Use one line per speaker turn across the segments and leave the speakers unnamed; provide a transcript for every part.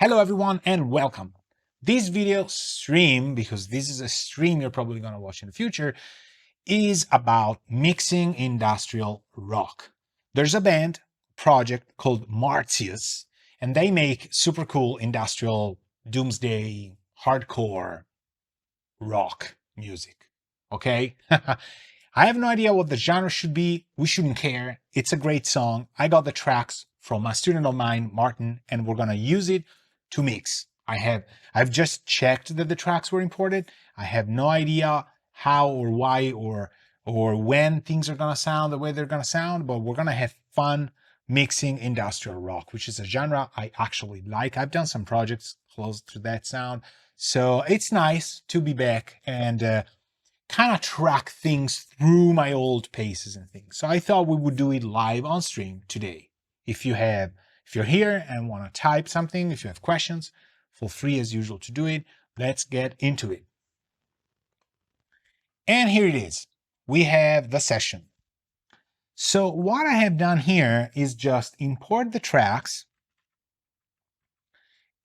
Hello everyone and welcome. This video stream, because this is a stream you're probably going to watch in the future, is about mixing industrial rock. There's a band project called Martius, and they make super cool industrial doomsday hardcore rock music. Okay? I have no idea what the genre should be. We shouldn't care. It's a great song. I got the tracks from a student of mine, Martin, and we're gonna use it to mix. I've just checked that the tracks were imported. I have no idea how or why or when things are gonna sound the way they're gonna sound, but we're gonna have fun mixing industrial rock, which is a genre I actually like. I've done some projects close to that sound, so it's nice to be back and kind of track things through my old paces and things. So I thought we would do it live on stream today. If you're here and want to type something, if you have questions, feel free as usual to do it. Let's get into it. And here it is. We have the session. So what I have done here is just import the tracks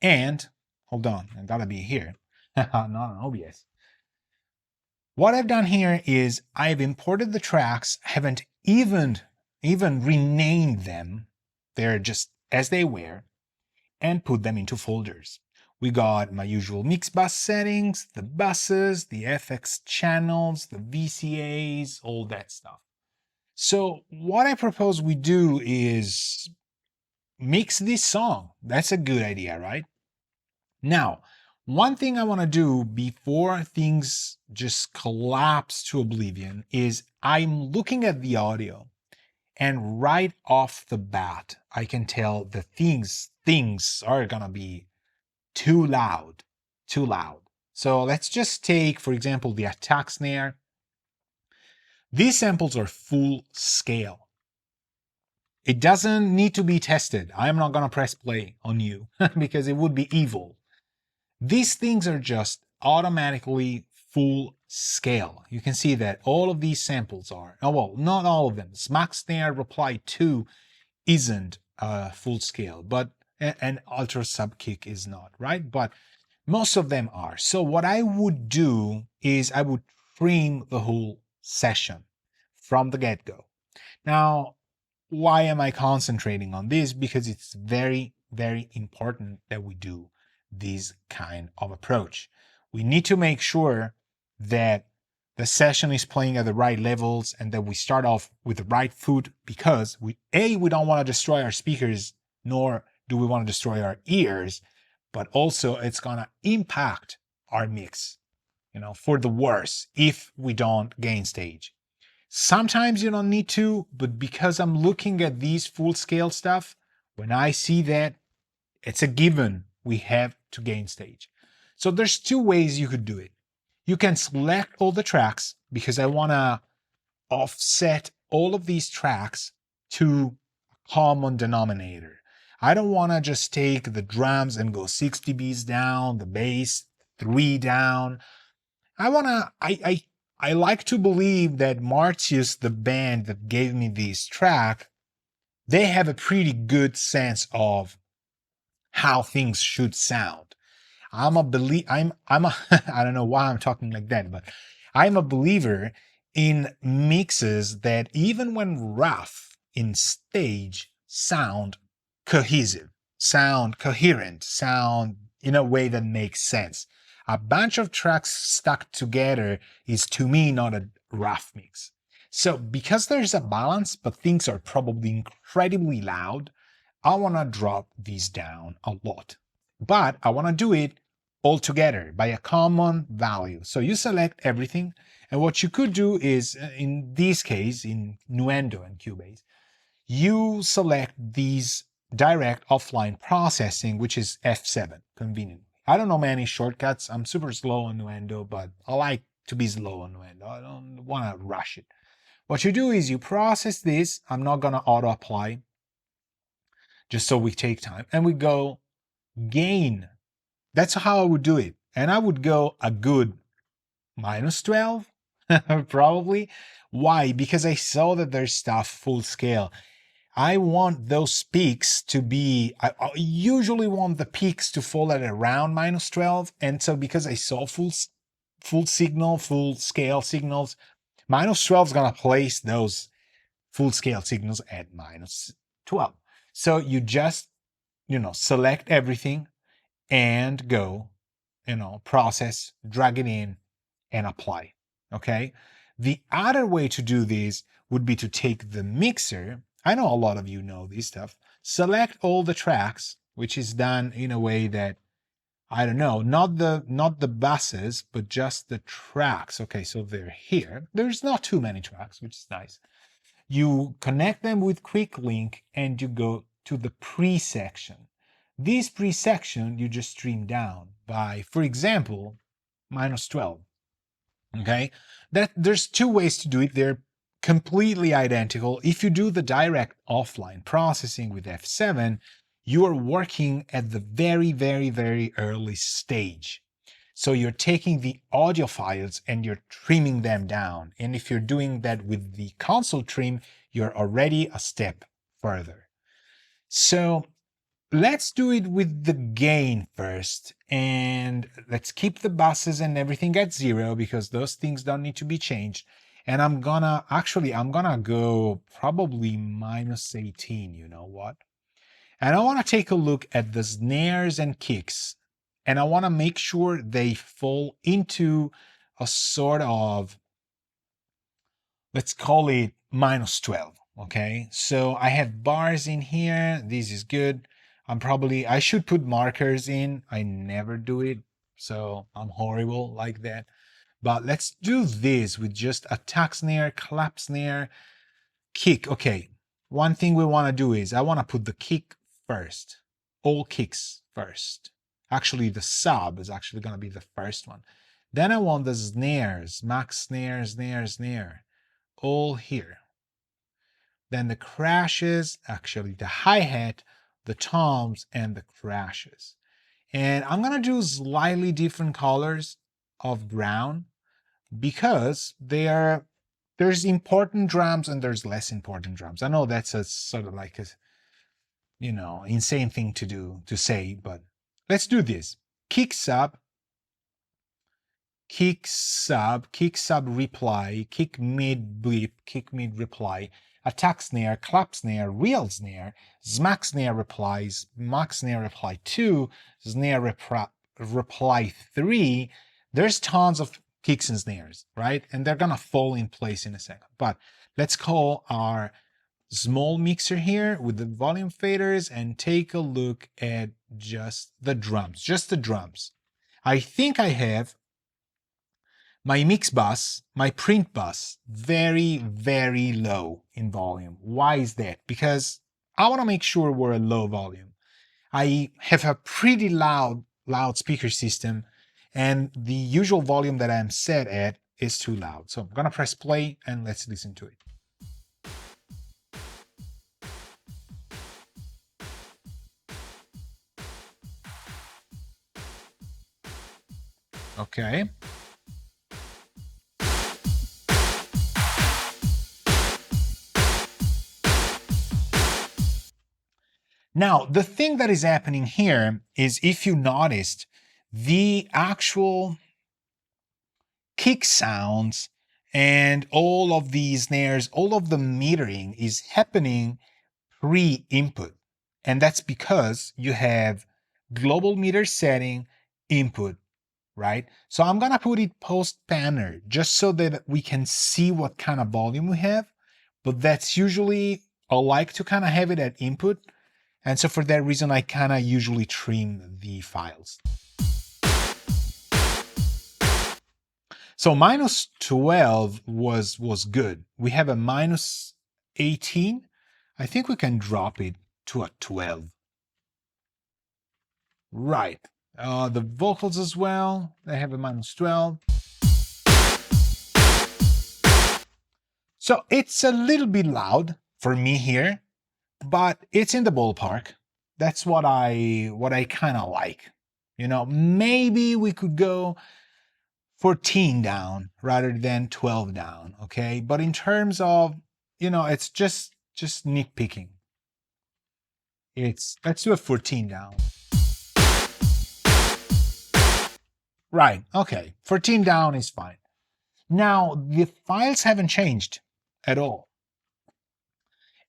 and hold on, I gotta be here. Not on OBS. What I've done here is I've imported the tracks, haven't even renamed them. They're just as they were, and put them into folders. We got my usual mix bus settings, the buses, the FX channels, the VCAs, all that stuff. So what I propose we do is mix this song. That's a good idea, right? Now, one thing I want to do before things just collapse to oblivion is I'm looking at the audio, and right off the bat, I can tell the things are gonna be too loud. So let's just take, for example, the attack snare. These samples are full scale. It doesn't need to be tested. I'm not gonna press play on you because it would be evil. These things are just automatically full scale. You can see that all of these samples are, oh well, not all of them. Smack Snare Reply 2 isn't full scale, but an Ultra Sub Kick is not, right? But most of them are. So what I would do is I would trim the whole session from the get-go. Now, why am I concentrating on this? Because it's very, very important that we do this kind of approach. We need to make sure that the session is playing at the right levels and that we start off with the right foot, because we don't want to destroy our speakers, nor do we want to destroy our ears, but also it's going to impact our mix, for the worse if we don't gain stage. Sometimes you don't need to, but because I'm looking at these full scale stuff, when I see that, it's a given we have to gain stage. So there's two ways you could do it. You can select all the tracks, because I want to offset all of these tracks to a common denominator. I don't want to just take the drums and go 6 dBs down, the bass 3 down. I like to believe that Martius, the band that gave me this track, they have a pretty good sense of how things should sound. I don't know why I'm talking like that, but I'm a believer in mixes that even when rough in stage sound cohesive, sound coherent, sound in a way that makes sense. A bunch of tracks stuck together is, to me, not a rough mix. So because there's a balance, but things are probably incredibly loud, I want to drop these down a lot. But I want to do it all together by a common value. So you select everything, and what you could do is, in this case, in Nuendo and Cubase, you select these direct offline processing, which is F7, convenient. I don't know many shortcuts. I'm super slow on Nuendo, but I like to be slow on Nuendo. I don't want to rush it. What you do is you process this. I'm not going to auto apply, just so we take time, and we go gain. That's how I would do it. And I would go a good -12, probably. Why? Because I saw that there's stuff full scale. I want those peaks to be, I usually want the peaks to fall at around -12. And so because I saw full signal, full scale signals, -12 is going to place those full scale signals at -12. So you just, select everything and go, process, drag it in, and apply. Okay. The other way to do this would be to take the mixer. I know a lot of you know this stuff. Select all the tracks, which is done in a way that, I don't know, not the buses, but just the tracks. Okay, so they're here. There's not too many tracks, which is nice. You connect them with quick link and you go to the pre-section. This pre-section you just stream down by, for example, -12. Okay, that there's two ways to do it. They're completely identical. If you do the direct offline processing with F7, you are working at the very, very, very early stage. So you're taking the audio files and you're trimming them down. And if you're doing that with the console trim, you're already a step further. So let's do it with the gain first, and let's keep the buses and everything at 0 because those things don't need to be changed. And I'm gonna go probably -18, you know what? And I want to take a look at the snares and kicks, and I want to make sure they fall into a sort of, let's call it -12. Okay, so I have bars in here. This is good. I should put markers in. I never do it, so I'm horrible like that. But let's do this with just attack snare, clap snare, kick. Okay, one thing we want to do is I want to put the kick first. All kicks first. Actually, the sub is actually going to be the first one. Then I want the snares, max snare, snare, snare, all here. Then the crashes, actually the hi-hat, the toms, and the crashes. And I'm gonna do slightly different colors of brown because there's important drums and there's less important drums. I know that's a sort of like a insane thing to say, but let's do this. Kick sub, kick sub, reply, kick mid blip, kick mid reply, attack snare, clap snare, real snare, smack snare replies, max snare reply 2, snare reply 3. There's tons of kicks and snares, right? And they're gonna fall in place in a second. But let's call our small mixer here with the volume faders and take a look at just the drums. I think I have my mix bus, my print bus, very, very low in volume. Why is that? Because I want to make sure we're at low volume. I have a pretty loud speaker system, and the usual volume that I'm set at is too loud. So I'm gonna press play and let's listen to it. Okay. Now, the thing that is happening here is, if you noticed, the actual kick sounds and all of these snares, all of the metering is happening pre-input. And that's because you have global meter setting input, right? So I'm gonna put it post-panner just so that we can see what kind of volume we have. But that's usually, I like to kind of have it at input. And so for that reason, I kind of usually trim the files. So -12 was good. We have a -18. I think we can drop it to a 12. Right. The vocals as well, they have a -12. So it's a little bit loud for me here, but it's in the ballpark. That's what I kind of like. Maybe we could go 14 down rather than 12 down, okay? But in terms of, it's just nitpicking. let's do a 14 down. Right, okay, 14 down is fine. Now, the files haven't changed at all.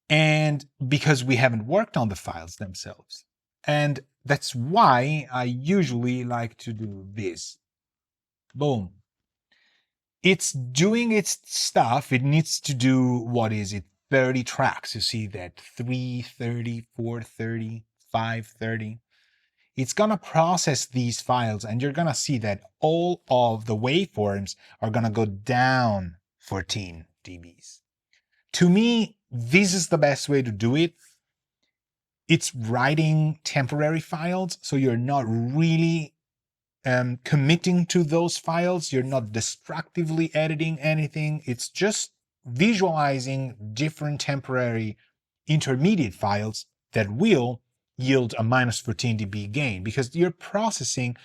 And because we haven't worked on the files themselves. And that's why I usually like to do this. Boom. It's doing its stuff. It needs to do, what is it, 30 tracks. You see that 330, 430, 530. It's going to process these files, and you're going to see that all of the waveforms are going to go down 14 dBs. To me, this is the best way to do it. It's writing temporary files, so you're not really committing to those files. You're not destructively editing anything. It's just visualizing different temporary intermediate files that will yield a minus 14 dB gain, because you're processing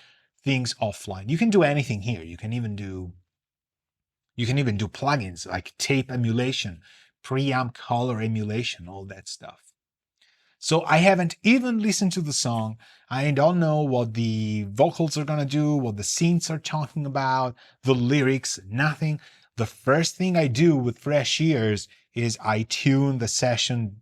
things offline. You can do anything here. You can even do plugins like tape emulation, preamp color emulation, all that stuff. So I haven't even listened to the song. I don't know what the vocals are gonna do, what the synths are talking about, the lyrics, nothing. The first thing I do with fresh ears is I tune the session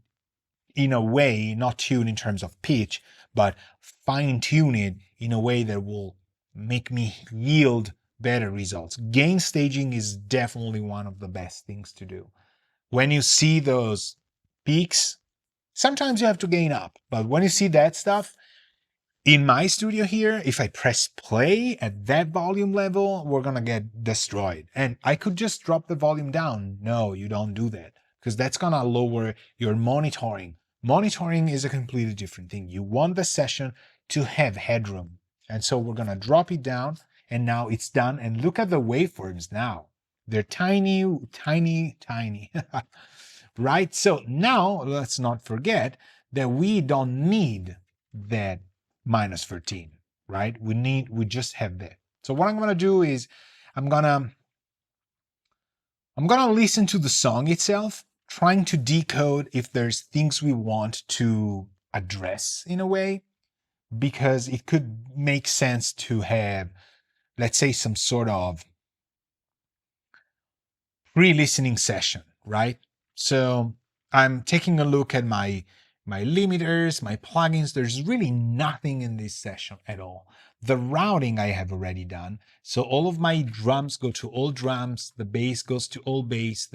in a way, not tune in terms of pitch, but fine tune it in a way that will make me yield better results. Gain staging is definitely one of the best things to do. When you see those peaks, sometimes you have to gain up, but when you see that stuff, in my studio here, if I press play at that volume level, we're gonna get destroyed. And I could just drop the volume down. No, you don't do that, because that's gonna lower your monitoring. Monitoring is a completely different thing. You want the session to have headroom. And so we're gonna drop it down, and now it's done. And look at the waveforms now. They're tiny, tiny, tiny. Right? So now let's not forget that we don't need that minus 13, right? We just have that. So what I'm gonna do is I'm gonna listen to the song itself, trying to decode if there's things we want to address in a way, because it could make sense to have, let's say, some sort of pre-listening session, right? So I'm taking a look at my limiters, my plugins. There's really nothing in this session at all. The routing I have already done. So all of my drums go to all drums, the bass goes to all bass,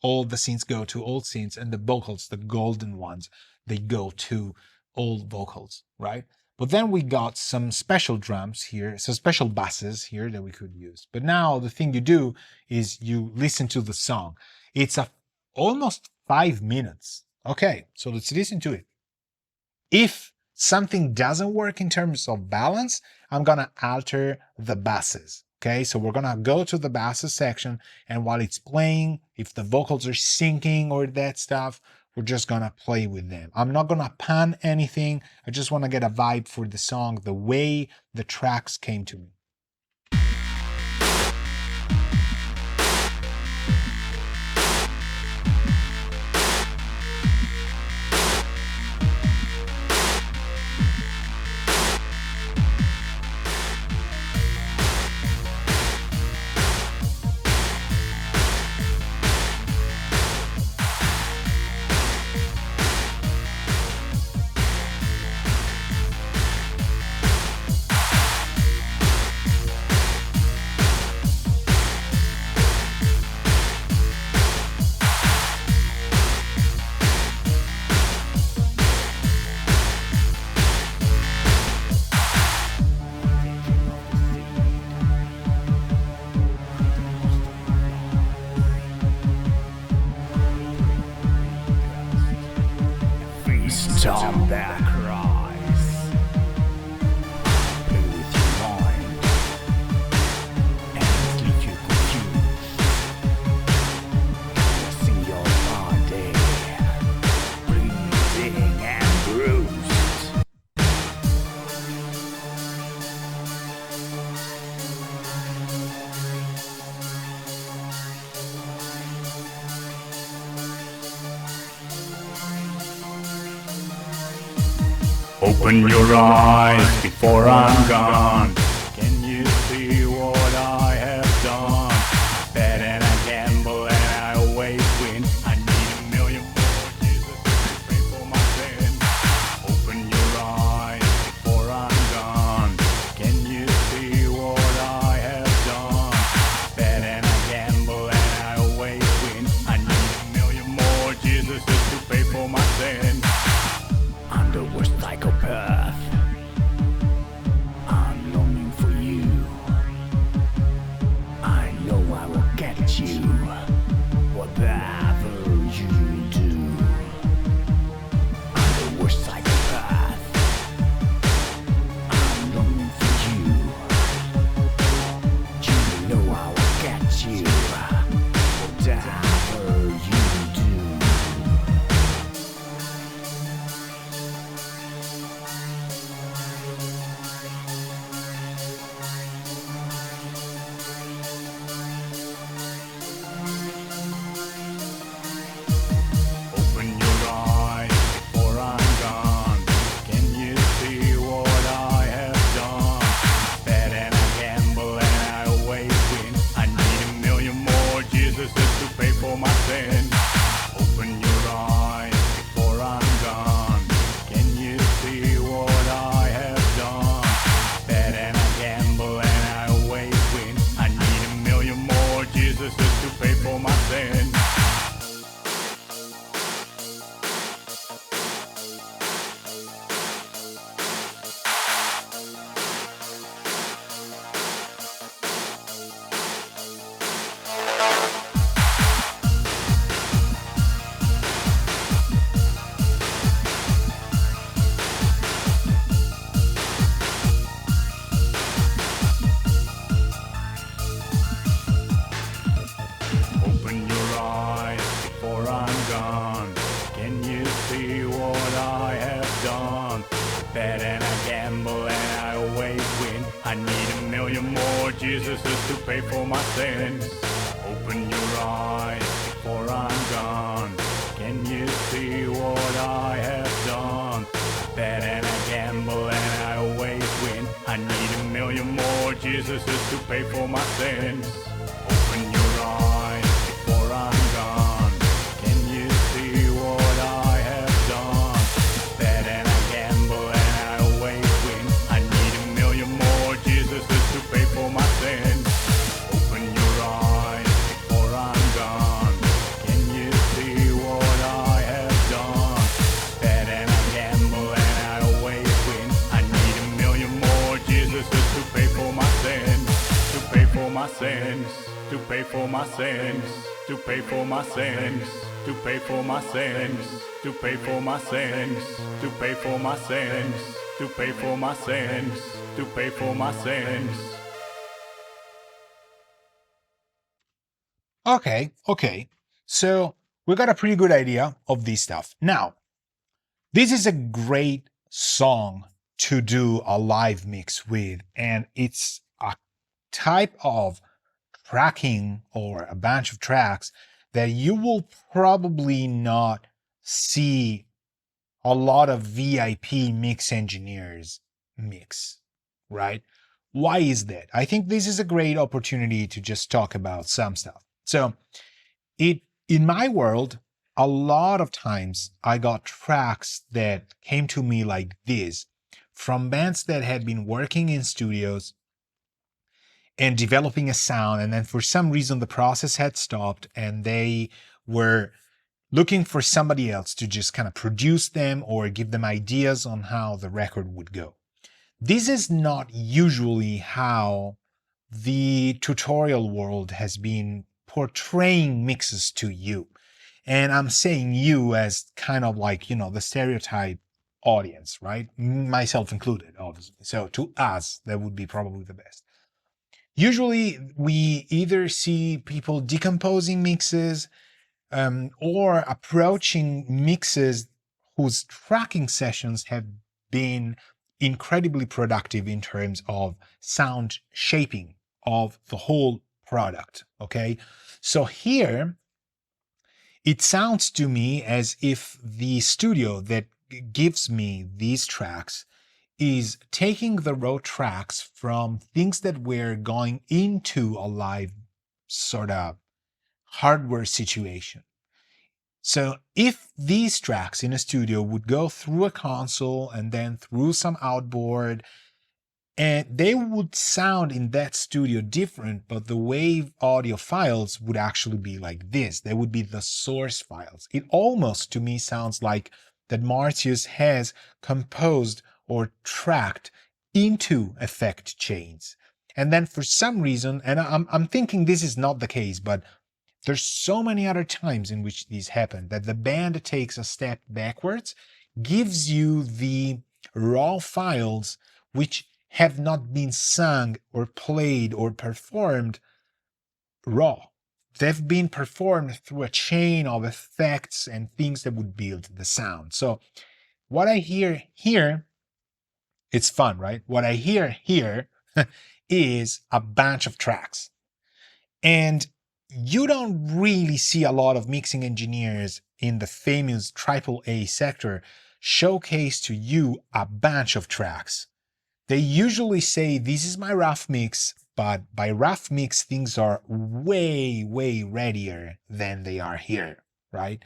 all the synths go to all synths, and the vocals, the golden ones, they go to all vocals, right? But then we got some special drums here, so special basses here that we could use. But now the thing you do is you listen to the song. It's almost 5 minutes. Okay, so let's listen to it. If something doesn't work in terms of balance, I'm gonna alter the basses. Okay, so we're gonna go to the basses section, and while it's playing, if the vocals are syncing or that stuff, we're just gonna play with them. I'm not gonna pan anything. I just wanna get a vibe for the song, the way the tracks came to me.
Open your eyes before I'm gone. Can you see what I have done? Bet and I gamble and I always win. I need a million more Jesus to pay for my sin. Open your eyes before I'm gone. Can you see what I have done? Bet and I gamble and I always win. I need a million more Jesus to pay for my sin. I'm the worst psychopath. I'm longing for you. I know I will get you, whatever you do. I'm the worst psychopath. I'm longing for you. You know I will get you, whatever you do. Open your eyes before I'm gone. Can you see what I have done? Bet and I gamble and I always win. I need a million more Jesus to pay for my sin. Open your eyes before I'm gone. Can you see what I have done? Bet and I gamble and I always win. I need a million more Jesus to pay for my sin. Open your eyes before I'm gone. Can you see what I have done? I bet and I gamble and I always win. I need a million more Jesus to pay for my sins. Open your eyes before I'm gone. Can you see what I have done? I bet and I gamble and I always win. I need a million more Jesus to pay for my sins. Open your eyes before I'm gone. Can you see what I have done? Bet and I gamble and I always win. I need a million more Jesus to pay for my sins. Open your eyes before I'm gone. Can you see what I have done? Bet and I gamble and I always win. I need a million more Jesus to pay for my sins. To pay for my sins. To pay for my sins, to pay for my sins, to pay for my sins, to pay for my sins, to pay for my sins, to pay for my sins, to pay for my sins.
Okay. So we got a pretty good idea of this stuff. Now, this is a great song to do a live mix with, and it's a type of tracking or a bunch of tracks that you will probably not see a lot of VIP mix engineers mix, right? Why is that? I think this is a great opportunity to just talk about some stuff. So, in my world, a lot of times I got tracks that came to me like this from bands that had been working in studios and developing a sound, and then for some reason the process had stopped and they were looking for somebody else to just kind of produce them or give them ideas on how the record would go. This is not usually how the tutorial world has been portraying mixes to you. And I'm saying you as kind of like, the stereotype audience, right? Myself included, obviously. So to us, that would be probably the best. Usually we either see people decomposing mixes or approaching mixes whose tracking sessions have been incredibly productive in terms of sound shaping of the whole product. Okay, so here it sounds to me as if the studio that gives me these tracks is taking the raw tracks from things that were going into a live sort of hardware situation. So if these tracks in a studio would go through a console and then through some outboard, and they would sound in that studio different, but the wave audio files would actually be like this. They would be the source files. It almost to me sounds like that Martius has composed or tracked into effect chains. And then for some reason, and I'm thinking this is not the case, but there's so many other times in which these happen that the band takes a step backwards, gives you the raw files which have not been sung or played or performed raw. They've been performed through a chain of effects and things that would build the sound. So what I hear here, it's fun, right? What I hear here is a bunch of tracks. And you don't really see a lot of mixing engineers in the famous AAA sector showcase to you a bunch of tracks. They usually say, this is my rough mix, but by rough mix, things are way, way readier than they are here, right?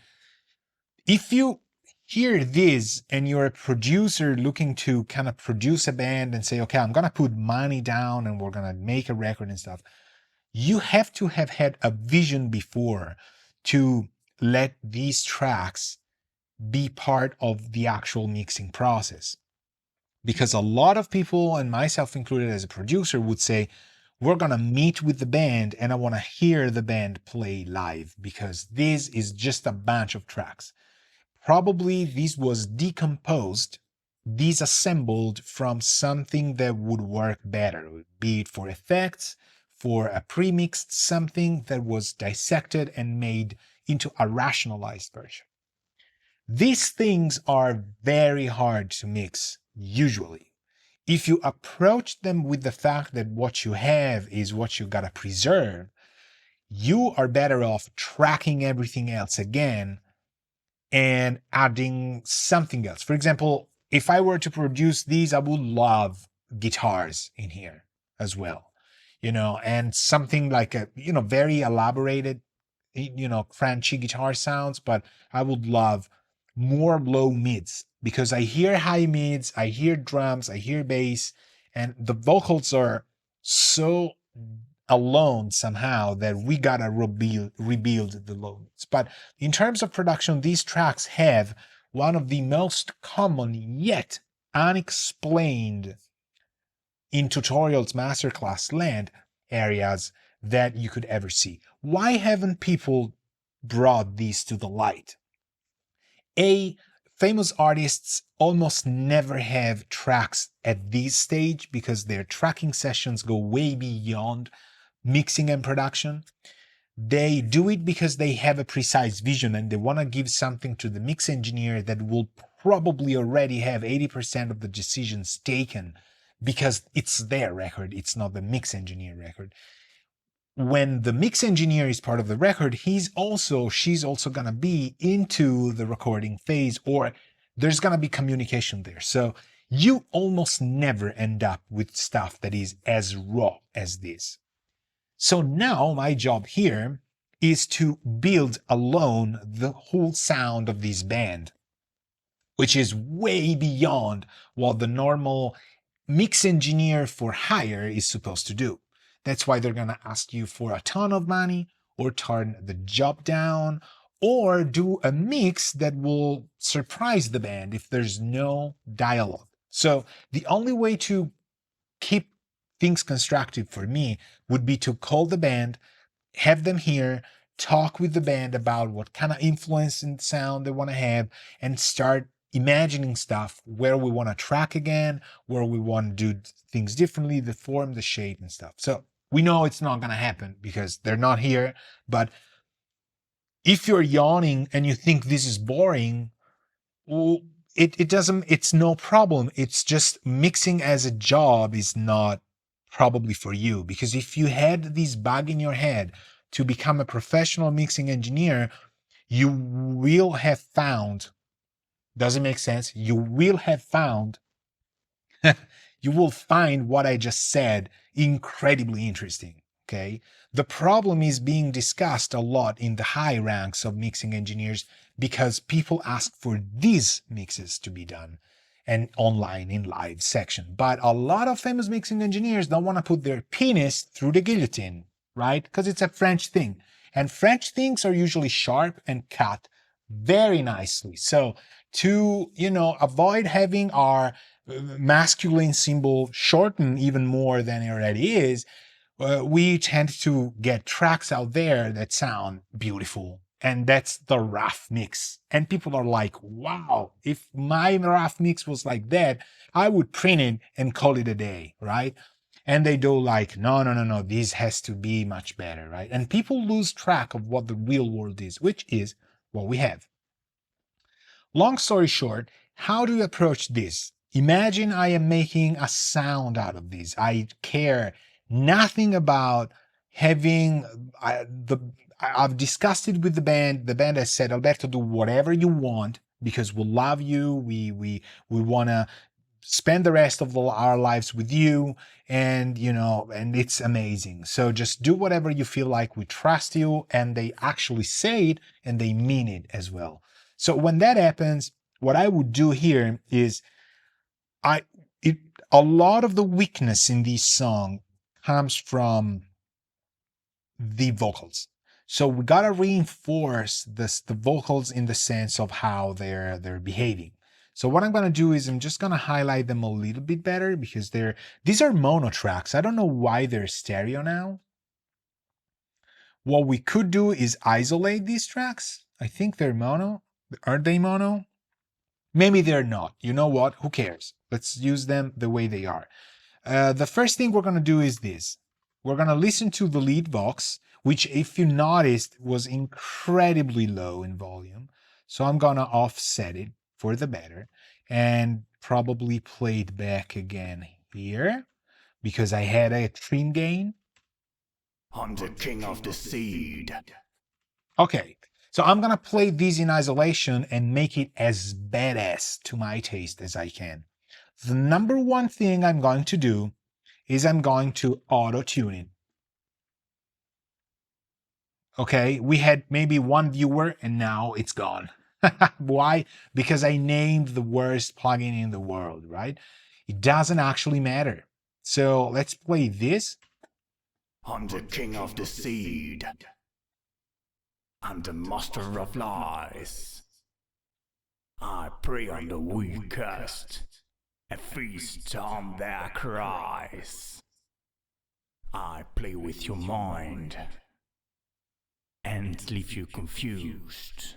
If you hear this and you're a producer looking to kind of produce a band and say, okay, I'm going to put money down and we're going to make a record and stuff, you have to have had a vision before to let these tracks be part of the actual mixing process. Because a lot of people, and myself included as a producer, would say, we're going to meet with the band and I want to hear the band play live because this is just a bunch of tracks. Probably this was decomposed, disassembled from something that would work better, be it for effects, for a pre-mixed something that was dissected and made into a rationalized version. These things are very hard to mix, usually. If you approach them with the fact that what you have is what you gotta preserve, you are better off tracking everything else again and adding something else. For example, if I were to produce these, I would love guitars in here as well, and something like a, very elaborated, crunchy guitar sounds, but I would love more low mids because I hear high mids, I hear drums, I hear bass, and the vocals are so alone somehow that we gotta rebuild the low mids. But in terms of production, these tracks have one of the most common yet unexplained in tutorials masterclass land areas that you could ever see. Why haven't people brought these to the light? Famous artists almost never have tracks at this stage because their tracking sessions go way beyond mixing and production. They do it because they have a precise vision and they want to give something to the mix engineer that will probably already have 80% of the decisions taken because it's their record, it's not the mix engineer record. When the mix engineer is part of the record, she's also gonna be into the recording phase, or there's gonna be communication there. So you almost never end up with stuff that is as raw as this. So now my job here is to build alone the whole sound of this band, which is way beyond what the normal mix engineer for hire is supposed to do. That's why they're going to ask you for a ton of money or turn the job down or do a mix that will surprise the band if there's no dialogue. So the only way to keep things constructive for me would be to call the band, have them here, talk with the band about what kind of influence and sound they want to have, and start imagining stuff where we want to track again, where we want to do things differently, the form, the shape, and stuff. So we know it's not going to happen because they're not here. But if you're yawning and you think this is boring, well, it's no problem. It's just mixing as a job is not probably for you, because if you had this bug in your head to become a professional mixing engineer, you will have found, doesn't make sense, you will have found you will find what I just said incredibly interesting. Okay. The problem is being discussed a lot in the high ranks of mixing engineers because people ask for these mixes to be done and online in live section. But a lot of famous mixing engineers don't want to put their penis through the guillotine, right? Because it's a French thing. And French things are usually sharp and cut very nicely. So to, avoid having our masculine symbol shorten even more than it already is, we tend to get tracks out there that sound beautiful. And that's the rough mix. And people are like, wow, if my rough mix was like that, I would print it and call it a day, right? And they do like, no, no, no, no, this has to be much better, right? And people lose track of what the real world is, which is what we have. Long story short, how do you approach this? Imagine I am making a sound out of this. I care nothing about having I've discussed it with the band. The band has said, Alberto, do whatever you want because we love you. We want to spend the rest of our lives with you, and and it's amazing. So just do whatever you feel like. We trust you. And they actually say it and they mean it as well. So when that happens, what I would do here is a lot of the weakness in this song comes from the vocals. So we gotta reinforce the vocals in the sense of how they're behaving. So what I'm gonna do is I'm just gonna highlight them a little bit better because these are mono tracks. I don't know why they're stereo now. What we could do is isolate these tracks. I think they're mono. Are they mono? Maybe they're not. You know what? Who cares? Let's use them the way they are. The first thing we're going to do is this. We're going to listen to the lead vox, which, if you noticed, was incredibly low in volume. So I'm going to offset it for the better and probably play it back again here because I had a trim gain.
I'm the king of the seed.
Okay, so I'm going to play this in isolation and make it as badass to my taste as I can. The number one thing I'm going to do is I'm going to auto-tune it. Okay, we had maybe one viewer and now it's gone. Why? Because I named the worst plugin in the world, right? It doesn't actually matter. So let's play this.
I'm the king of the seed. I'm the master of lies. I prey on the weakest and feast on their cries. I play with your mind and leave you confused,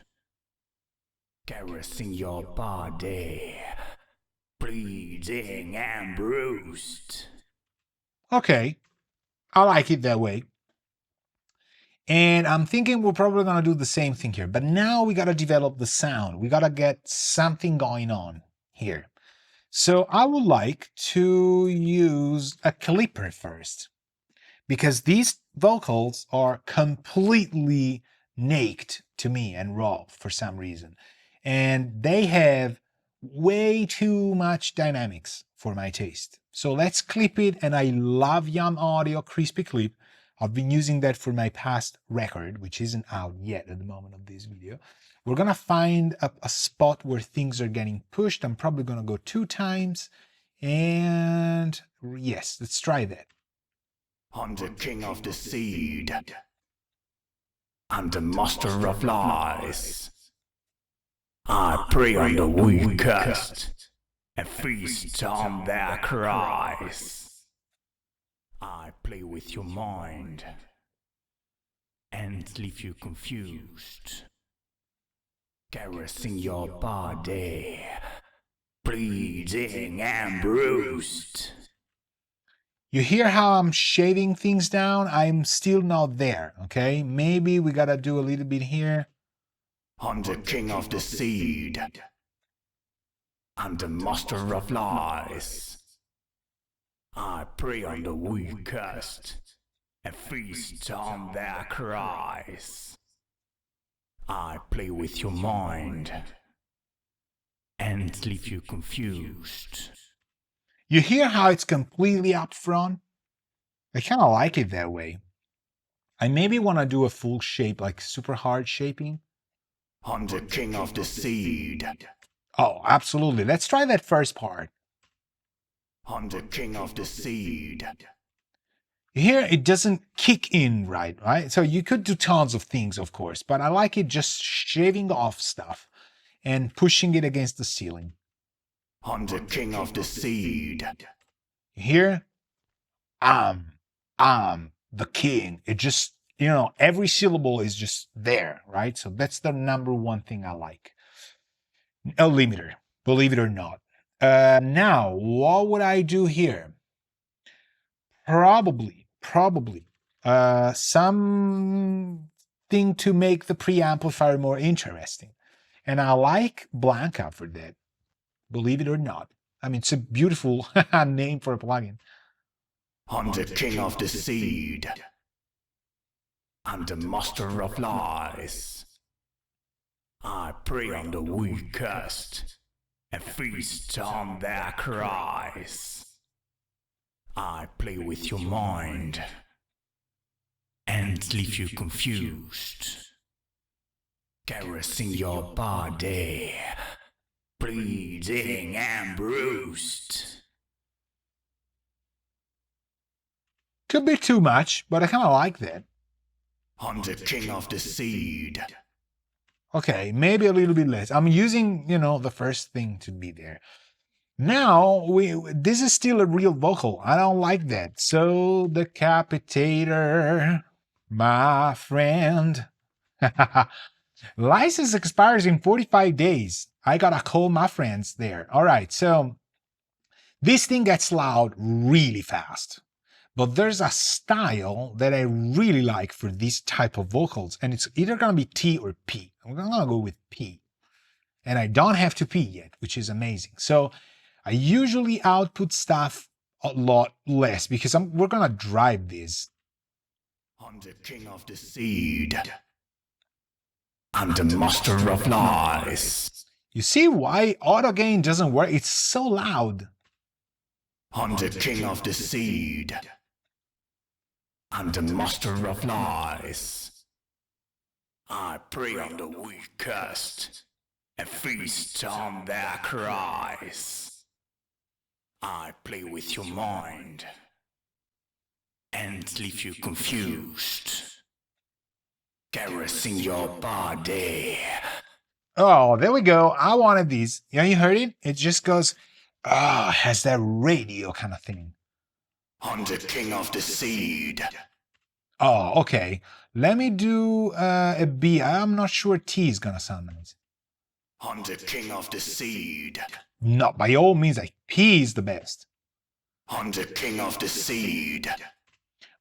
caressing your body, bleeding and bruised.
Okay, I like it that way. And I'm thinking we're probably going to do the same thing here. But now we got to develop the sound. We got to get something going on here. So I would like to use a clipper first, because these vocals are completely naked to me and raw for some reason. And they have way too much dynamics for my taste. So let's clip it. And I love Yum Audio Crispy Clip. I've been using that for my past record, which isn't out yet at the moment of this video. We're gonna find a spot where things are getting pushed. I'm probably gonna go 2 times. And yes, let's try that.
I'm the king of the seed. I'm the master of lies. I prey on the weakest and feast on their cries. I play with your mind and leave you confused, caressing your body, bleeding and bruised.
You hear how I'm shaving things down? I'm still not there, okay? Maybe we gotta do a little bit here.
I'm the king of the seed. I'm the master of lies. I prey on the weakest and feast on their cries. I play with your mind and leave you confused.
You hear how it's completely up front? I kind of like it that way. I maybe want to do a full shape, like super hard shaping.
I'm the king of the seed.
Oh, absolutely. Let's try that first part.
I'm the king of the seed.
Here, it doesn't kick in right? So you could do tons of things, of course, but I like it just shaving off stuff and pushing it against the ceiling.
I'm the king of the seed.
Here, I'm the king. It just, every syllable is just there, right? So that's the number one thing I like. A limiter, believe it or not. Now, what would I do here? Probably, something to make the preamplifier more interesting. And I like Blanca for that, believe it or not. I mean, it's a beautiful name for a plugin.
I'm the king of the seed. I'm the master of lies. I prey on the weakest and feast on their cries. I play with your mind and leave you confused, caressing your body, bleeding and bruised.
Could be too much, but I kind of like that.
I'm the king of the seed.
Okay, maybe a little bit less. I'm using, the first thing to be there. Now, this is still a real vocal. I don't like that. So, Decapitator, my friend. License expires in 45 days. I gotta call my friends there. All right, so this thing gets loud really fast. But there's a style that I really like for this type of vocals, and it's either gonna be T or P. I'm gonna go with P. And I don't have to P yet, which is amazing. So I usually output stuff a lot less because we're gonna drive this.
I'm the king of the seed. I'm the master of lies.
You see why auto gain doesn't work? It's so loud.
I'm the king of the seed. I'm the master of lies. I prey on the weakest and feast on their cries. I play with your mind and leave you confused, caressing your body.
Oh, there we go. I wanted these. Yeah, you heard it? It just goes, has that radio kind of thing.
I'm the king of the seed.
Oh, okay. Let me do a B. I'm not sure T is gonna sound nice.
I'm the king of the seed.
No, by all means, P is the best.
I'm the king of the seed.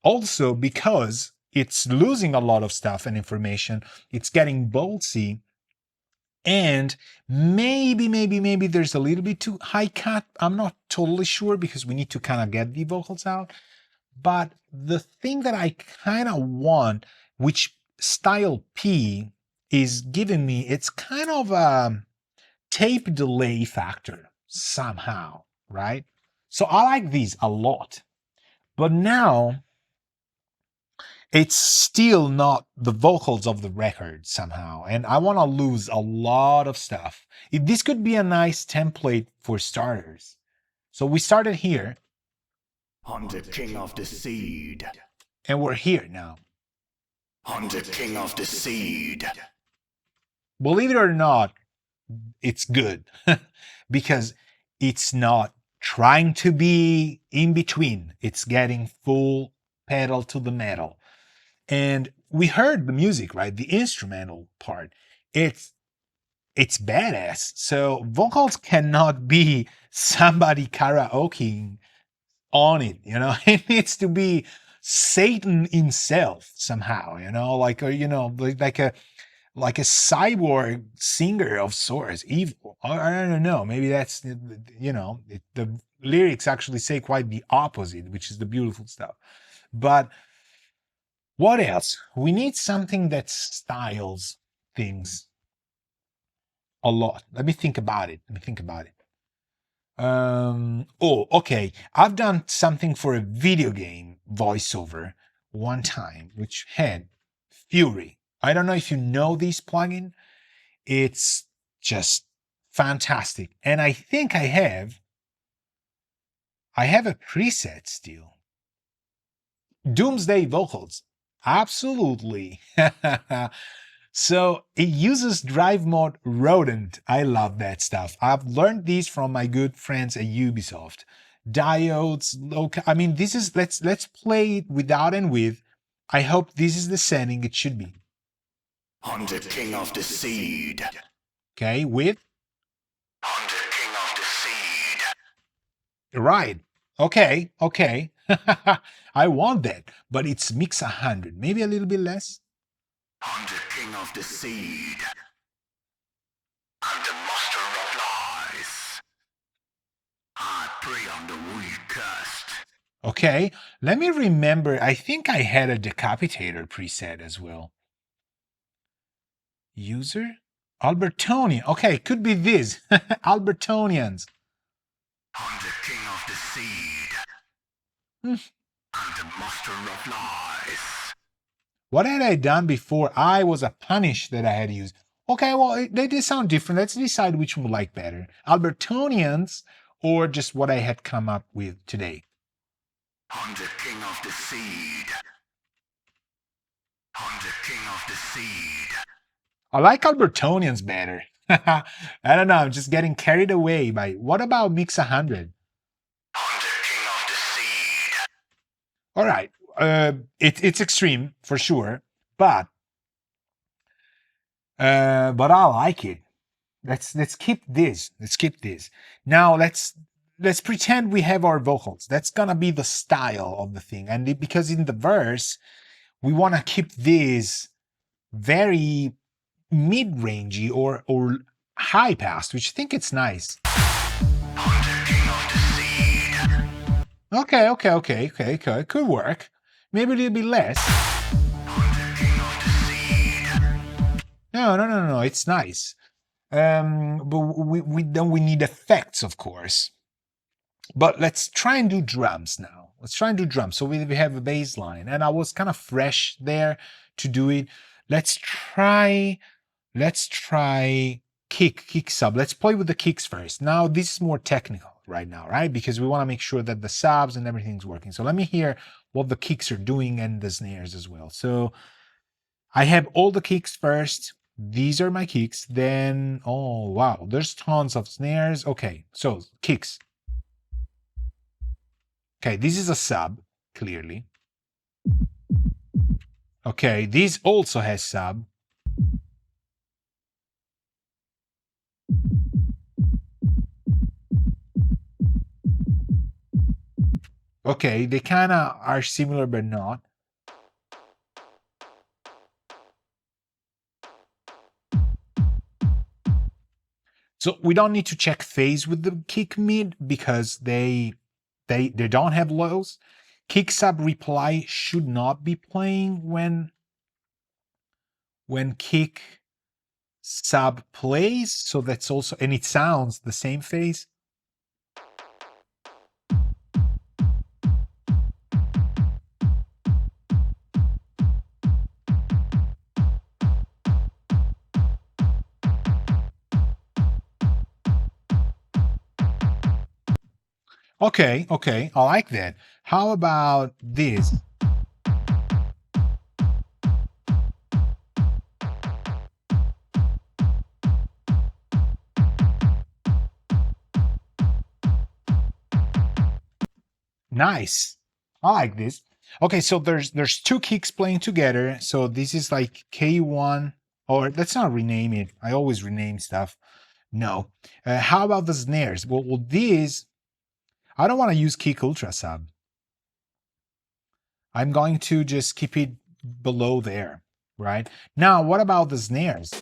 Also, because it's losing a lot of stuff and information, it's getting ballsy. And maybe there's a little bit too high cut. I'm not totally sure because we need to kind of get the vocals out. But the thing that I kind of want, which style P is giving me, it's kind of a tape delay factor somehow, right? So I like these a lot. But now it's still not the vocals of the record somehow. And I want to lose a lot of stuff. This could be a nice template for starters. So we started here.
I'm the king of the seed.
And we're here now.
I'm the king of the seed.
Believe it or not, it's good. Because it's not trying to be in between. It's getting full pedal to the metal. And we heard the music, right? The instrumental part. It's badass. So vocals cannot be somebody karaokeing on it, It needs to be Satan himself somehow, like a cyborg singer of sorts, evil. I don't know. Maybe that's the lyrics actually say quite the opposite, which is the beautiful stuff. But what else? We need something that styles things a lot. Let me think about it. Oh, okay. I've done something for a video game voiceover one time, which had Fury. I don't know if you know this plugin. It's just fantastic. And I think I have a preset still. Doomsday vocals. Absolutely. So it uses drive mode rodent. I love that stuff. I've learned these from my good friends at Ubisoft. Diodes, local. I mean, this is let's play it without and with. I hope this is the setting it should be.
Hunted King of the Seed.
Okay, with
Hunted King of the Seed.
right. Okay. I want that, but it's mix 100, maybe a little bit less.
Hunted King of the Seed. I'm the master of lies. I prey on the weakest.
Okay, let me remember. I think I had a decapitator preset as well. User Albertonian. Okay, could be this. Albertonians.
Hunted King of the Seed. I'm the master of lies.
What had I done before? I was a punish that I had used. Okay, well, they did sound different. Let's decide which one we like better. Albertonians or just what I had come up with today.
Hunted King of the Seed. Hunted King of the Seed.
I like Albertonians better. I don't know. I'm just getting carried away by what about Mix 100?
Hunted King of the Seed.
All right. It's extreme for sure, but I like it. Let's keep this. Let's keep this. Now let's pretend we have our vocals. That's gonna be the style of the thing, and because in the verse we want to keep this very mid-rangey or high passed, which I think it's nice.
Hunted King of the Seed.
Okay. Could work. Maybe a little bit less.
Hunted King of the Seed.
No. It's nice. But we need effects, of course. But let's try and do drums now. Let's try and do drums. So we have a bass line, and I was kind of fresh there to do it. Let's try kick sub. Let's play with the kicks first. Now this is more technical right now, right? Because we want to make sure that the subs and everything's working. So let me hear what the kicks are doing and the snares as well. So I have all the kicks first. These are my kicks. Then, oh wow, there's tons of snares. Okay, so kicks. Okay, this is a sub, clearly. Okay, this also has sub. Okay, they kind of are similar, but not. So we don't need to check phase with the kick mid because they don't have lows. Kick sub reply should not be playing when kick sub plays. So that's also, and it sounds the same phase. Okay, I like that. How about this? Nice. I like this. Okay, so there's two kicks playing together. So this is like K1, or let's not rename it. I always rename stuff. No. How about the snares? Well, these, I don't want to use kick ultra sub. I'm going to just keep it below there, right? Now, what about the snares?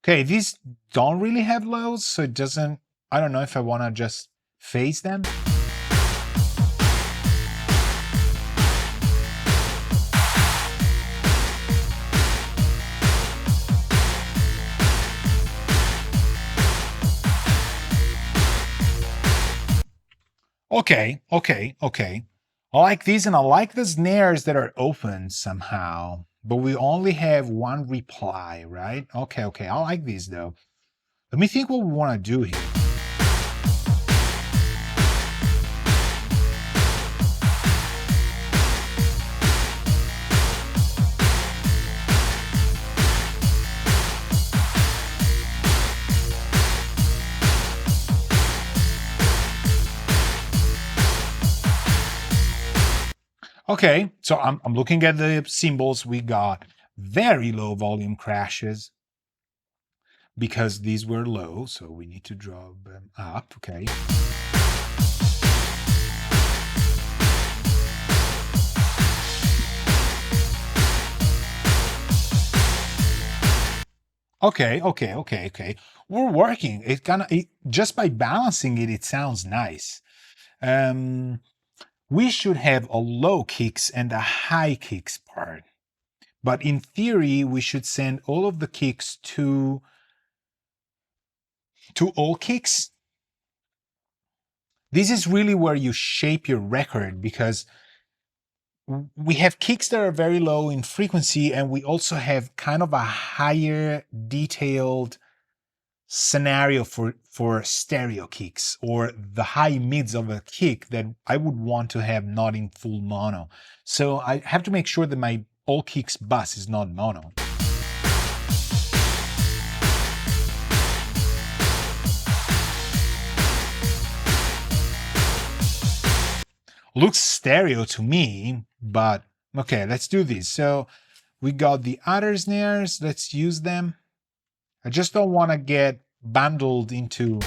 Okay, these don't really have lows, so it doesn't, I don't know if I want to just phase them. Okay, okay, okay. I like these, and I like the snares that are open somehow, but we only have one reply, right? Okay, okay. I like these though. Let me think what we want to do here. Okay, so I'm looking at the symbols. We got very low volume crashes because these were low, so we need to drop them up. Okay. Okay, okay, okay, okay. We're working. It kind of just by balancing it, it sounds nice. We should have a low kicks and a high kicks part. But in theory, we should send all of the kicks to all kicks. This is really where you shape your record, because we have kicks that are very low in frequency, and we also have kind of a higher detailed scenario for stereo kicks, or the high mids of a kick that I would want to have not in full mono. So I have to make sure that my all kicks bus is not mono. Looks stereo to me, but okay, let's do this. So we got the other snares, let's use them. I just don't want to get bundled into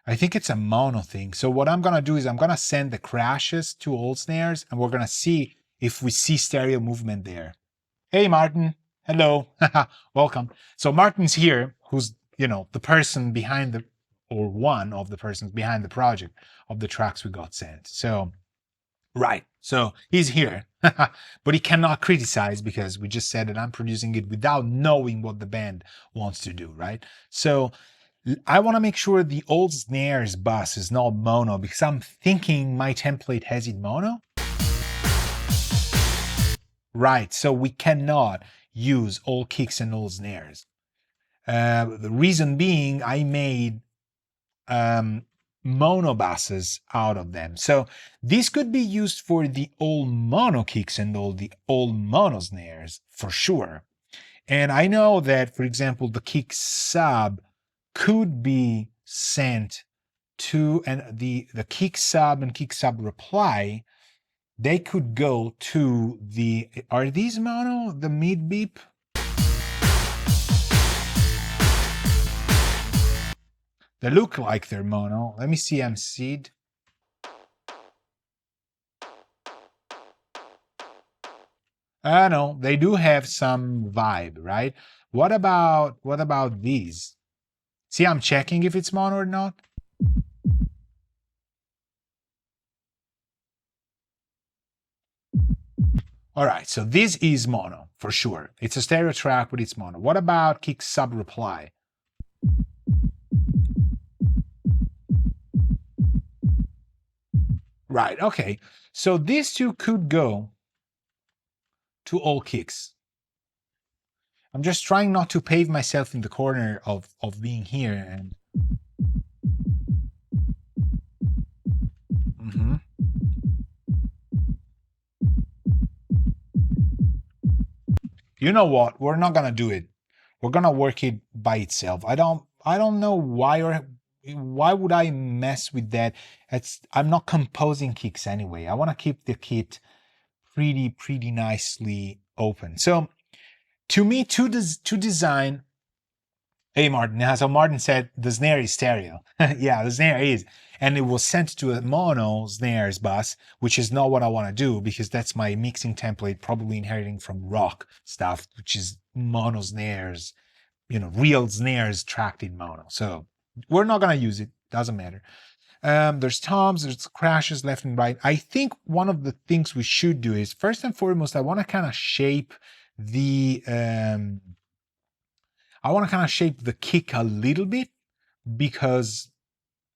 I think it's a mono thing. So what I'm gonna do is I'm gonna send the crashes to all snares, and we're gonna see if we see stereo movement there. Hey Martin, hello, welcome. So Martin's here, who's the person behind the, or one of the persons behind the project of the tracks we got sent. So right, so he's here, but he cannot criticize because we just said that I'm producing it without knowing what the band wants to do, right? So I want to make sure the old snares bus is not mono, because I'm thinking my template has it mono. Right, so we cannot use all kicks and all snares. The reason being, I made mono buses out of them. So this could be used for the all mono kicks and all the all mono snares for sure. And I know that, for example, the kick sub could be sent to, and the kick sub and kick sub reply, they could go to the, are these mono, the mid beep? They look like they're mono. Let me see seed. No, they do have some vibe, right? What about these? See, I'm checking if it's mono or not. All right, so this is mono for sure. It's a stereo track, but it's mono. What about kick sub reply? Right, okay. So these two could go to all kicks. I'm just trying not to pave myself in the corner of being here and You know what? We're not gonna do it. We're gonna work it by itself. I don't know why would I mess with that? I'm not composing kicks anyway. I want to keep the kit pretty nicely open. So to me, to design Hey, Martin. So Martin said the snare is stereo. Yeah, the snare is. And it was sent to a mono snares bus, which is not what I want to do because that's my mixing template, probably inheriting from rock stuff, which is mono snares, real snares tracked in mono. So we're not going to use it. Doesn't matter. There's toms, there's crashes left and right. I think one of the things we should do is, first and foremost, I want to kind of shape the kick a little bit because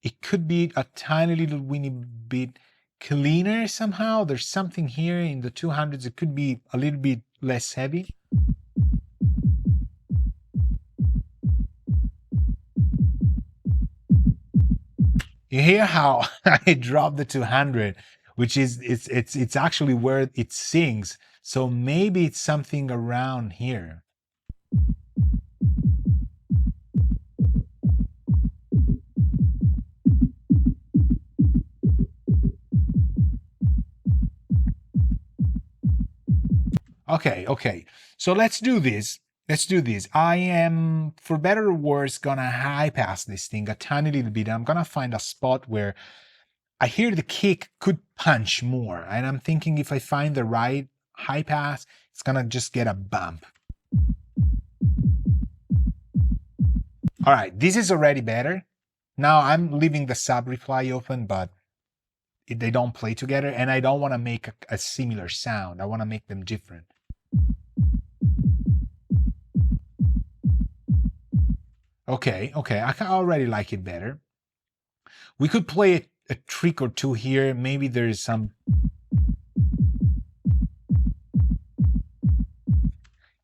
it could be a tiny little weeny bit cleaner somehow. There's something here in the 200s. It could be a little bit less heavy. You hear how I dropped the 200, which is it's actually where it sings. So maybe it's something around here. Okay. So let's do this. I am, for better or worse, gonna high pass this thing a tiny little bit. I'm gonna find a spot where I hear the kick could punch more. And I'm thinking if I find the right high pass, it's gonna just get a bump. All right, this is already better. Now I'm leaving the sub reply open, but they don't play together. And I don't want to make a similar sound. I want to make them different. Okay, I can already like it better. We could play a trick or two here. Maybe there is some.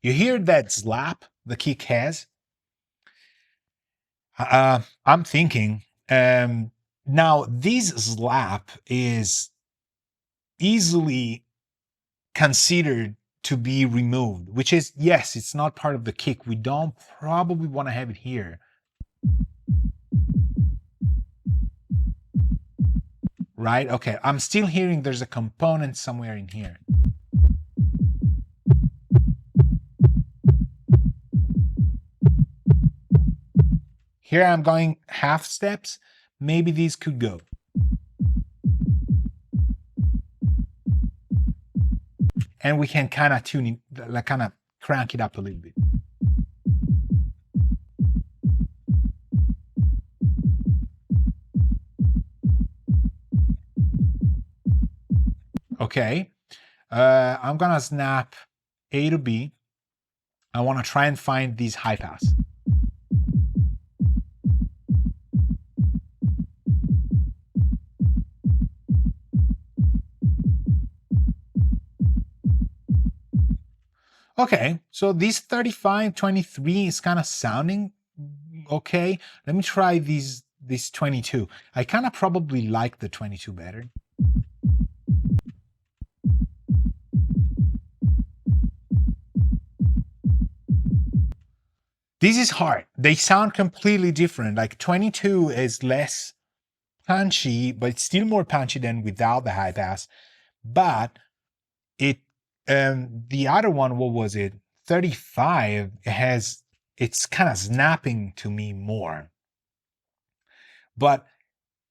You hear that slap the kick has? I'm thinking, now this slap is easily considered to be removed, which is, yes, it's not part of the kick. We don't probably want to have it here. Right? Okay, I'm still hearing there's a component somewhere in here. Here I'm going half steps. Maybe these could go. And we can kind of tune it, like kind of crank it up a little bit. Okay, I'm gonna snap A to B. I want to try and find these high pass. Okay, so this 35, 23 is kind of sounding okay. Let me try this 22. I kind of probably like the 22 better. This is hard. They sound completely different. Like 22 is less punchy, but it's still more punchy than without the high pass. But the other one, what was it? 35 it's kind of snapping to me more. But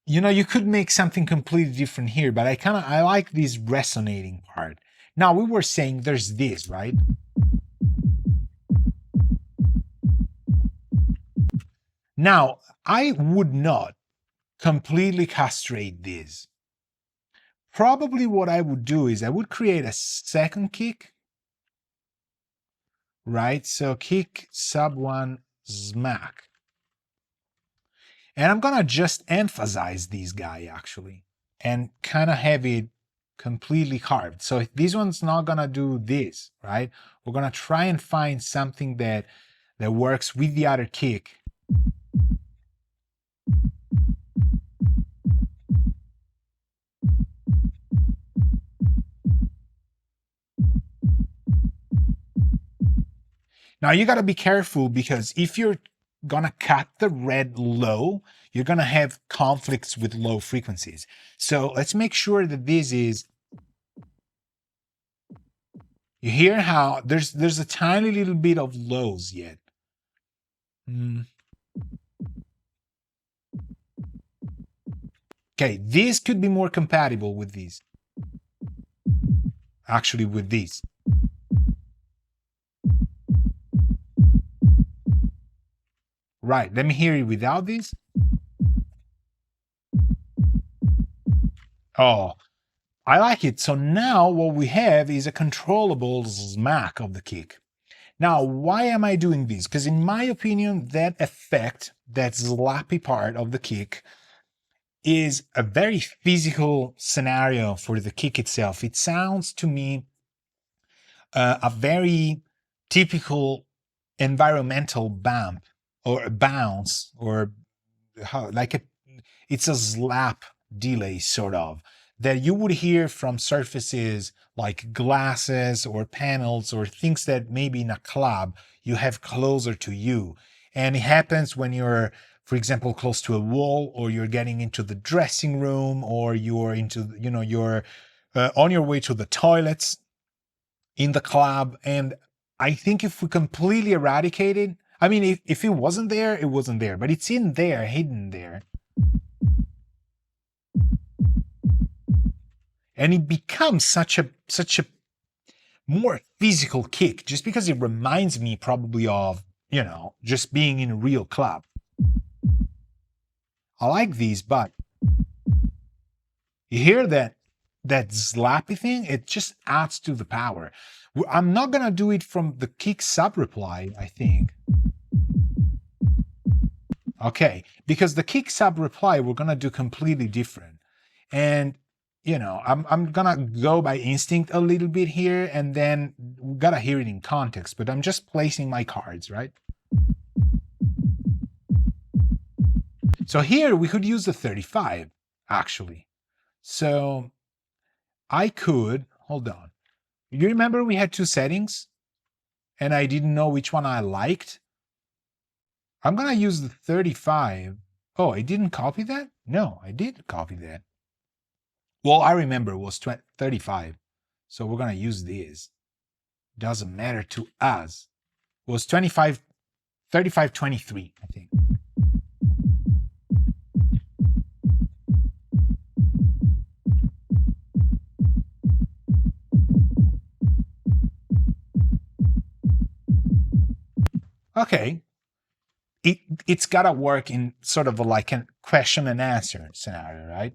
you could make something completely different here, but I like this resonating part. Now we were saying there's this, right? Now, I would not completely castrate this. Probably what I would do is I would create a second kick, right? So kick sub 1 smack. And I'm gonna just emphasize this guy actually and kind of have it completely carved. So this one's not gonna do this, right? We're gonna try and find something that works with the other kick. Now you gotta be careful because if you're gonna cut the red low, you're gonna have conflicts with low frequencies. So let's make sure that this is. You hear how there's a tiny little bit of lows yet. Okay, this could be more compatible with these. Actually, with these. Right, let me hear it without this. Oh, I like it. So now what we have is a controllable smack of the kick. Now, why am I doing this? Because in my opinion, that effect, that slappy part of the kick, is a very physical scenario for the kick itself. It sounds to me a very typical environmental bump or a bounce or how, like it's a slap delay sort of that you would hear from surfaces like glasses or panels or things that maybe in a club you have closer to you. And it happens when you're, for example, close to a wall, or you're getting into the dressing room, or you're into, you're on your way to the toilets in the club. And I think if we completely eradicate it, I mean, if it wasn't there, it wasn't there, but it's in there, hidden there. And it becomes such a more physical kick just because it reminds me probably of, just being in a real club. I like these, but you hear that slappy thing, it just adds to the power. I'm not gonna do it from the kick sub reply, I think. Okay, because the kick sub reply we're gonna do completely different. And I'm gonna go by instinct a little bit here, and then we gotta hear it in context, but I'm just placing my cards, right? So here we could use the 35, actually. So I could, hold on. You remember we had two settings and I didn't know which one I liked? I'm gonna use the 35. Oh, I didn't copy that? No, I did copy that. Well, I remember it was 35. So we're gonna use this. Doesn't matter to us. It was 25, 35, 23, I think. Okay. It's gotta work in sort of like a question and answer scenario, right?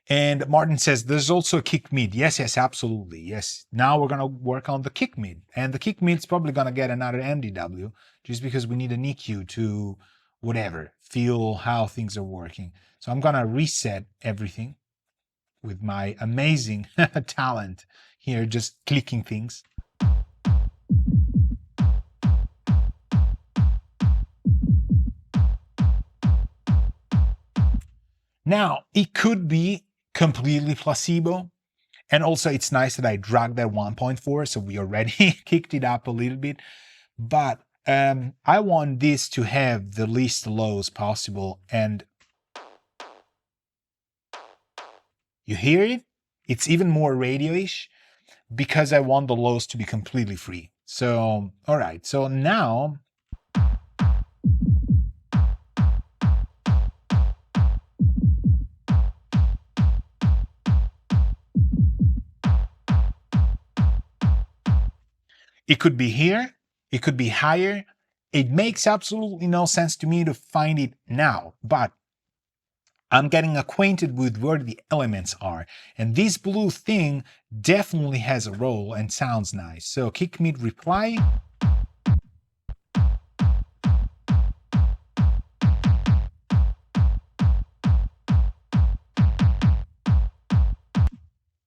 And Martin says there's also a kick mid. Yes, absolutely. Yes. Now we're gonna work on the kick mid. And the kick mid's probably gonna get another MDW just because we need an EQ to whatever, feel how things are working. So I'm gonna reset everything with my amazing talent here, just clicking things. Now, it could be completely placebo. And also, it's nice that I dragged that 1.4, so we already kicked it up a little bit. But I want this to have the least lows possible. And you hear it? It's even more radio-ish because I want the lows to be completely free. So, all right. So now it could be here, it could be higher. It makes absolutely no sense to me to find it now, but I'm getting acquainted with where the elements are. And this blue thing definitely has a role and sounds nice. So kick mid reply.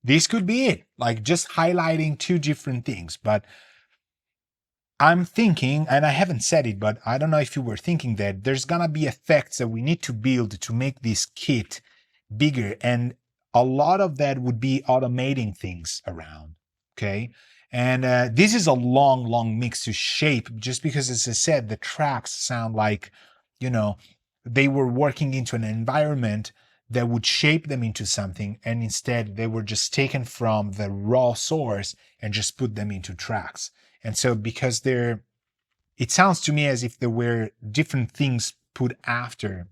This could be it, like just highlighting two different things. But I'm thinking, and I haven't said it, but I don't know if you were thinking that there's gonna be effects that we need to build to make this kit bigger. And a lot of that would be automating things around. Okay. And this is a long mix to shape just because, as I said, the tracks sound like, they were working into an environment that would shape them into something. And instead, they were just taken from the raw source and just put them into tracks. And so because it sounds to me as if there were different things put after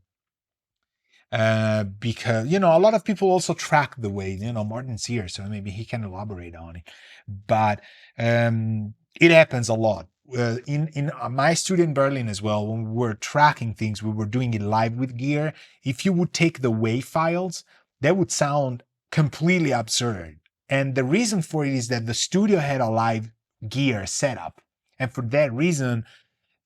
because a lot of people also track the weight. Martin's here, so maybe he can elaborate on it. But it happens a lot. In my studio in Berlin as well, when we were tracking things, we were doing it live with gear. If you would take the WAV files, that would sound completely absurd. And the reason for it is that the studio had a live gear setup, and for that reason,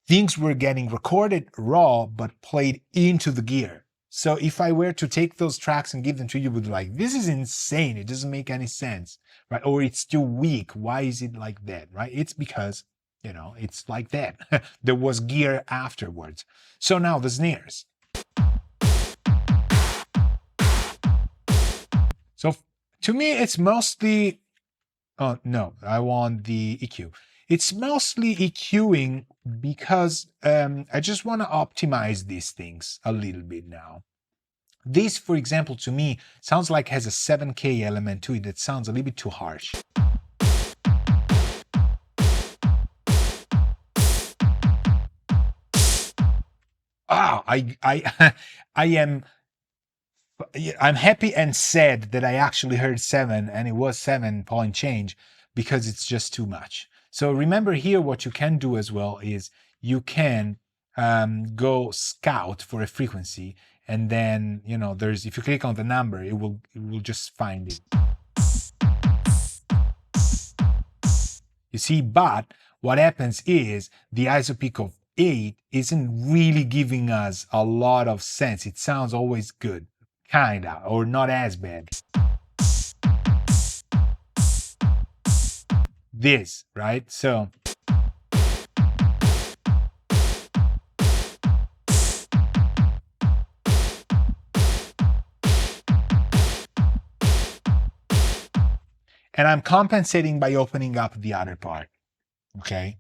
things were getting recorded raw but played into the gear. So if I were to take those tracks and give them to you, would be like, this is insane. It doesn't make any sense, right? Or it's too weak. Why is it like that, right? It's because, it's like that. There was gear afterwards. So now the snares. So to me, it's mostly, oh no, I want the EQ. It's mostly EQing because I just want to optimize these things a little bit now. This, for example, to me, sounds like has a 7K element to it that sounds a little bit too harsh. I'm happy and sad that I actually heard 7 and it was 7 point change, because it's just too much. So remember here, what you can do as well is you can go scout for a frequency, and then if you click on the number, it will just find it. You see, but what happens is the ISO peak of 8 isn't really giving us a lot of sense. It sounds always good, kinda, or not as bad. This, right? So and I'm compensating by opening up the other part. Okay.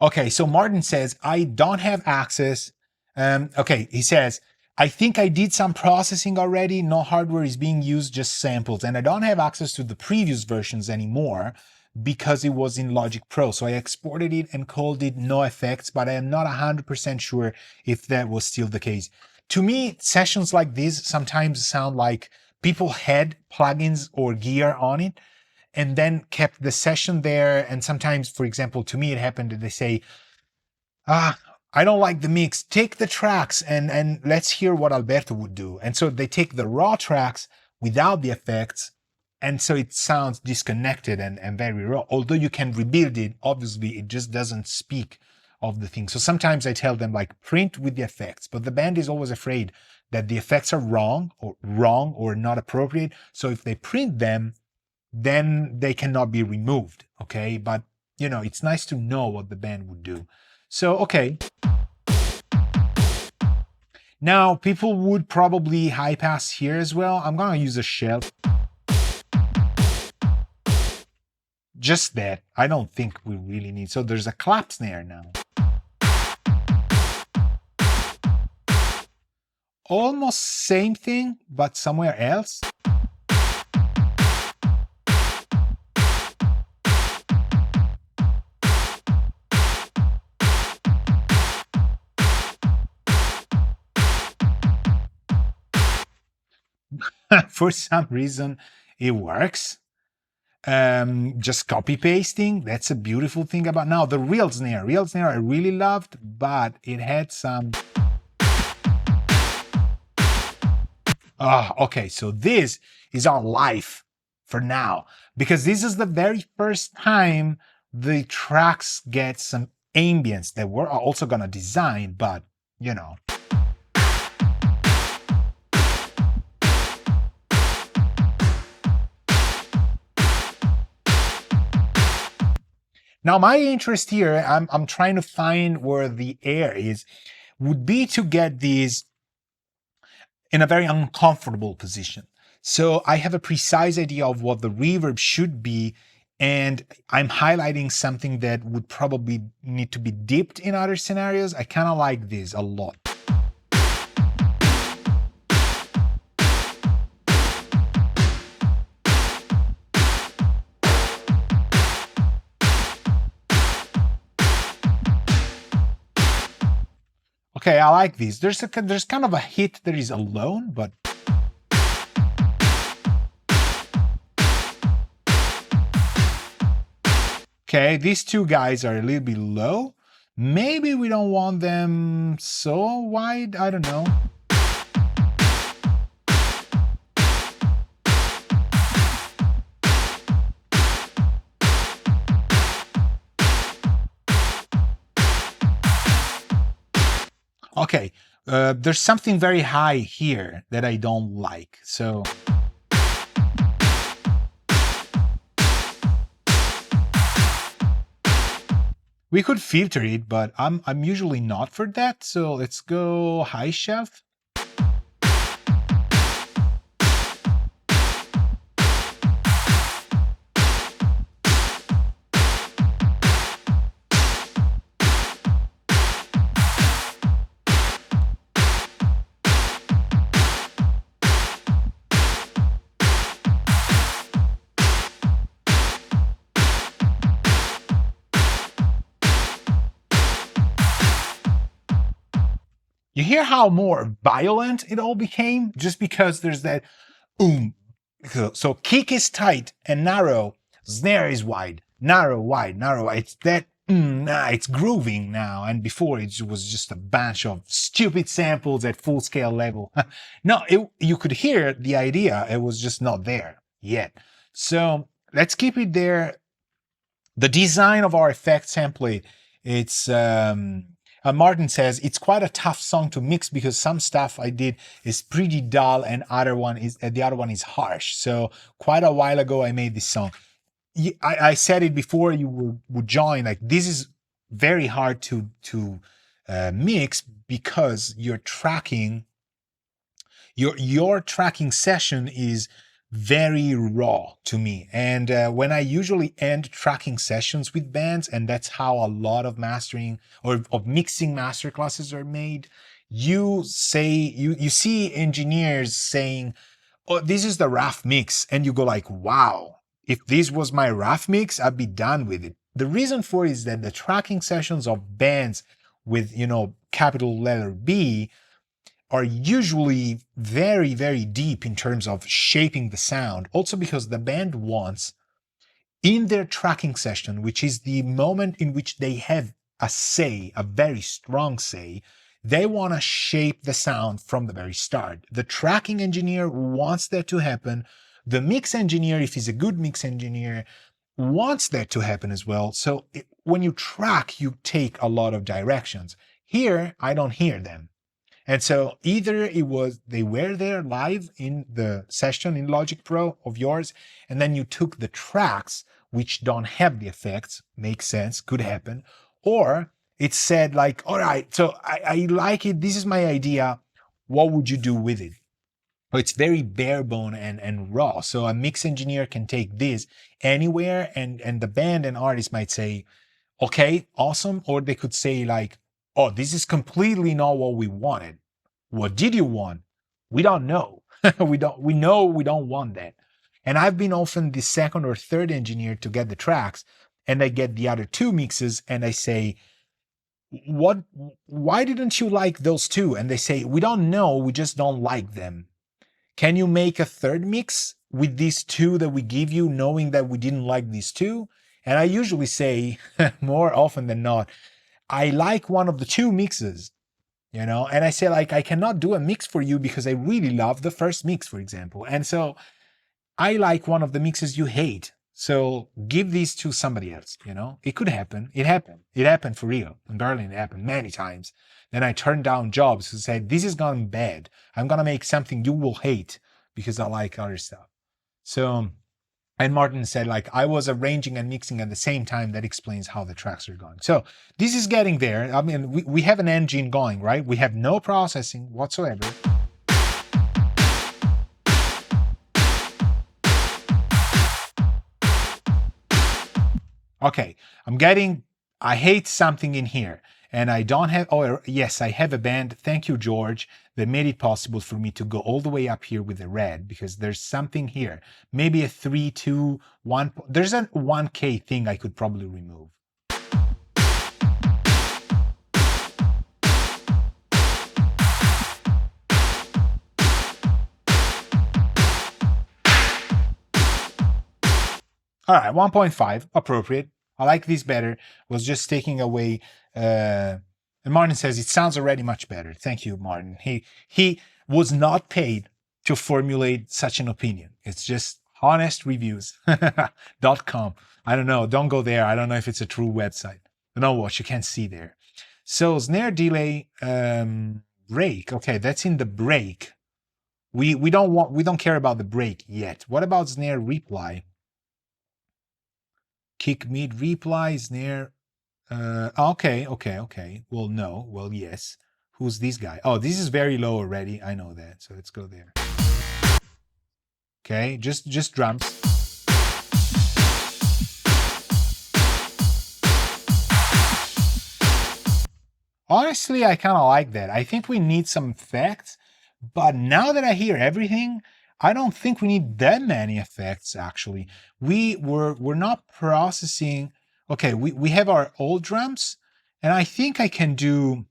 Okay, so Martin says, I don't have access. Okay, he says, I think I did some processing already. No hardware is being used, just samples. And I don't have access to the previous versions anymore because it was in Logic Pro. So I exported it and called it no effects, but I am not 100% sure if that was still the case. To me, sessions like this sometimes sound like people had plugins or gear on it and then kept the session there. And sometimes, for example, to me, it happened that they say, I don't like the mix. Take the tracks and let's hear what Alberto would do. And so they take the raw tracks without the effects. And so it sounds disconnected and very raw. Although you can rebuild it, obviously it just doesn't speak of the thing. So sometimes I tell them like print with the effects, but the band is always afraid that the effects are wrong or not appropriate. So if they print them, then they cannot be removed. Okay. But it's nice to know what the band would do. So, okay. Now, people would probably high pass here as well. I'm going to use a shell. Just that. I don't think we really need. So there's a clap snare now. Almost same thing, but somewhere else. For some reason, it works. Just copy pasting. That's a beautiful thing about now. The real snare I really loved, but it had some. Okay, so this is our life for now, because this is the very first time the tracks get some ambience that we're also gonna design, but Now, my interest here, I'm trying to find where the air is, would be to get these in a very uncomfortable position. So I have a precise idea of what the reverb should be, and I'm highlighting something that would probably need to be dipped in other scenarios. I kind of like this a lot. Okay, I like these. There's kind of a hit that is alone, but okay, these two guys are a little bit low. Maybe we don't want them so wide. I don't know. Okay, there's something very high here that I don't like. So we could filter it, but I'm usually not for that. So let's go high shelf. You hear how more violent it all became just because there's that boom. So kick is tight and narrow, snare is wide, narrow, wide, narrow. It's that it's grooving now, and before it was just a bunch of stupid samples at full scale level. No, you could hear the idea, it was just not there yet. So let's keep it there. The design of our effect template, it's Martin says it's quite a tough song to mix because some stuff I did is pretty dull and the other one is harsh. So quite a while ago I made this song. I said it before you would join. Like, this is very hard to mix because you're tracking. Your tracking session is very raw to me, and when I usually end tracking sessions with bands, and that's how a lot of mastering or of mixing master classes are made, you see engineers saying, oh, this is the rough mix, and you go like, wow, if this was my rough mix, I'd be done with it. The reason for it is that the tracking sessions of bands with, capital letter B are usually very, very deep in terms of shaping the sound. Also because the band wants, in their tracking session, which is the moment in which they have a say, a very strong say, they want to shape the sound from the very start. The tracking engineer wants that to happen. The mix engineer, if he's a good mix engineer, wants that to happen as well. So when you track, you take a lot of directions. Here, I don't hear them. And so either they were there live in the session in Logic Pro of yours, and then you took the tracks which don't have the effects, makes sense, could happen, or it said like, all right, so I like it, this is my idea, what would you do with it? It's very bare bone and raw. So a mix engineer can take this anywhere, and the band and artist might say, okay, awesome, or they could say like, oh, this is completely not what we wanted. What did you want? We don't know. We know we don't want that. And I've been often the second or third engineer to get the tracks, and I get the other two mixes, and I say, why didn't you like those two? And they say, we don't know, we just don't like them. Can you make a third mix with these two that we give you, knowing that we didn't like these two? And I usually say, more often than not, I like one of the two mixes, and I say like, I cannot do a mix for you because I really love the first mix, for example. And so I like one of the mixes you hate. So give these to somebody else, It could happen. It happened. It happened for real. In Berlin, it happened many times. Then I turned down jobs who said, this is gone bad. I'm going to make something you will hate because I like other stuff. So, and Martin said, like, I was arranging and mixing at the same time. That explains how the tracks are going. So this is getting there. I mean, we have an engine going, right? We have no processing whatsoever. Okay, I hate something in here. And I don't have, oh, yes, I have a band. Thank you, George, that made it possible for me to go all the way up here with the red, because there's something here. Maybe a 3, 2, 1. There's a 1K thing I could probably remove. All right, 1.5, appropriate. I like this better. Was just taking away. And Martin says it sounds already much better. Thank you, Martin. He was not paid to formulate such an opinion. It's just honestreviews.com. I don't know. Don't go there. I don't know if it's a true website. No, what you can't see there. So snare delay break. Okay, that's in the break. We don't care about the break yet. What about snare reply? Kick mid reply, snare. Okay. Well, no. Well, yes. Who's this guy? Oh, this is very low already. I know that. So let's go there. Okay, just drums. Honestly, I kind of like that. I think we need some effects, but now that I hear everything, I don't think we need that many effects actually. We're not processing. Okay, we have our old drums, and I think I can do.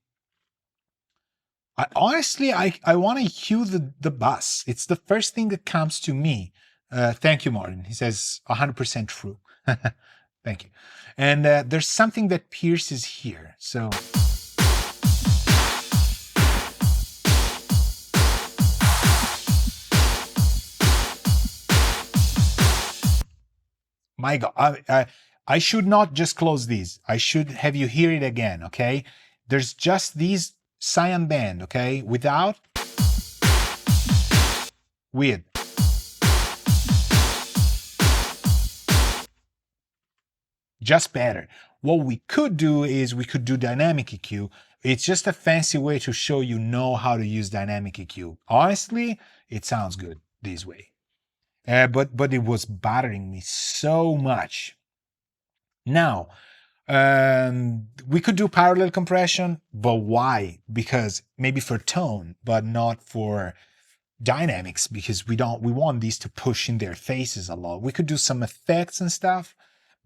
Honestly, I want to cue the bass. It's the first thing that comes to me. Thank you, Martin. He says 100% true. Thank you. And there's something that pierces here. So. My God, I should not just close these. I should have you hear it again, okay? There's just these cyan band, okay? Without, with. Just better. What we could do is we could do dynamic EQ. It's just a fancy way to show you know how to use dynamic EQ. Honestly, it sounds good this way. But it was bothering me so much. Now, we could do parallel compression, but why? Because maybe for tone, but not for dynamics, because we want these to push in their faces a lot. We could do some effects and stuff,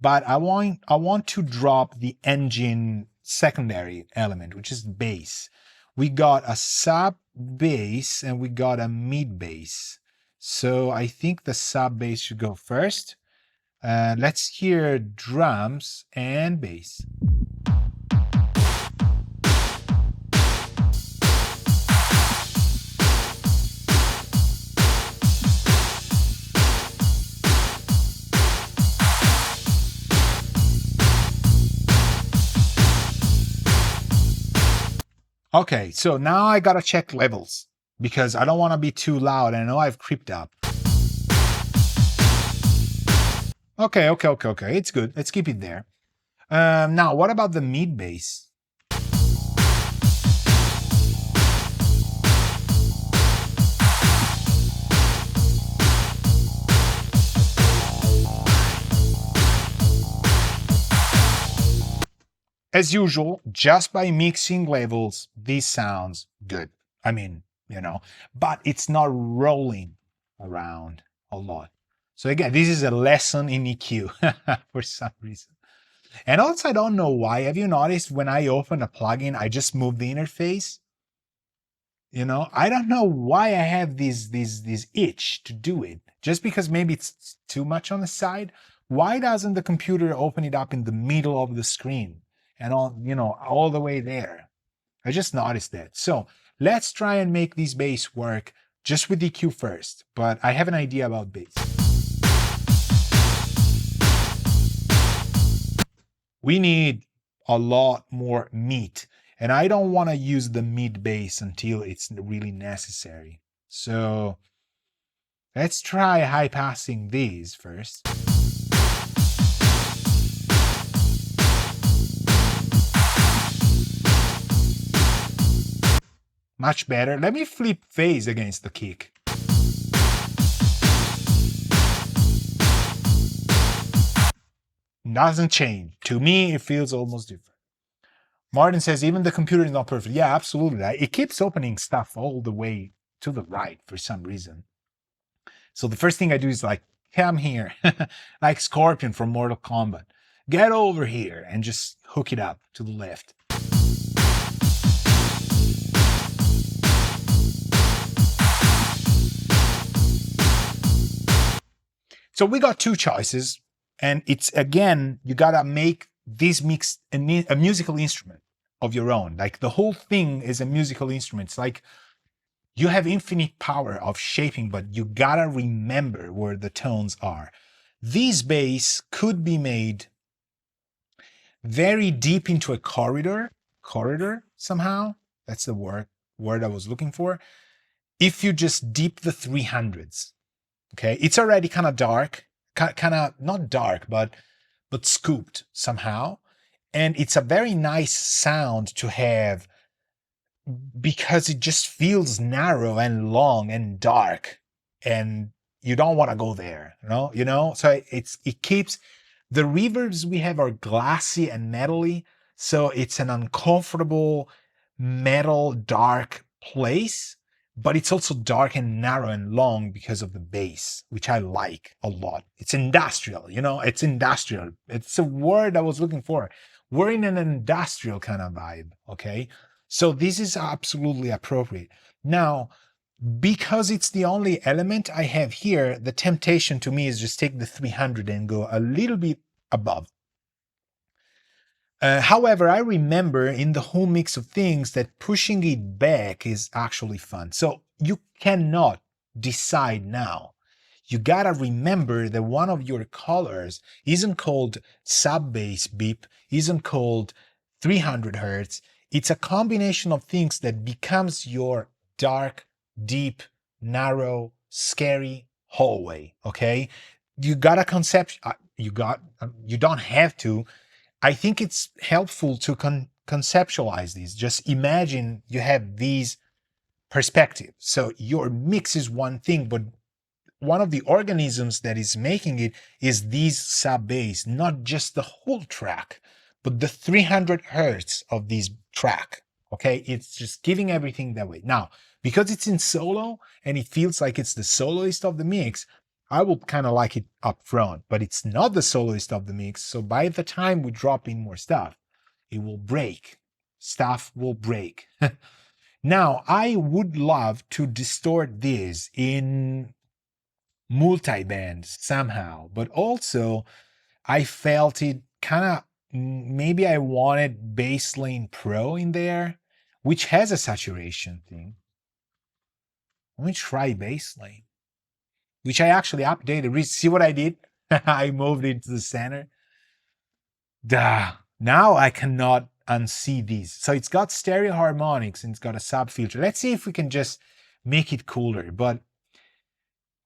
but I want to drop the engine secondary element, which is bass. We got a sub bass and we got a mid bass. So I think the sub bass should go first. Let's hear drums and bass. Okay, so now I gotta check levels because I don't want to be too loud. I know I've creeped up. Okay. It's good. Let's keep it there. Now, what about the mid bass? As usual, just by mixing levels, this sounds good. I mean, but it's not rolling around a lot. So again, this is a lesson in EQ for some reason. And also, I don't know why. Have you noticed when I open a plugin, I just move the interface? I don't know why I have this itch to do it. Just because maybe it's too much on the side. Why doesn't the computer open it up in the middle of the screen and all the way there? I just noticed that. So let's try and make this bass work just with EQ first. But I have an idea about bass. We need a lot more meat, and I don't want to use the mid bass until it's really necessary. So let's try high passing these first. Much better. Let me flip phase against the kick. Doesn't change. To me, it feels almost different. Martin says, even the computer is not perfect. Yeah, absolutely. It keeps opening stuff all the way to the right for some reason. So the first thing I do is like, come here, like Scorpion from Mortal Kombat. Get over here and just hook it up to the left. So we got two choices. And it's, again, you gotta make this mix a musical instrument of your own. Like the whole thing is a musical instrument. It's like you have infinite power of shaping, but you gotta remember where the tones are. This bass could be made very deep into a corridor somehow. That's the word I was looking for. If you just deep the 300s, okay, it's already kind of dark, kind of not dark, but scooped somehow, and it's a very nice sound to have because it just feels narrow and long and dark, and you don't want to go there, so it keeps the reverbs we have are glassy and metally, so it's an uncomfortable metal dark place, but it's also dark and narrow and long because of the bass, which I like a lot. It's industrial, it's industrial. It's a word I was looking for. We're in an industrial kind of vibe, okay? So this is absolutely appropriate. Now, because it's the only element I have here, the temptation to me is just take the 300 and go a little bit above. However, I remember in the whole mix of things that pushing it back is actually fun. So you cannot decide now. You gotta remember that one of your colors isn't called sub bass beep, isn't called 300 hertz. It's a combination of things that becomes your dark, deep, narrow, scary hallway. Okay, you gotta concept. You don't have to. I think it's helpful to conceptualize these. Just imagine you have these perspectives. So your mix is one thing, but one of the organisms that is making it is these sub bass, not just the whole track, but the 300 hertz of this track. Okay, it's just giving everything that way. Now, because it's in solo and it feels like it's the soloist of the mix, I would kind of like it up front, but it's not the soloist of the mix. So by the time we drop in more stuff, it will break. Stuff will break. Now, I would love to distort this in multi-band somehow, but also I felt it kind of, maybe I wanted Bassline Pro in there, which has a saturation thing. Let me try Bassline, which I actually updated. See what I did? I moved it to the center. Duh. Now I cannot unsee these. So it's got stereo harmonics and it's got a sub filter. Let's see if we can just make it cooler. But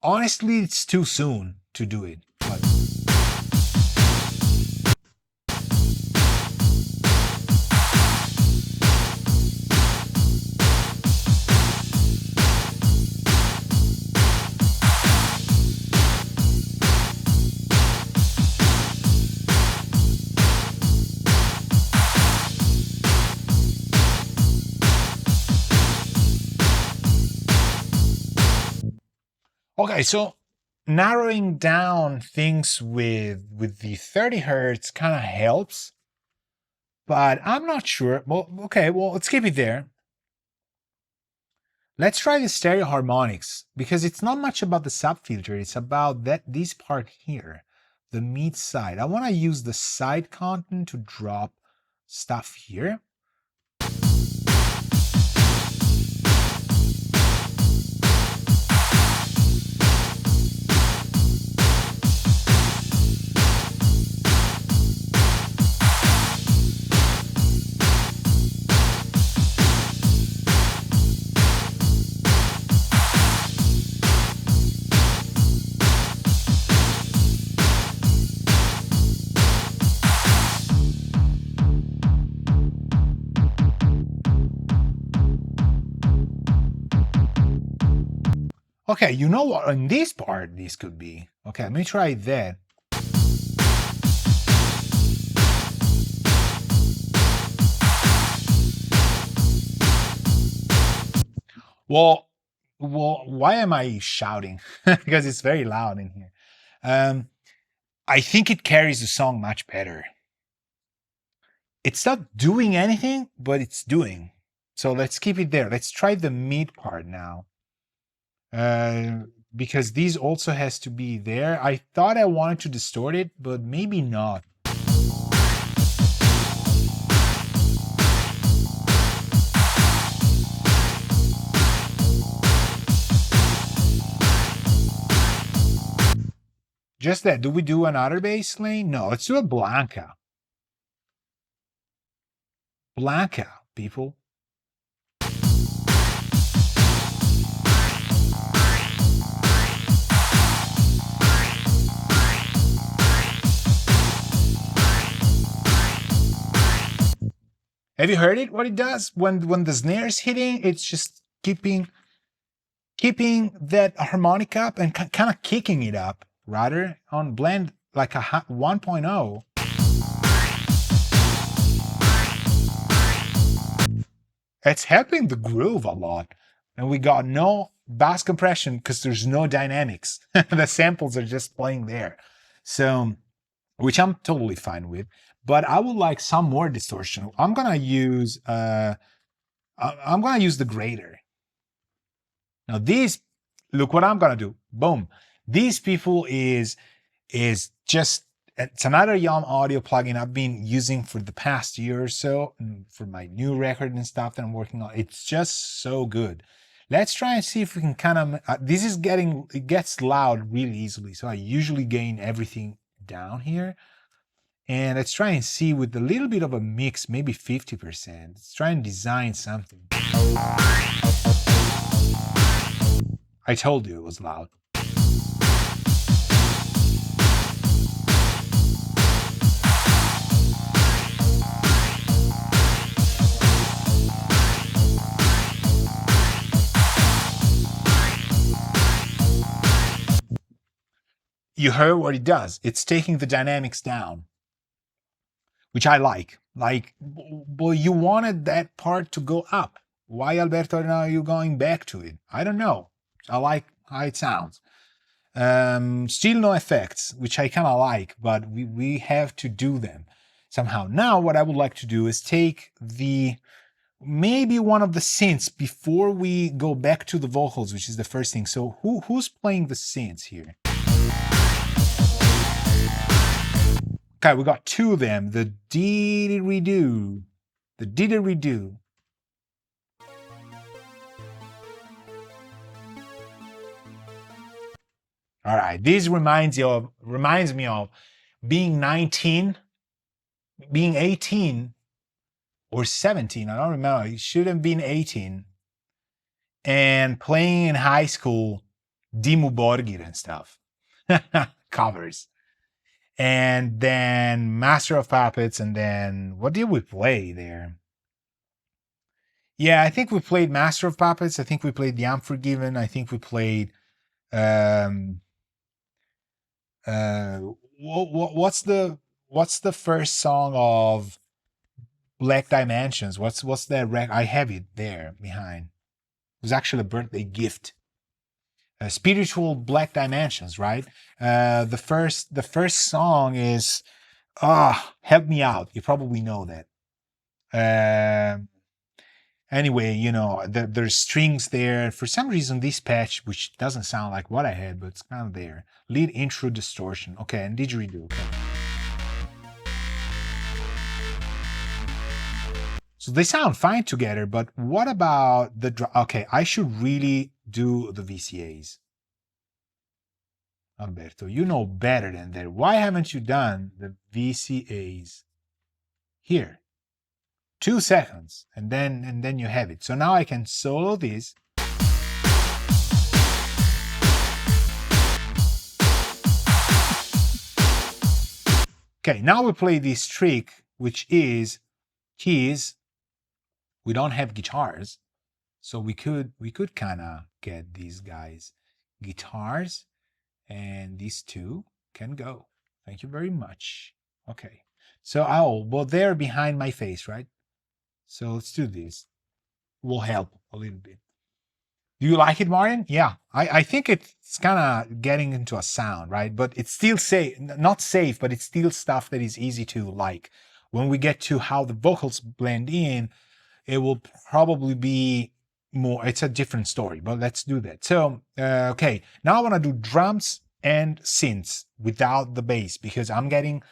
honestly, it's too soon to do it. But okay, so narrowing down things with the 30 hertz kind of helps, but I'm not sure. Well, okay, well, let's keep it there. Let's try the stereo harmonics, because it's not much about the subfilter, it's about this part here, the mid side. I want to use the side content to drop stuff here. Okay, you know what? In this part, this could be. Okay, let me try that. Well, why am I shouting? Because it's very loud in here. I think it carries the song much better. It's not doing anything, but it's doing. So let's keep it there. Let's try the mid part now. because these also has to be there. I thought I wanted to distort it, but maybe not. Just that. Do we do another bass lane? No, let's do a Blanca. Blanca, people. Have you heard it? What it does when the snare is hitting, it's just keeping that harmonic up and kind of kicking it up. Rather on blend like a 1.0. It's helping the groove a lot, and we got no bass compression because there's no dynamics. The samples are just playing there, so which I'm totally fine with. But I would like some more distortion. I'm gonna use the grader. Now these, look what I'm gonna do. Boom. These people is just, it's another Yum Audio plugin I've been using for the past year or so for my new record and stuff that I'm working on. It's just so good. Let's try and see if we can kind of, this is it gets loud really easily. So I usually gain everything down here. And let's try and see with a little bit of a mix, maybe 50%. Let's try and design something. I told you it was loud. You heard what it does. It's taking the dynamics down, which I like. Like, well, you wanted that part to go up. Why, Alberto, now are you going back to it? I don't know. I like how it sounds. Still no effects, which I kind of like, but we have to do them somehow. Now, what I would like to do is take maybe one of the synths before we go back to the vocals, which is the first thing. So who's playing the synths here? Okay, we got two of them. The didgeridoo. The didgeridoo. All right, this reminds me of being 19, being 18 or 17. I don't remember. It should have been 18. And playing in high school Dimmu Borgir and stuff. Covers. And then Master of Puppets, and then what did we play there? Yeah, I think we played Master of Puppets. I think we played The Unforgiven. I think we played what's the first song of Black Dimensions? What's that I have it there behind. It was actually a birthday gift. Spiritual Black Dimensions, right? The first song is Help Me Out. You probably know that. Anyway, you know, there's strings there. For some reason, this patch, which doesn't sound like what I had, but it's kind of there. Lead intro distortion. Okay, and didgeridoo. Okay. So they sound fine together, but what about okay, I should really do the VCAs. Alberto, you know better than that. Why haven't you done the VCAs? Here. 2 seconds, and then you have it. So now I can solo this. Okay, now we play this trick, which is keys. We don't have guitars, so we could kind of get these guys guitars, and these two can go. Thank you very much. Okay, so well, they're behind my face, right? So let's do this. Will help a little bit. Do you like it, Martin? Yeah, I think it's kind of getting into a sound, right? But it's still safe, not safe, but it's still stuff that is easy to like. When we get to how the vocals blend in, it will probably be, more, it's a different story, but let's do that. So, okay, now I want to do drums and synths without the bass because I'm getting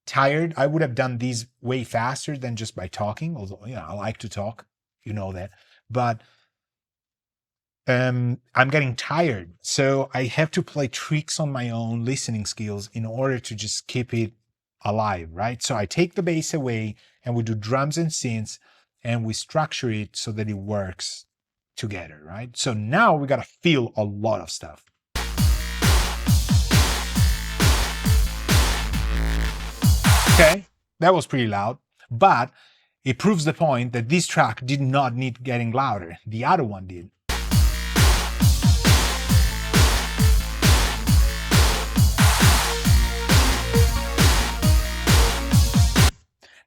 tired. I would have done these way faster than just by talking, although, I like to talk, you know that. But I'm getting tired. So I have to play tricks on my own listening skills in order to just keep it alive, right? So I take the bass away and we do drums and synths and we structure it so that it works together, right? So now we got to feel a lot of stuff. Okay, that was pretty loud, but it proves the point that this track did not need getting louder. The other one did.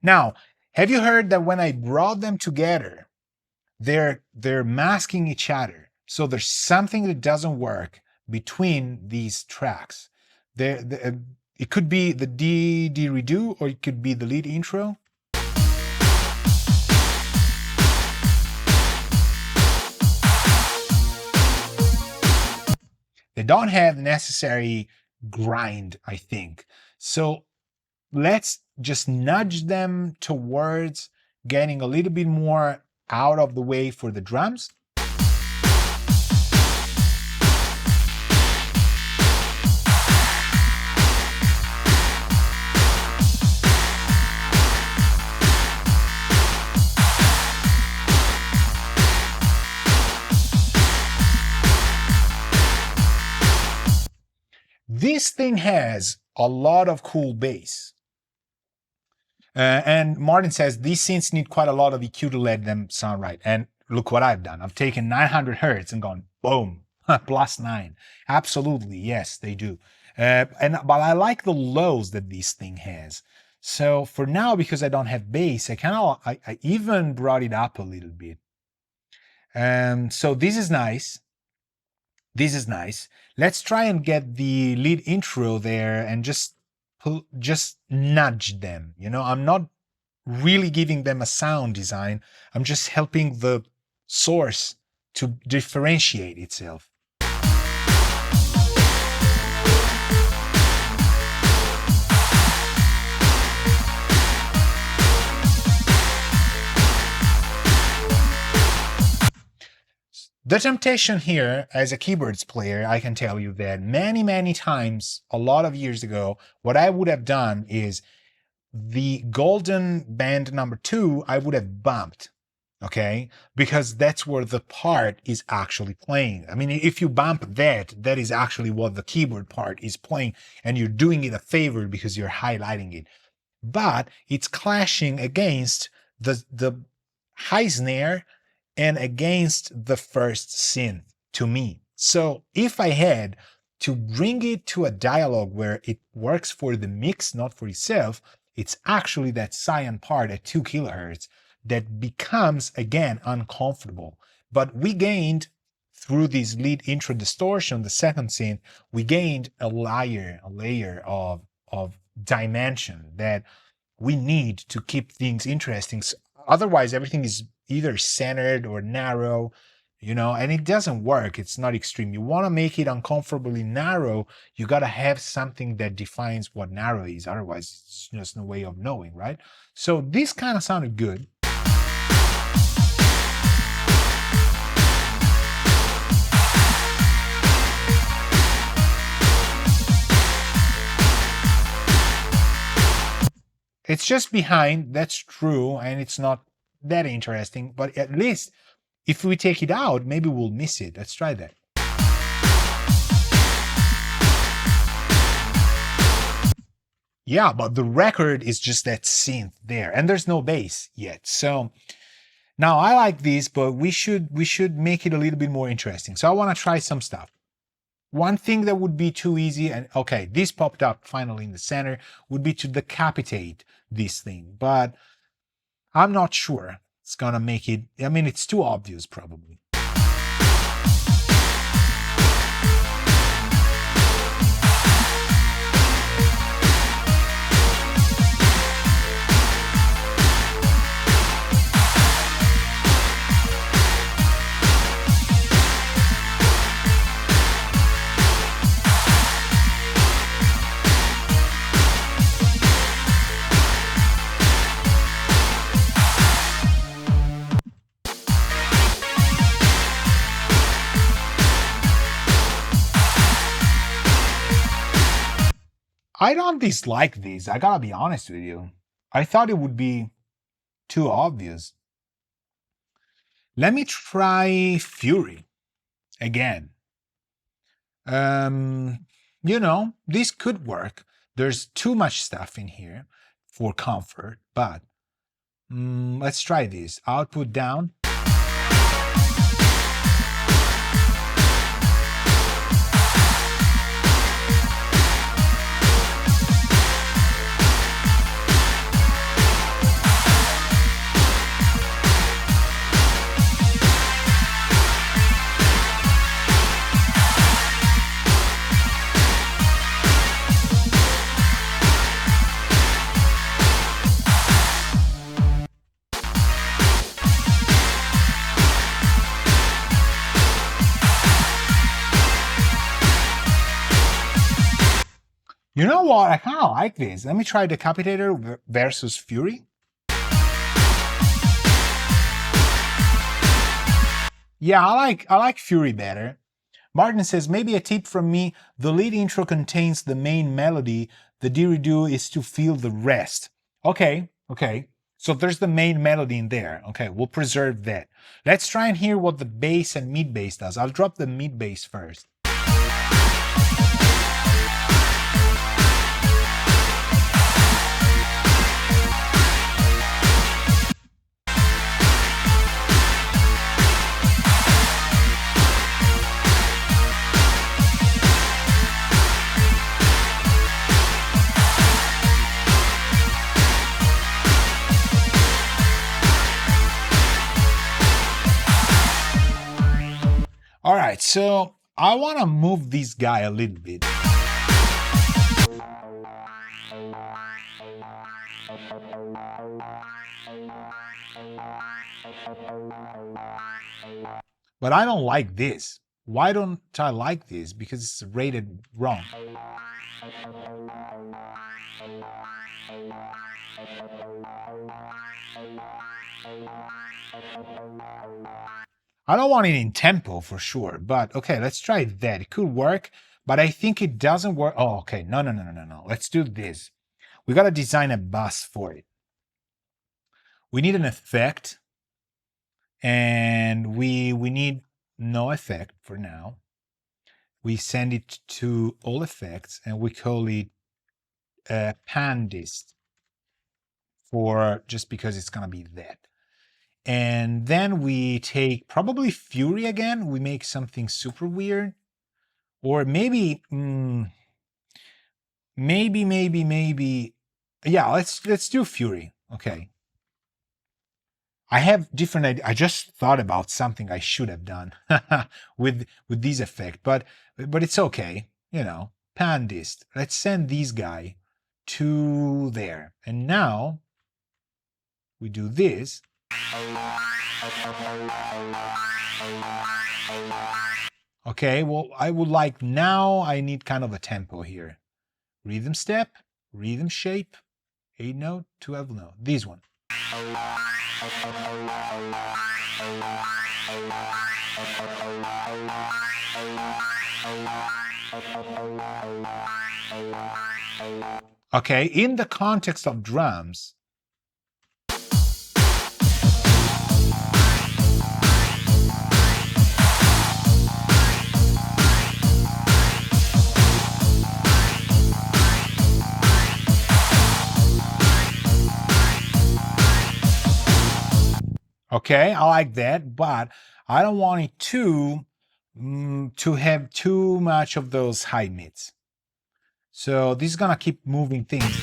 Now, have you heard that when I brought them together, they're masking each other? So there's something that doesn't work between these tracks. It could be the D redo, or it could be the lead intro. They don't have the necessary grind, I think. So let's just nudge them towards getting a little bit more out of the way for the drums. This thing has a lot of cool bass. And Martin says, these synths need quite a lot of EQ to let them sound right. And look what I've done. I've taken 900 hertz and gone, boom, +9. Absolutely, yes, they do. But I like the lows that this thing has. So for now, because I don't have bass, I even brought it up a little bit. So this is nice. This is nice. Let's try and get the lead intro there and just nudge them. I'm not really giving them a sound design. I'm just helping the source to differentiate itself. The temptation here, as a keyboards player, I can tell you that many, many times, a lot of years ago, what I would have done is the golden band number 2, I would have bumped, okay? Because that's where the part is actually playing. I mean, if you bump that is actually what the keyboard part is playing, and you're doing it a favor because you're highlighting it. But it's clashing against the high snare and against the first synth to me. So if I had to bring it to a dialogue where it works for the mix, not for itself, it's actually that cyan part at 2 kilohertz that becomes, again, uncomfortable. But we gained, through this lead intro distortion, the second synth, we gained a layer of dimension that we need to keep things interesting. Otherwise, everything is either centered or narrow, and it doesn't work. It's not extreme. You want to make it uncomfortably narrow, you got to have something that defines what narrow is. Otherwise, it's just no way of knowing, right? So this kind of sounded good. It's just behind, that's true, and it's not that interesting, but at least if we take it out, maybe we'll miss it. Let's try that. Yeah, but the record is just that synth there, and there's no bass yet. So now I like this, but we should make it a little bit more interesting. So I want to try some stuff. One thing that would be too easy, and okay, this popped up finally in the center, would be to decapitate this thing, but I'm not sure it's gonna make it. I mean, it's too obvious probably. I don't dislike these. I gotta be honest with you. I thought it would be too obvious. Let me try Fury again. This could work. There's too much stuff in here for comfort, but let's try this. Output down. You know what? I kind of like this. Let me try Decapitator versus Fury. Yeah, I like Fury better. Martin says, maybe a tip from me, the lead intro contains the main melody. The didgeridoo is to feel the rest. Okay. So there's the main melody in there. Okay, we'll preserve that. Let's try and hear what the bass and mid bass does. I'll drop the mid bass first. All right, so I want to move this guy a little bit. But I don't like this. Why don't I like this? Because it's rated wrong. I don't want it in tempo for sure, but okay, let's try that. It could work, but I think it doesn't work. Oh, okay. No. Let's do this. We got to design a bus for it. We need an effect, and we need no effect for now. We send it to all effects, and we call it pan dist for just because it's gonna be that. And then we take probably Fury again. We make something super weird, or maybe, maybe. Yeah, let's do Fury. Okay. I have different. I just thought about something I should have done with this effect, but it's okay. Pan dist. Let's send this guy to there, and now we do this. Okay, well, I would like now. I need kind of a tempo here. Rhythm step, rhythm shape, 8 note, 12 note. This one. Okay, in the context of drums, okay, I like that, but I don't want it to have too much of those high mids. So this is gonna keep moving things.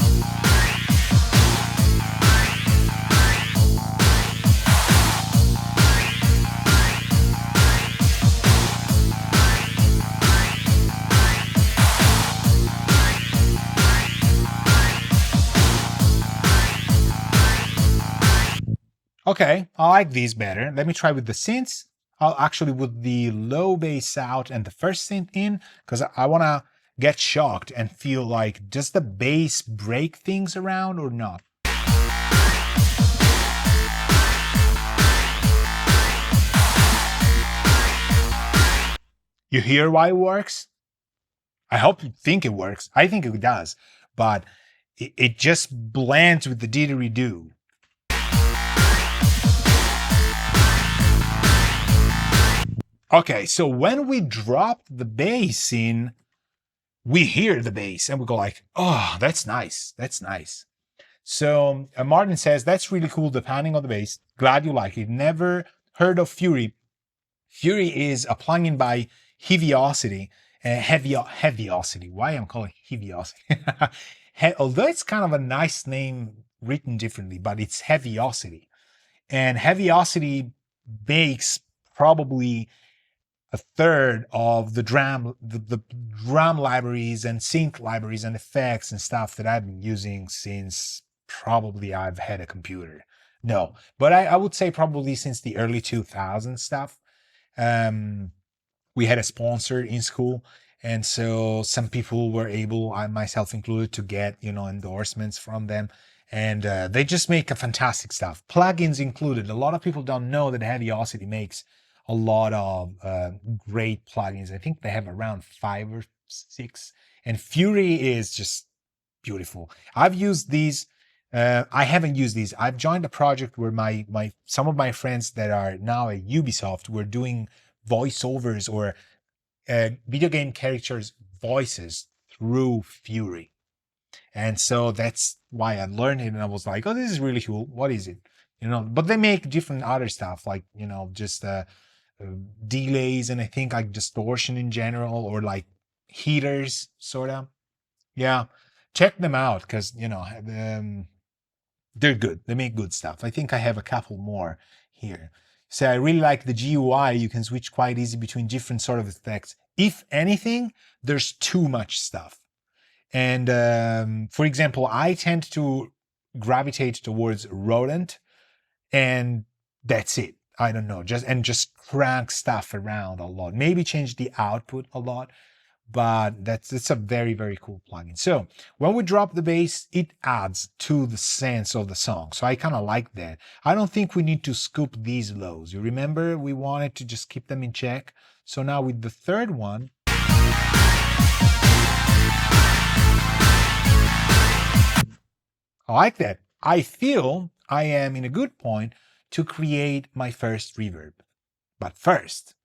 Okay, I like these better. Let me try with the synths. I'll actually with the low bass out and the first synth in, because I want to get shocked and feel like, does the bass break things around or not? You hear why it works? I hope you think it works. I think it does. but it just blends with the didgeridoo. Okay, so when we drop the bass in, we hear the bass and we go like, oh, that's nice. That's nice. So Martin says, that's really cool, the panning of the bass. Glad you like it. Never heard of Fury. Fury is a plugin by Heaviosity. Heaviosity. Why I'm calling Heaviosity? Although it's kind of a nice name written differently, but it's Heaviosity. And Heaviosity makes probably a third of the drum libraries and synth libraries and effects and stuff that I've been using since probably I've had a computer. No, but I would say probably since the early 2000s stuff. We had a sponsor in school, and so some people were able, I myself included, to get endorsements from them, and they just make a fantastic stuff, plugins included. A lot of people don't know that Heaviosity makes a lot of great plugins. I think they have around 5 or 6, and Fury is just beautiful. I've used these. I haven't used these. I've joined a project where some of my friends that are now at Ubisoft were doing voiceovers or video game characters' voices through Fury. And so that's why I learned it, and I was like, oh, this is really cool. What is it? But they make different other stuff, like, just delays, and I think like distortion in general, or like heaters, sort of. Yeah. Check them out, because, they're good. They make good stuff. I think I have a couple more here. So I really like the GUI. You can switch quite easy between different sort of effects. If anything, there's too much stuff. And for example, I tend to gravitate towards rodent, and that's it. I don't know, just crank stuff around a lot. Maybe change the output a lot, but it's a very, very cool plugin. So when we drop the bass, it adds to the sense of the song. So I kind of like that. I don't think we need to scoop these lows. You remember we wanted to just keep them in check. So now with the third one, I like that. I feel I am in a good point to create my first reverb. But first,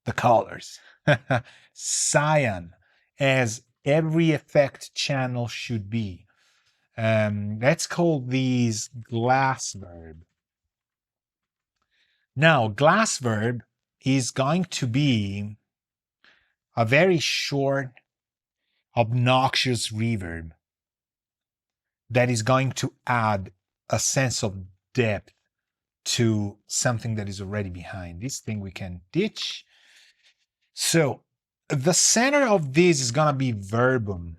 the colors. Cyan, as every effect channel should be. Let's call these glass verb. Now, glass verb is going to be a very short, obnoxious reverb that is going to add a sense of depth to something that is already behind. This thing we can ditch. So the center of this is going to be Verbum,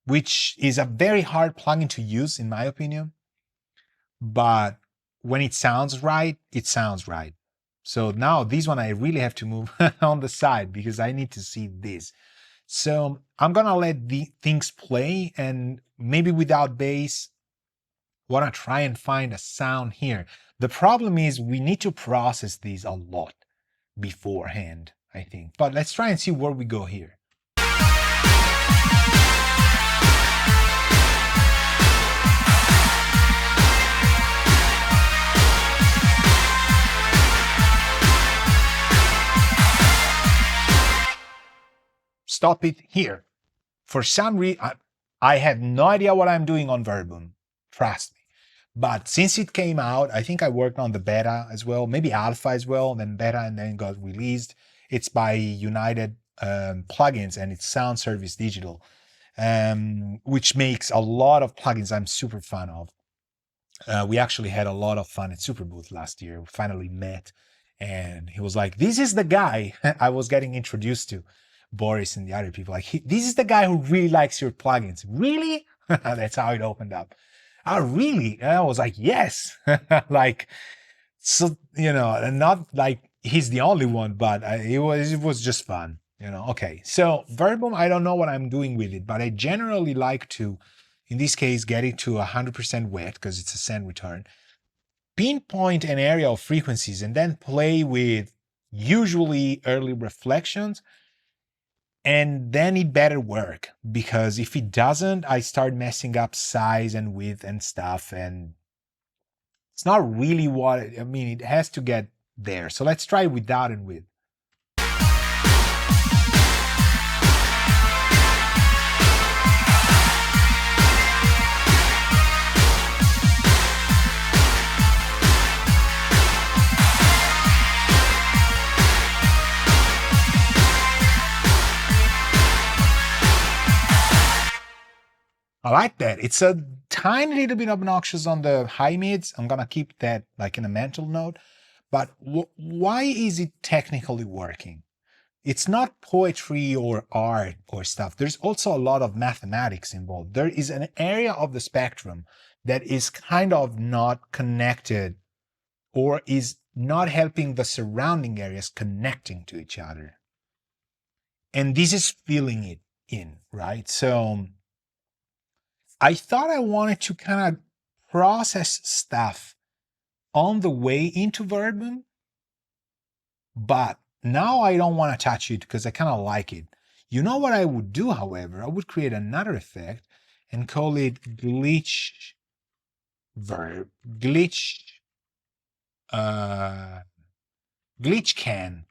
which is a very hard plugin to use, in my opinion. But when it sounds right, it sounds right. So now this one I really have to move on the side because I need to see this. So I'm going to let the things play, and maybe without bass, want to try and find a sound here. The problem is we need to process these a lot beforehand, I think. But let's try and see where we go here. Stop it here. For some reason, I have no idea what I'm doing on Verbum. Trust me. But since it came out, I think I worked on the beta as well, maybe alpha as well, then beta, and then got released. It's by United Plugins, and it's Sound Service Digital, which makes a lot of plugins I'm super fan of. We actually had a lot of fun at Superbooth last year. We finally met, and he was like, this is the guy I was getting introduced to. Boris and the other people, like, this is the guy who really likes your plugins. Really? That's how it opened up. Oh, really? And I was like, yes. Like, so, and not like he's the only one, but it was just fun, Okay, so Verbum, I don't know what I'm doing with it, but I generally like to, in this case, get it to 100% wet because it's a send return, pinpoint an area of frequencies, and then play with usually early reflections, And then it better work, because if it doesn't, I start messing up size and width and stuff, and it's not really what I mean. It has to get there. So let's try without and with. I like that. It's a tiny little bit obnoxious on the high mids. I'm gonna keep that like in a mental note. But why is it technically working? It's not poetry or art or stuff. There's also a lot of mathematics involved. There is an area of the spectrum that is kind of not connected, or is not helping the surrounding areas connecting to each other. And this is filling it in, right? So I thought I wanted to kind of process stuff on the way into Verbum, but now I don't want to touch it because I kind of like it. You know what I would do, however? I would create another effect and call it glitch verb, glitch can.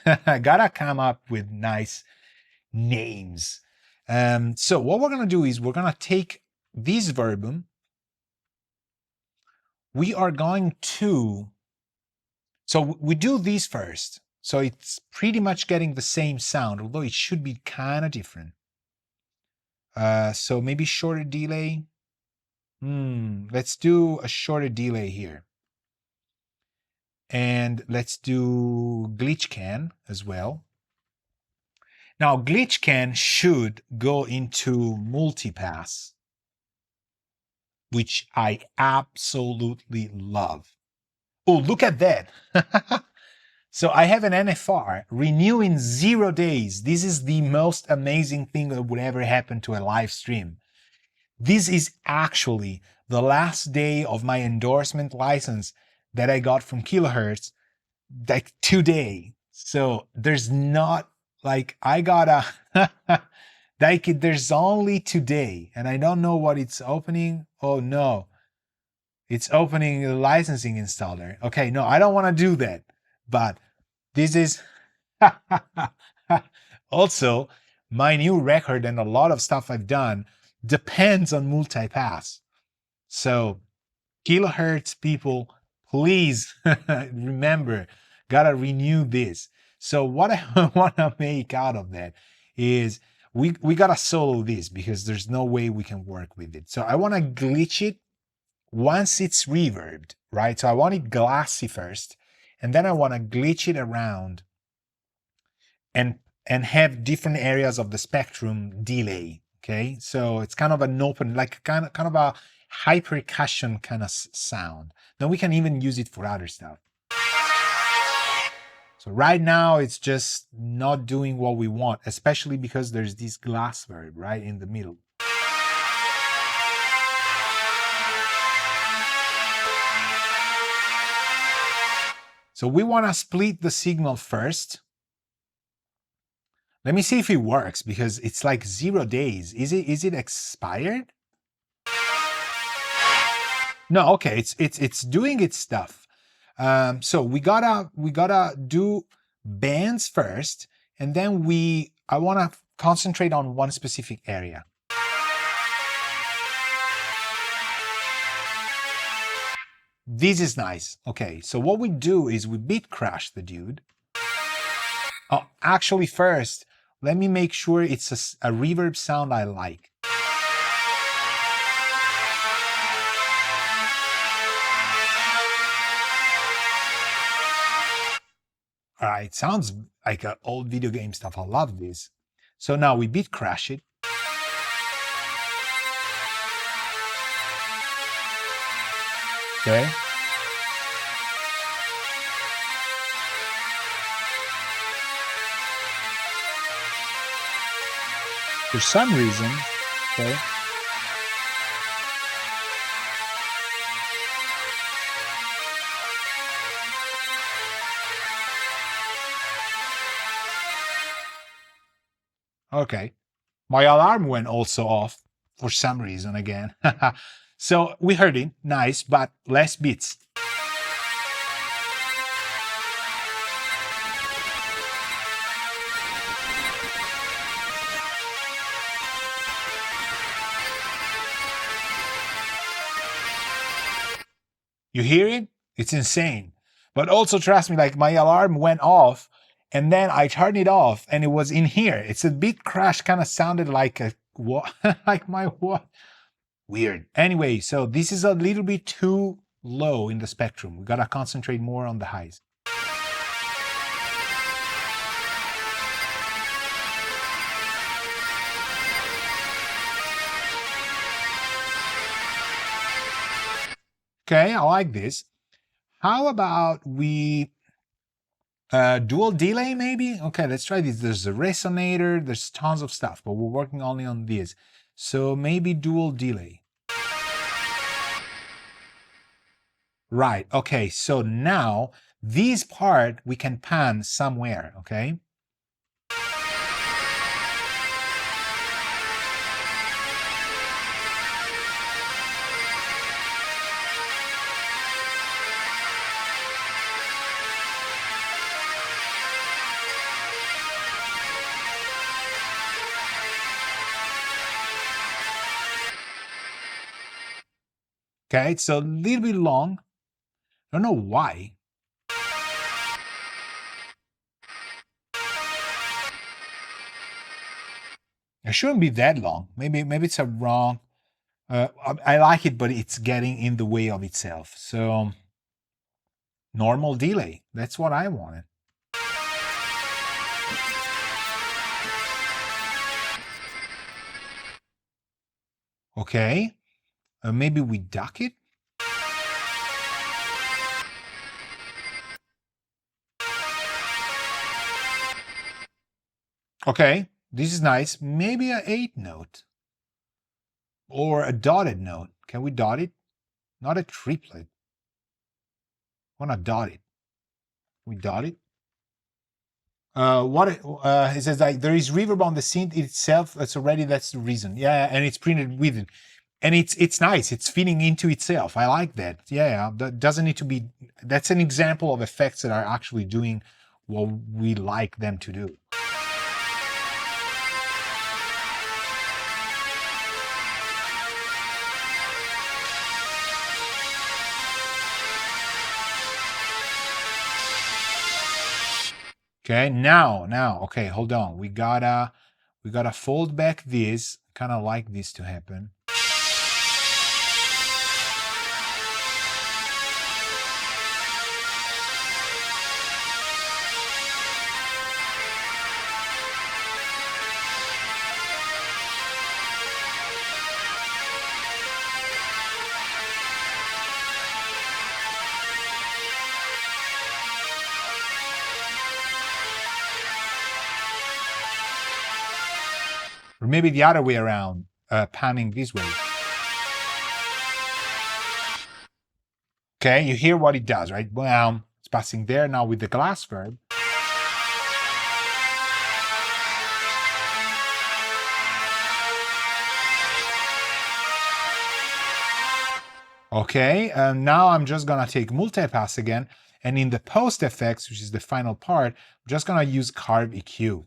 I gotta come up with nice names. So what we're gonna do is we're gonna take this verbum. We are going to, so we do these first. So it's pretty much getting the same sound, although it should be kind of different. So maybe shorter delay. Let's do a shorter delay here. And let's do glitch can as well. Now, glitch can should go into multipass, which I absolutely love. Oh, look at that. So I have an NFR renew in 0 days. This is the most amazing thing that would ever happen to a live stream. This is actually the last day of my endorsement license that I got from Kilohertz, like today. So there's not like I gotta like there's only today, and I don't know what it's opening. Oh no, it's opening the licensing installer. Okay, no, I don't want to do that. But this is also my new record, and a lot of stuff I've done depends on multipass. So kilohertz people, please remember, gotta renew this. So what I want to make out of that is we gotta solo this, because there's no way we can work with it. So I want to glitch it once it's reverbed, right? So I want it glassy first, and then I want to glitch it around and have different areas of the spectrum delay. Okay, so it's kind of an open, like kind of a high percussion kind of sound. Then we can even use it for other stuff. So right now it's just not doing what we want, especially because there's this glass verb right in the middle. So we want to split the signal first. Let me see if it works, because it's like 0 days. Is it expired? No, okay, it's doing its stuff. So we gotta do bands first, and then I want to concentrate on one specific area. This is nice. Okay, so what we do is we beat crash the dude. Oh, actually, first, let me make sure it's a reverb sound I like. All right, sounds like old video game stuff. I love this. So now we beat crash it. Okay. For some reason, okay. Okay. My alarm went also off for some reason again. So we heard it, nice, but less beats. You hear it? It's insane. But also trust me, like my alarm went off and then I turned it off and it was in here. It's a bit crash, kind of sounded like a what like my what? Weird. Anyway, so this is a little bit too low in the spectrum. We gotta concentrate more on the highs. Okay, I like this. How about we dual delay maybe? Okay, let's try this. There's a resonator, there's tons of stuff, but we're working only on this. So maybe dual delay. Right, okay, so now this part we can pan somewhere, okay? Okay, it's a little bit long. I don't know why. It shouldn't be that long. Maybe it's a wrong. I like it, but it's getting in the way of itself. So normal delay. That's what I wanted. Okay, maybe we duck it. Okay, this is nice. Maybe a 8 note or a dotted note. Can we dot it? Not a triplet. I want to dot it. We dot it. What it says, like there is reverb on the synth itself. That's the reason. Yeah, and it's printed within, and it's nice. It's fitting into itself. I like that. Yeah, that doesn't need to be. That's an example of effects that are actually doing what we like them to do. Okay, now, okay, hold on. We gotta fold back this. Kind of like this to happen. Or maybe the other way around, panning this way. Okay, you hear what it does, right? Well, it's passing there now with the glass verb. Okay, now I'm just gonna take multipass again, and in the post effects, which is the final part, I'm just gonna use carve EQ.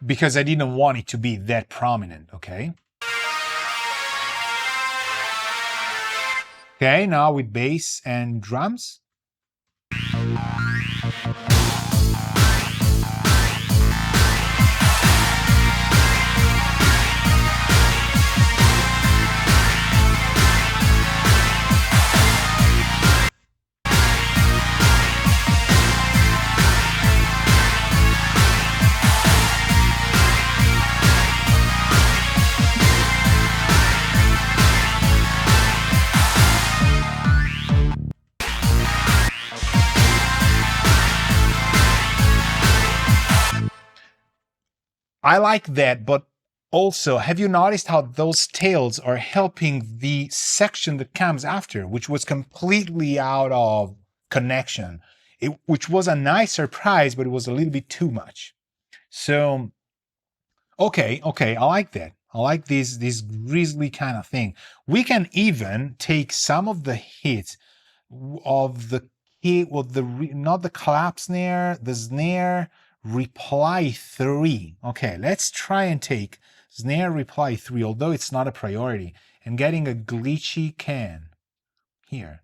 Because I didn't want it to be that prominent, okay? Okay, now with bass and drums. I like that, but Also, have you noticed how those tails are helping the section that comes after, which was completely out of connection, which was a nice surprise, but it was a little bit too much. So, okay, I like that. I like this grizzly kind of thing. We can even take some of the hits of the hit with the not the clap snare, the snare reply 3. Okay, let's try and take snare reply 3, although it's not a priority, and getting a glitchy can here.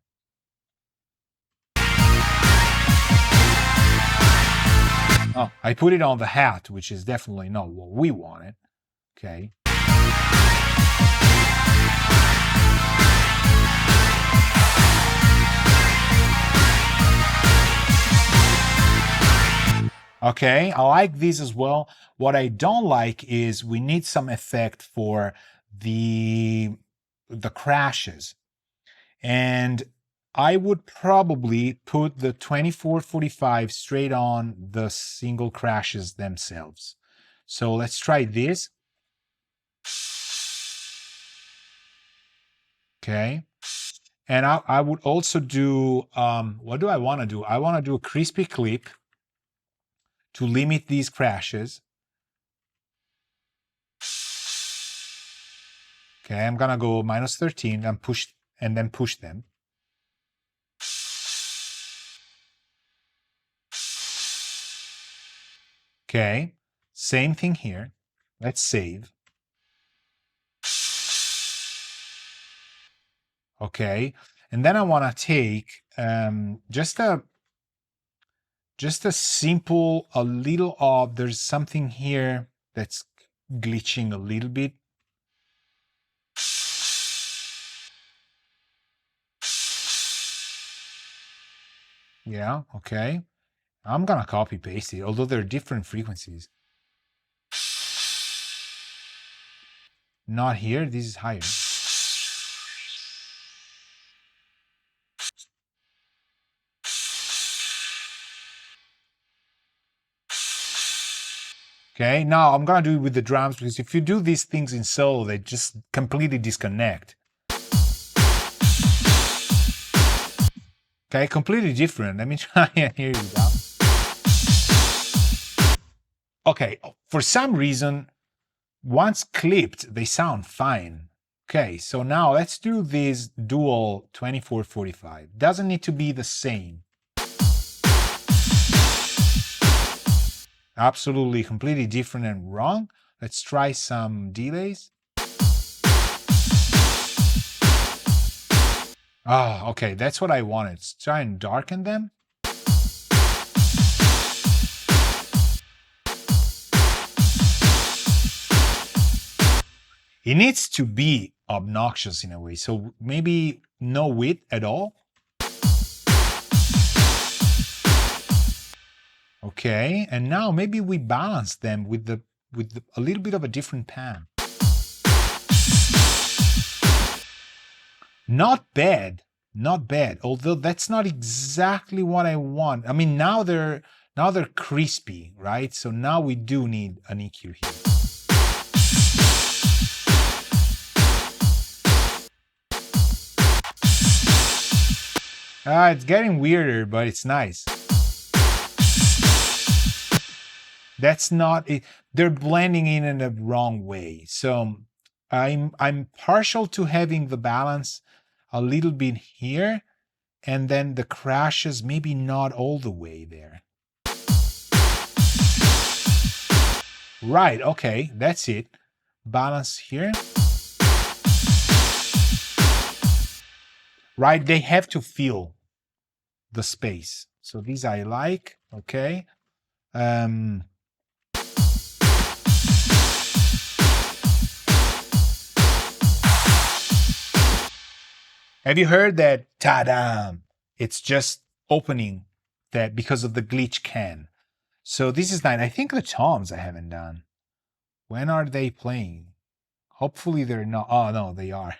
Oh, I put it on the hat, which is definitely not what we wanted. Okay. Okay, I like this as well. What I don't like is we need some effect for the crashes. And I would probably put the 2445 straight on the single crashes themselves. So let's try this. Okay. And I would also do, what do I want to do? I want to do a crispy clip to limit these crashes. Okay, I'm gonna go -13 and then push them. Okay, same thing here. Let's save. Okay, and then I want to take just a simple, a little of, there's something here that's glitching a little bit. Yeah, okay. I'm gonna copy paste it, although they're different frequencies. Not here, this is higher. Okay, now I'm gonna do it with the drums, because if you do these things in solo, they just completely disconnect. Okay, completely different. Let me try and hear you out. Okay, for some reason, once clipped, they sound fine. Okay, so now let's do this dual 2445. Doesn't need to be the same. Absolutely, completely different and wrong. Let's try some delays. Ah, okay, that's what I wanted. Let's try and darken them. It needs to be obnoxious in a way, so maybe no width at all. Okay, and now maybe we balance them with a little bit of a different pan. Not bad, not bad. Although that's not exactly what I want. I mean, now they're crispy, right? So now we do need an EQ here. It's getting weirder, but it's nice. That's not it. They're blending in the wrong way. So I'm partial to having the balance a little bit here, and then the crashes maybe not all the way there. Right, okay, that's it. Balance here. Right, they have to fill the space. So these I like, okay. Have you heard that ta-dam? It's just opening that because of the glitch can. So this is nice. I think the toms I haven't done. When are they playing? Hopefully they're not. Oh, no, they are.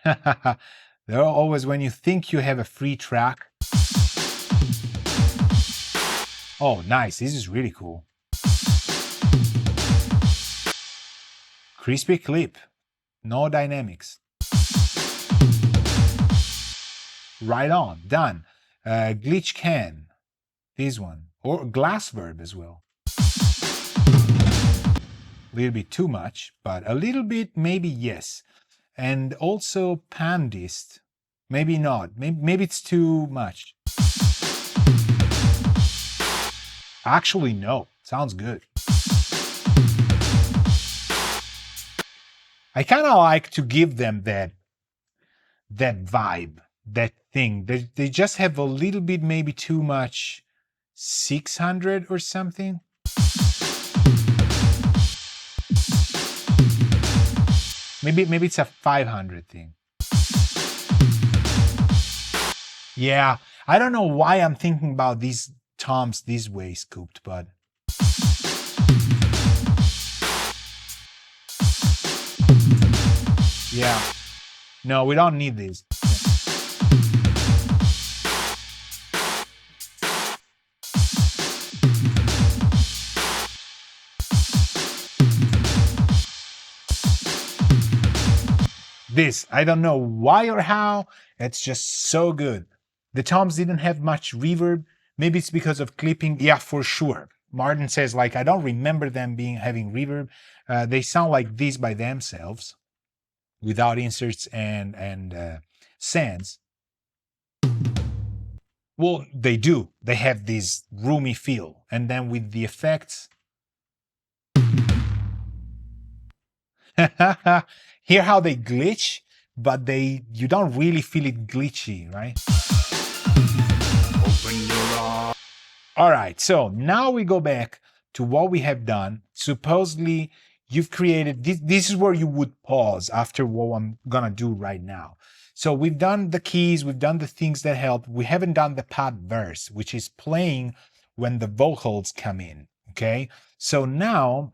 They're always when you think you have a free track. Oh, nice. This is really cool. Crispy clip. No dynamics. Right on. Done. Glitch can. This one. Or glass verb as well. A little bit too much, but a little bit maybe yes. And also pandist. Maybe not. Maybe it's too much. Actually, no. Sounds good. I kind of like to give them that vibe, that thing. They just have a little bit, maybe too much 600 or something. Maybe it's a 500 thing. Yeah, I don't know why I'm thinking about these toms this way, Scooped, but yeah. No, we don't need these. This, I don't know why or how, it's just so good. The toms didn't have much reverb. Maybe it's because of clipping. Yeah, for sure. Martin says, like, I don't remember them having reverb. They sound like this by themselves, without inserts and sends. Well, they do. They have this roomy feel. And then with the effects. Hear how they glitch, but you don't really feel it glitchy, right?
Open your eyes.
All right, so now we go back to what we have done. Supposedly, you've created this. This is where you would pause after what I'm gonna do right now. So we've done the keys, we've done the things that help. We haven't done the part verse, which is playing when the vocals come in. Okay, so now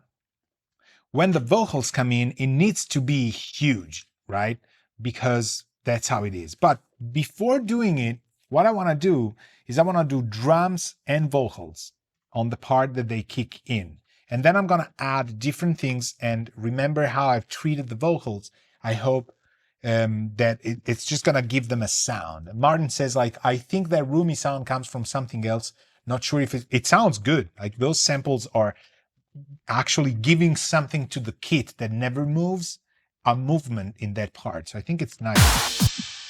when the vocals come in, it needs to be huge, right? Because that's how it is. But before doing it, what I want to do is I want to do drums and vocals on the part that they kick in. And then I'm going to add different things. And remember how I've treated the vocals. I hope that it's just going to give them a sound. Martin says, like, I think that roomy sound comes from something else. Not sure if it sounds good. Like those samples are actually giving something to the kit that never moves, a movement in that part. So I think it's nice.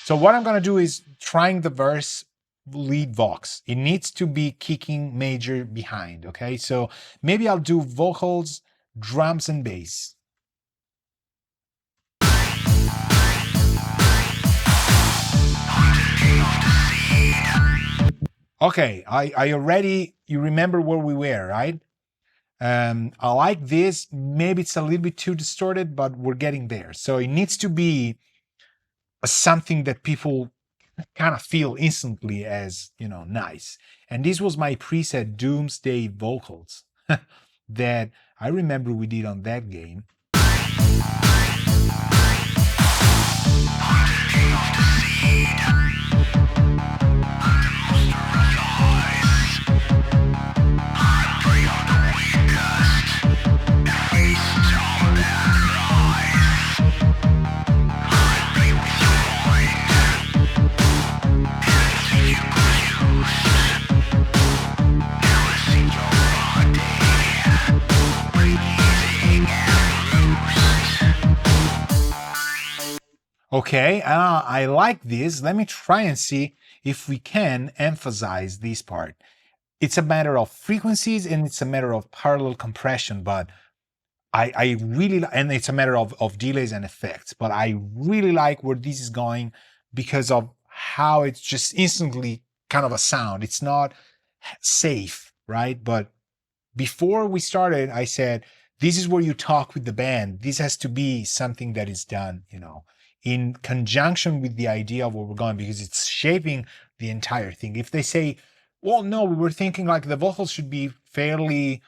So what I'm going to do is trying the verse lead vox. It needs to be kicking major behind, okay? So maybe I'll do vocals, drums, and bass. Okay, I already, you remember where we were, right? I like this. Maybe it's a little bit too distorted, but we're getting there. So it needs to be something that people kind of feel instantly as, nice. And this was my preset Doomsday vocals that I remember we did on that game. Okay, I like this. Let me try and see if we can emphasize this part. It's a matter of frequencies and it's a matter of parallel compression, but I really, and it's a matter of delays and effects, but I really like where this is going because of how it's just instantly kind of a sound. It's not safe, right? But before we started, I said, this is where you talk with the band. This has to be something that is done, in conjunction with the idea of where we're going, because it's shaping the entire thing. If they say, well, no, we were thinking like the vocals should be fairly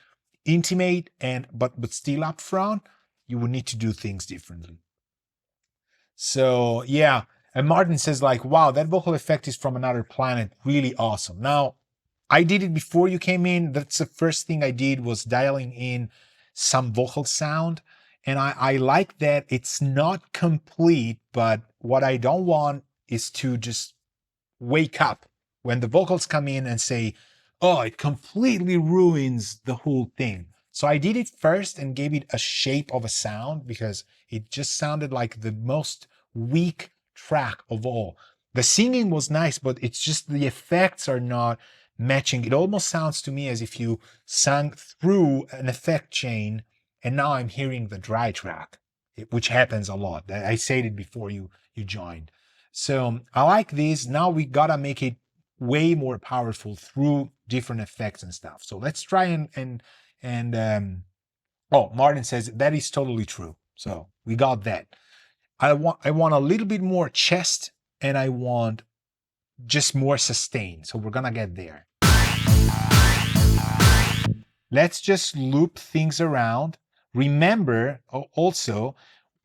intimate but still up front, you would need to do things differently. So yeah, and Martin says like, wow, that vocal effect is from another planet. Really awesome. Now, I did it before you came in. That's the first thing I did, was dialing in some vocal sound. And I like that it's not complete, but what I don't want is to just wake up when the vocals come in and say, oh, it completely ruins the whole thing. So I did it first and gave it a shape of a sound because it just sounded like the most weak track of all. The singing was nice, but it's just the effects are not matching. It almost sounds to me as if you sang through an effect chain and now I'm hearing the dry track, which happens a lot. I said it before you joined. So I like this. Now we gotta make it way more powerful through different effects and stuff. So let's try and oh, Martin says that is totally true. So we got that. I want a little bit more chest and I want just more sustain. So we're gonna get there. Let's just loop things around. Remember also,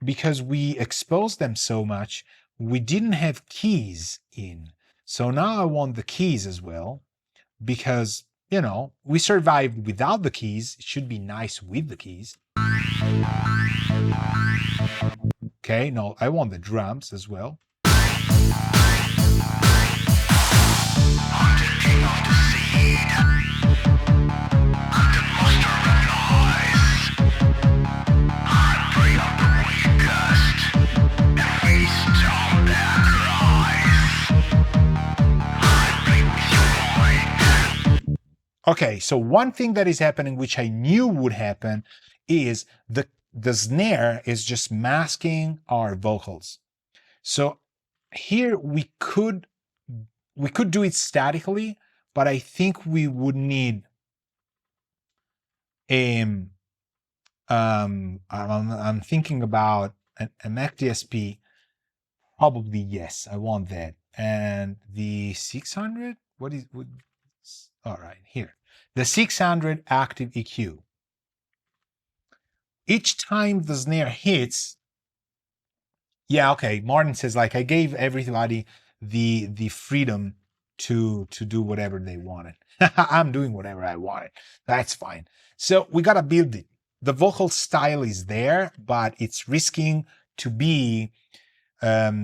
because we exposed them so much, we didn't have keys in. So now I want the keys as well, because, you know, we survived without the keys. It should be nice with the keys. Okay, no, I want the drums as well. Okay, so one thing that is happening, which I knew would happen, is the snare is just masking our vocals. So here we could do it statically, but I think we would need I'm thinking about a Mac DSP. Probably yes, I want that. And the 600, all right, here. The 600 active EQ. Each time the snare hits, yeah, okay, Martin says, like, I gave everybody the freedom to do whatever they wanted. I'm doing whatever I wanted. That's fine. So we gotta build it. The vocal style is there, but it's risking to be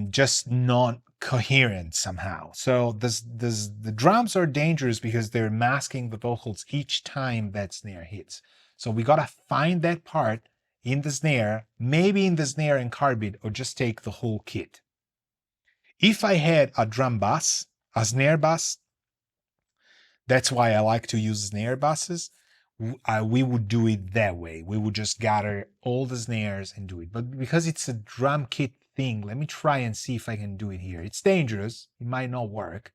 just not coherent somehow. So the drums are dangerous because they're masking the vocals each time that snare hits. So we gotta find that part in the snare, maybe in the snare and carbide, or just take the whole kit. If I had a drum bass, a snare bass, that's why I like to use snare basses, we would do it that way. We would just gather all the snares and do it. But because it's a drum kit thing, let me try and see if I can do it here. It's dangerous. It might not work,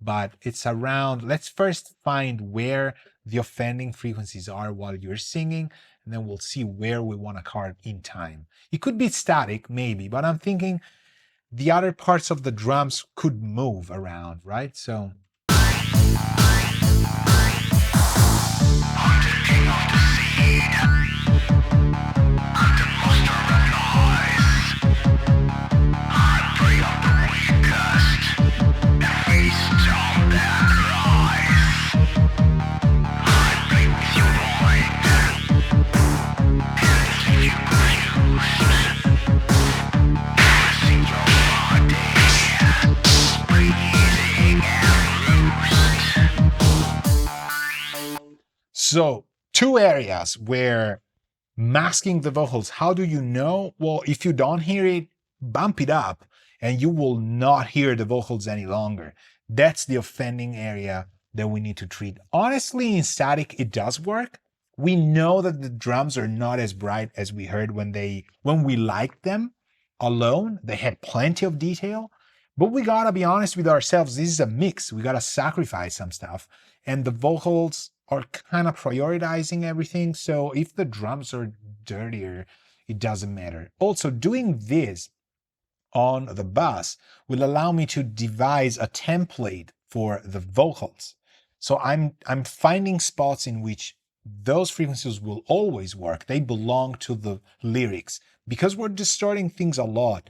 but it's around. Let's first find where the offending frequencies are while you're singing, and then we'll see where we want to carve in time. It could be static, maybe, but I'm thinking the other parts of the drums could move around, right? So So two areas where masking the vocals, how do you know? Well, if you don't hear it, bump it up and you will not hear the vocals any longer. That's the offending area that we need to treat. Honestly, in static, it does work. We know that the drums are not as bright as we heard when we liked them alone. They had plenty of detail. But we gotta be honest with ourselves. This is a mix. We gotta sacrifice some stuff. And the vocals are kind of prioritizing everything. So if the drums are dirtier, it doesn't matter. Also, doing this on the bass will allow me to devise a template for the vocals. So I'm finding spots in which those frequencies will always work. They belong to the lyrics. Because we're distorting things a lot,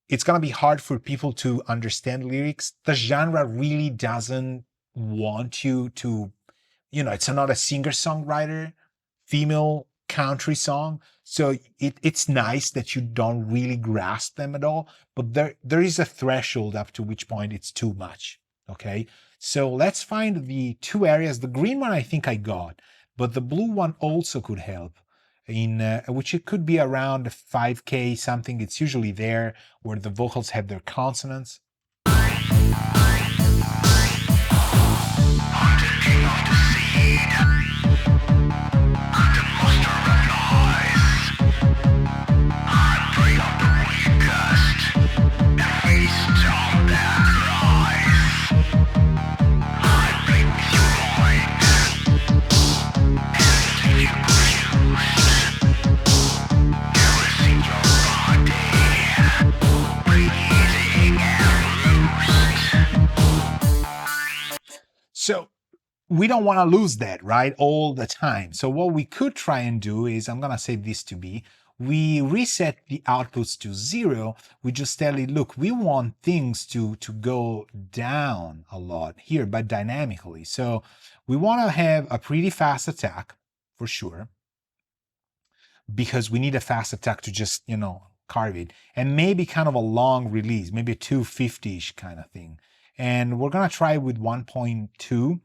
it's going to be hard for people to understand lyrics. The genre really doesn't want you to, it's not a singer-songwriter, female country song. So it's nice that you don't really grasp them at all, but there is a threshold up to which point it's too much. Okay, so let's find the two areas. The green one I think I got, but the blue one also could help in which it could be around 5K something. It's usually there where the vocals have their consonants. So we don't want to lose that, right, all the time. So what we could try and do is, I'm going to save this to be, we reset the outputs to 0. We just tell it, look, we want things to go down a lot here, but dynamically. So we want to have a pretty fast attack for sure, because we need a fast attack to just, carve it. And maybe kind of a long release, maybe a 250-ish kind of thing. And we're going to try with 1.2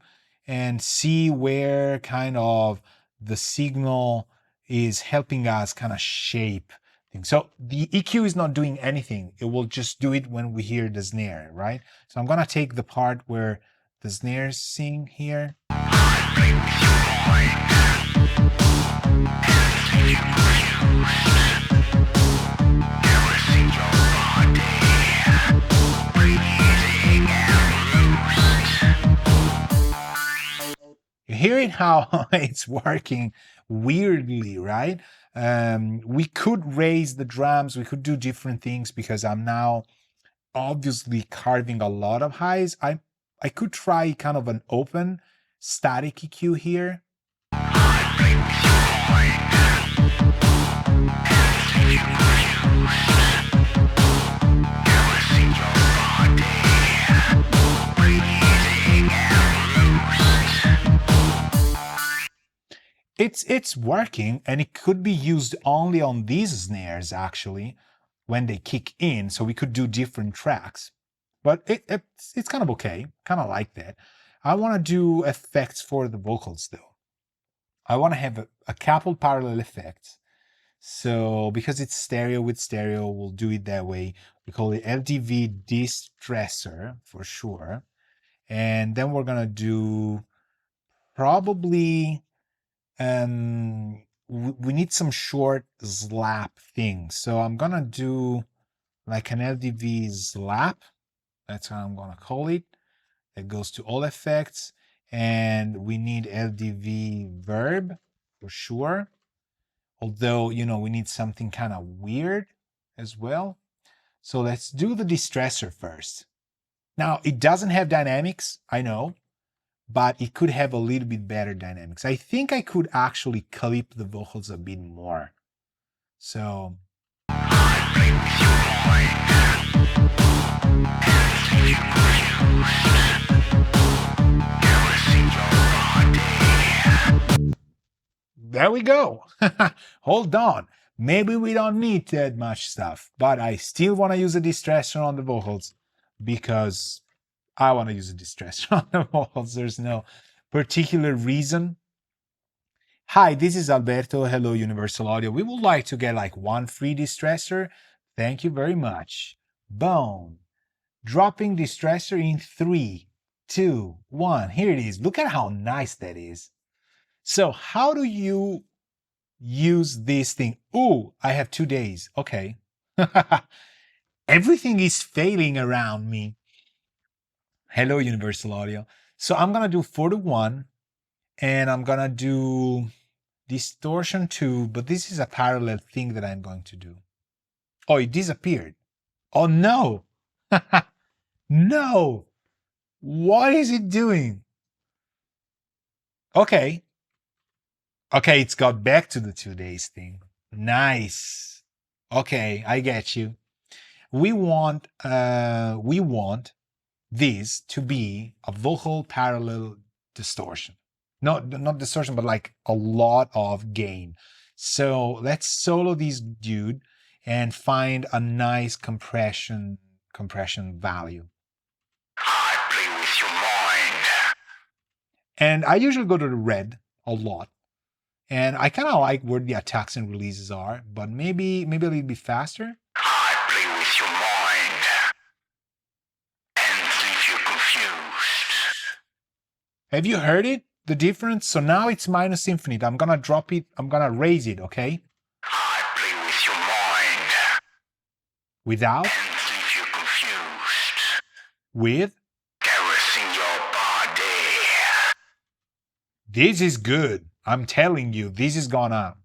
and see where kind of the signal is helping us kind of shape things. So the EQ is not doing anything. It will just do it when we hear the snare, right? So I'm going to take the part where the snares sing here. You hear it how it's working weirdly, right? We could raise the drums, we could do different things because I'm now obviously carving a lot of highs. I could try kind of an open static EQ here. It's working, and it could be used only on these snares actually when they kick in, so we could do different tracks. But it's kind of okay, kind of like that. I want to do effects for the vocals though. I want to have a couple parallel effects. So because it's stereo with stereo, we'll do it that way. We call it LDV distressor for sure. And then we're gonna do probably we need some short slap things. So I'm gonna do like an LDV slap. That's how I'm gonna call it. That goes to all effects. And we need LDV verb for sure. Although, we need something kind of weird as well. So let's do the distressor first. Now, it doesn't have dynamics, I know, but it could have a little bit better dynamics. I think I could actually clip the vocals a bit more. So there we go. Hold on. Maybe we don't need that much stuff, but I still want to use a distressor on the vocals because I want to use a distressor on the vocals. There's no particular reason. Hi, this is Alberto. Hello, Universal Audio. We would like to get like one free distressor. Thank you very much. Boom. Dropping distressor in 3, 2, 1. Here it is. Look at how nice that is. So how do you use this thing? Oh, I have 2 days. Okay. Everything is failing around me. Hello, Universal Audio. So I'm going to do 4 to 1, and I'm going to do distortion 2, but this is a parallel thing that I'm going to do. Oh, it disappeared. Oh, no. No. What is it doing? Okay. Okay, it's got back to the 2 days thing. Nice. Okay, I get you. We want this to be a vocal parallel distortion. Not distortion, but like a lot of gain. So let's solo this dude and find a nice compression value.
I play with your mind.
And I usually go to the red a lot. And I kind of like where the attacks and releases are, but maybe a little bit faster.
I play with your mind and leave you confused.
Have you heard it? The difference? So now it's minus infinite. I'm gonna drop it. I'm gonna raise it, okay?
I play with your mind
Without?
and leave you confused.
With?
Caressing your body.
This is good. I'm telling you, this is gonna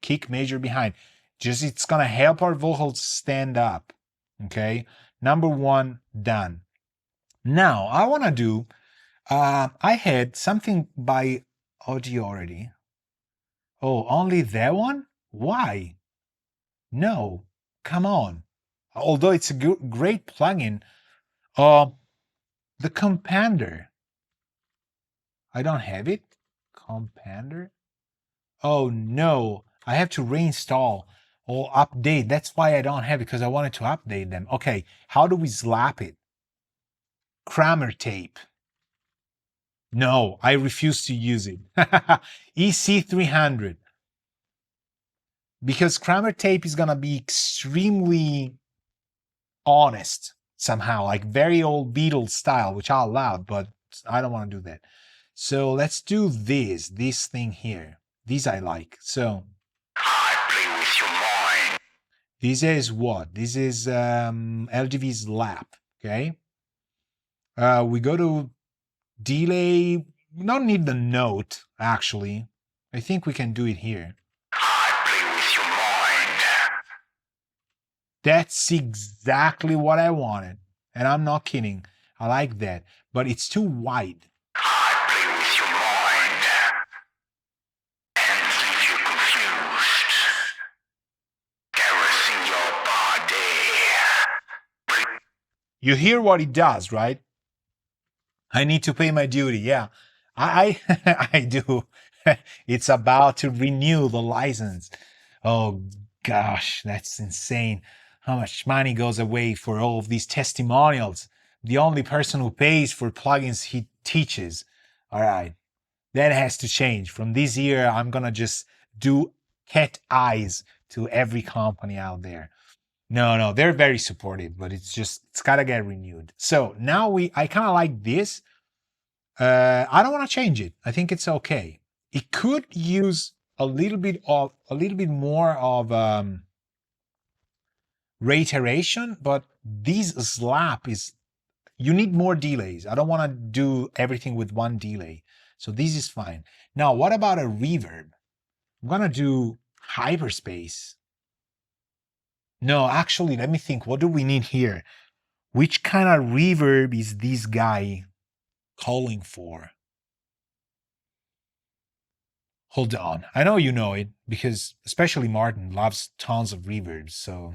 kick major behind. Just it's gonna help our vocals stand up. Okay? Number one, done. Now I wanna do I had something by audio already. Oh, only that one? Why? No, come on. Although it's a great plugin, the Compander. I don't have it. Compander. Oh no, I have to reinstall or update. That's why I don't have it, because I wanted to update them. Okay, how do we slap it? Kramer tape. No, I refuse to use it. EC300. Because Kramer tape is gonna be extremely honest somehow, like very old Beatles style, which I allowed, but I don't want to do that. So let's do this thing here. These I like. So
I play with your mind.
this is what? This is LGV's lap. Okay. We go to delay. We don't need the note, actually. I think we can do it here.
I play with your mind.
That's exactly what I wanted. And I'm not kidding. I like that. But it's too wide.
I play with your mind and leave you confused. Caressing your body.
You hear what it does, right? I need to pay my duty. Yeah, I I do. It's about to renew the license. Oh gosh, that's insane. How much money goes away for all of these testimonials? The only person who pays for plugins he teaches. All right, that has to change. From this year, I'm gonna just do cat eyes to every company out there. No, they're very supportive, but it's gotta get renewed. So now I kind of like this. I don't want to change it. I think it's okay. It could use a little bit more of reiteration, but this slap is, you need more delays. I don't want to do everything with one delay. So this is fine. Now, what about a reverb? I'm gonna do hyperspace. No, actually, let me think. What do we need here? Which kind of reverb is this guy calling for? Hold on. I know you know it, because especially Martin loves tons of reverbs. So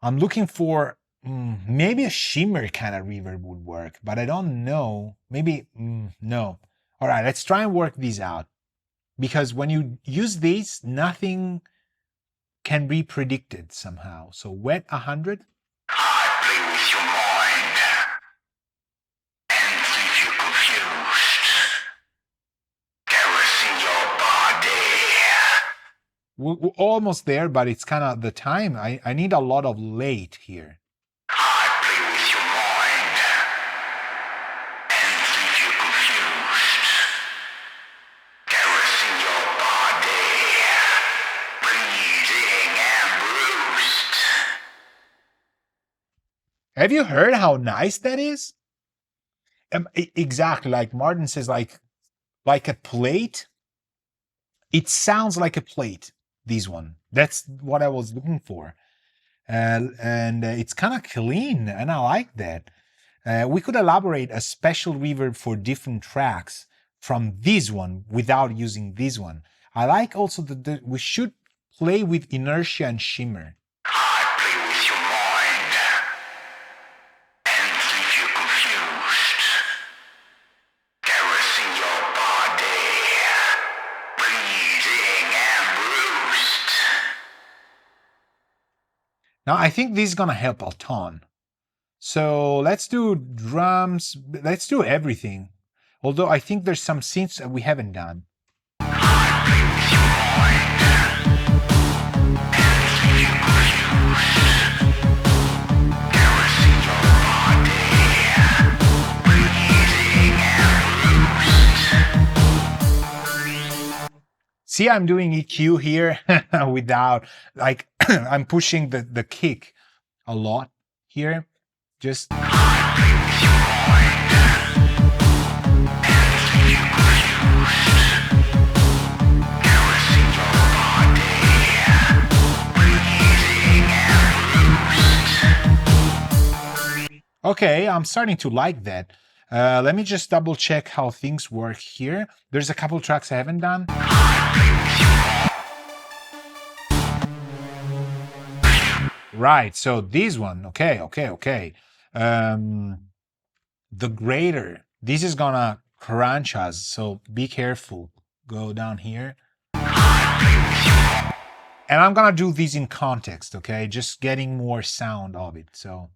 I'm looking for maybe a shimmer kind of reverb would work, but I don't know. Maybe no. All right, let's try and work these out. Because when you use these, nothing can be predicted somehow. So wet 100.
I play with your mind and leave you confused. Caressing your body.
We're almost there, but it's kind of the time. I need a lot of late here.
I play with your mind and leave you confused. Caressing your body. Bleeding and bruised.
Have you heard how nice that is? Exactly, like Martin says, like a plate. It sounds like a plate. This one. That's what I was looking for, and it's kind of clean, and I like that. We could elaborate a special reverb for different tracks from this one without using this one. I like also that we should play with inertia and shimmer.
I play with your mind and leave you confused. Caressing your body. Bleeding
Now, I think this is gonna help a ton. So let's do drums. Let's do everything. Although I think there's some synths that we haven't done. See, I'm doing EQ here without, like, I'm pushing the kick a lot here. Just. Okay, I'm starting to like that. Let me just double check how things work here. There's a couple tracks I haven't done. Right, so this one, okay. The grader, this is gonna crunch us, so be careful. Go down here. And I'm gonna do this in context, okay? Just getting more sound of it, so.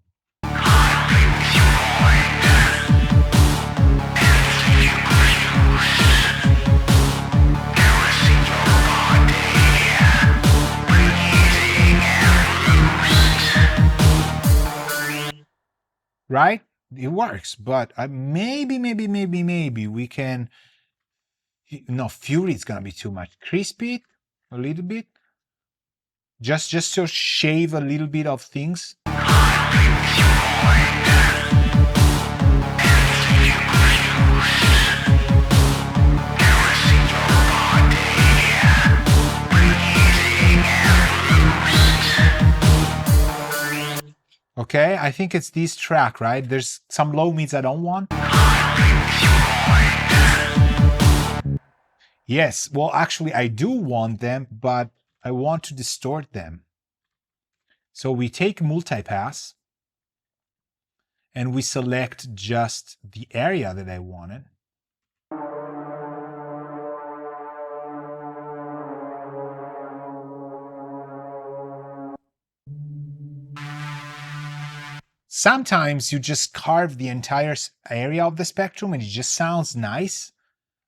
Right? It works, but maybe we can. No, Fury is gonna be too much. Crispy it a little bit. Just to shave a little bit of things. Okay, I think it's this track, right? There's some low mids I don't want. Yes, well, actually, I do want them, but I want to distort them. So we take multipass and we select just the area that I wanted. Sometimes you just carve the entire area of the spectrum and it just sounds nice.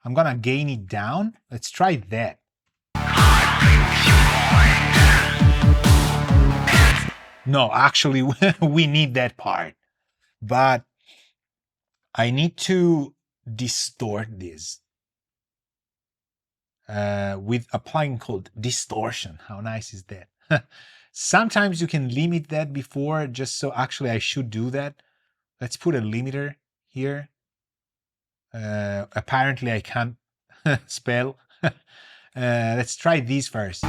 I'm gonna gain it down. Let's try that. No, actually, we need that part. But I need to distort this with a plugin called distortion. How nice is that? Sometimes you can limit that before, just so actually I should do that. Let's put a limiter here. Apparently I can't spell. Let's try these first.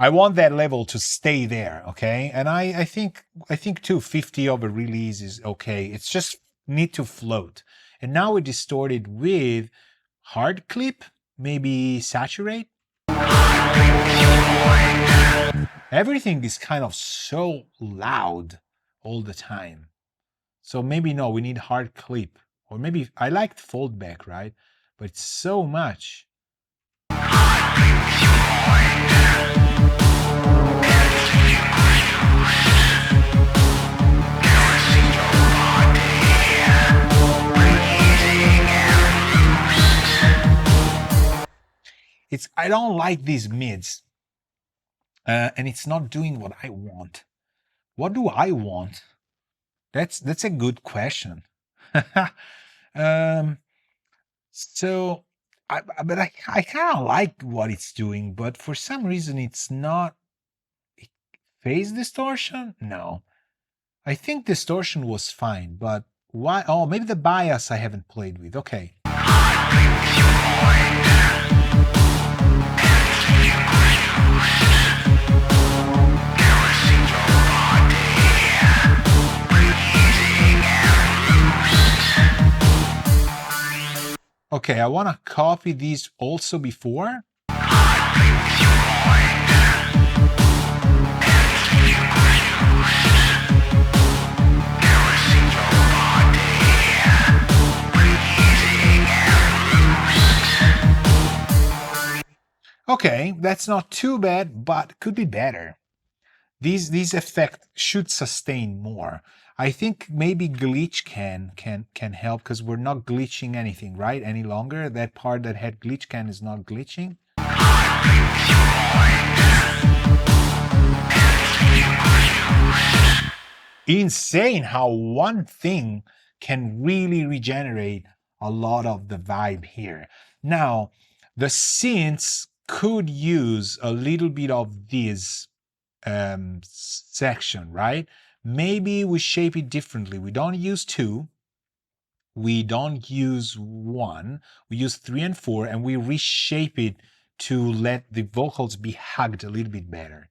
I want that level to stay there, okay? And I think 250 over release is okay. It's just need to float. And now we distort it with hard clip, maybe saturate. Everything is kind of so loud all the time. So maybe no, we need hard clip. Or maybe I liked fold back, right? But it's so much. I don't like these mids. And it's not doing what I want. What do I want? That's a good question. So, but I kind of like what it's doing, but for some reason it's not. Phase distortion? No. I think distortion was fine, but why? Oh, maybe the bias I haven't played with. Okay. Okay, I want to copy these also before. Okay, that's not too bad, but could be better. These effects should sustain more. I think maybe glitch can help because we're not glitching anything, right? Any longer. That part that had glitch can is not glitching. Insane how one thing can really regenerate a lot of the vibe here. Now, the synths could use a little bit of this section, right? Maybe we shape it differently. We don't use 2. We don't use 1. We use 3 and 4, and we reshape it to let the vocals be hugged a little bit better.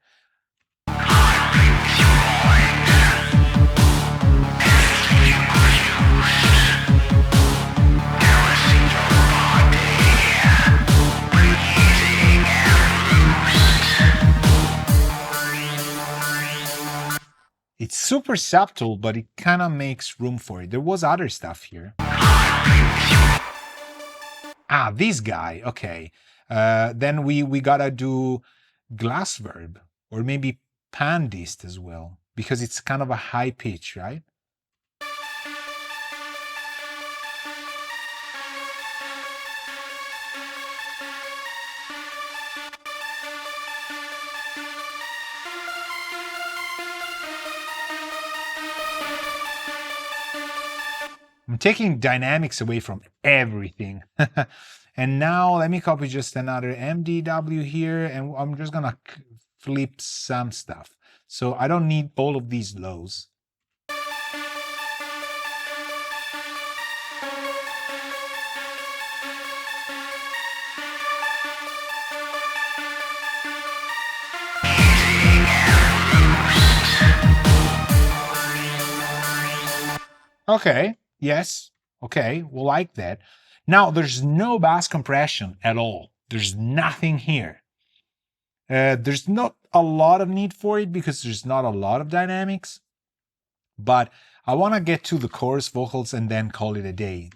It's super subtle, but it kind of makes room for it. There was other stuff here. Ah, this guy. Okay. Then we gotta do glass verb or maybe pandist as well because it's kind of a high pitch, right? I'm taking dynamics away from everything. And now let me copy just another MDW here, and I'm just gonna flip some stuff. So I don't need all of these lows. Okay, yes, okay, we'll like that. Now, there's no bass compression at all. There's nothing here. There's not a lot of need for it because there's not a lot of dynamics. But I want to get to the chorus vocals and then call it a day.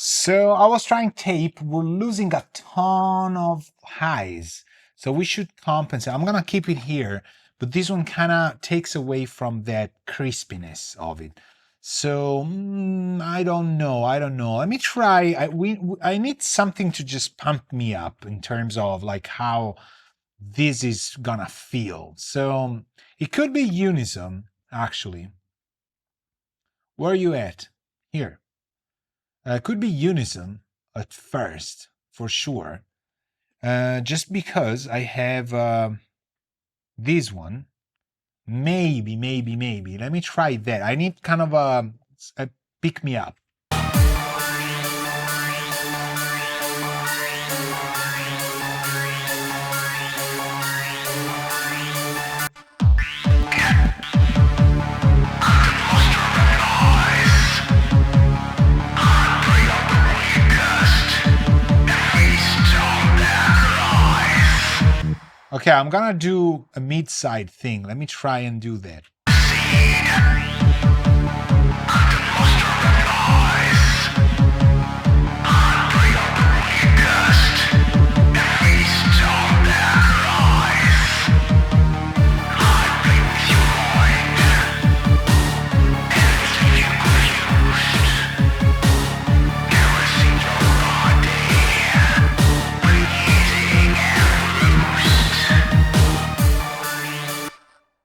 So I was trying tape. We're losing a ton of highs. So we should compensate. I'm going to keep it here, but this one kind of takes away from that crispiness of it. So I don't know. Let me try. I need something to just pump me up in terms of like how this is going to feel. So it could be unison, actually. Where are you at? Here. Could be unison at first, for sure. Just because I have this one. Maybe. Let me try that. I need kind of a pick me up. Okay, I'm gonna do a mid-side thing. Let me try and do that.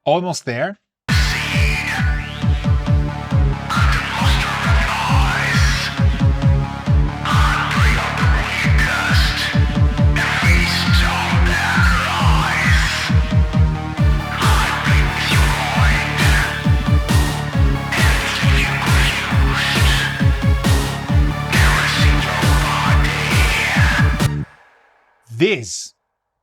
Almost there. this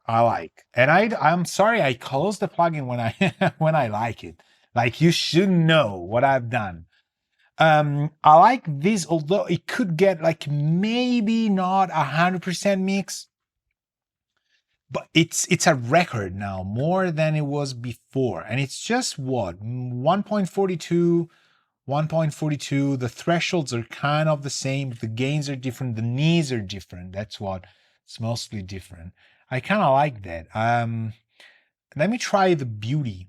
I like. And I'm sorry I close the plugin when I when I like it. Like, you should know what I've done. I like this, although it could get like maybe not 100% mix, but it's a record now, more than it was before. And it's just what, 1.42, 1.42. The thresholds are kind of the same. The gains are different. The knees are different. That's what it's mostly different. I kind of like that. Let me try the beauty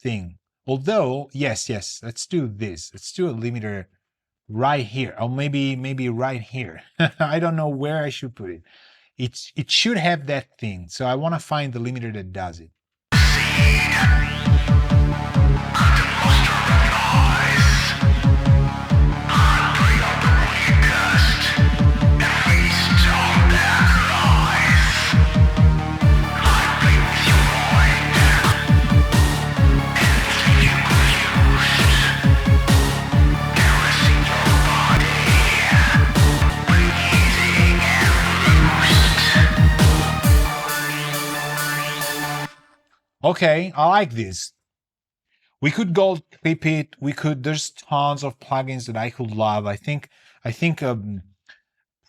thing. Although, yes, let's do this. Let's do a limiter right here, or maybe right here. I don't know where I should put it. It should have that thing. So I want to find the limiter that does it. Okay, I like this. We could gold clip it. There's tons of plugins that I could love. I think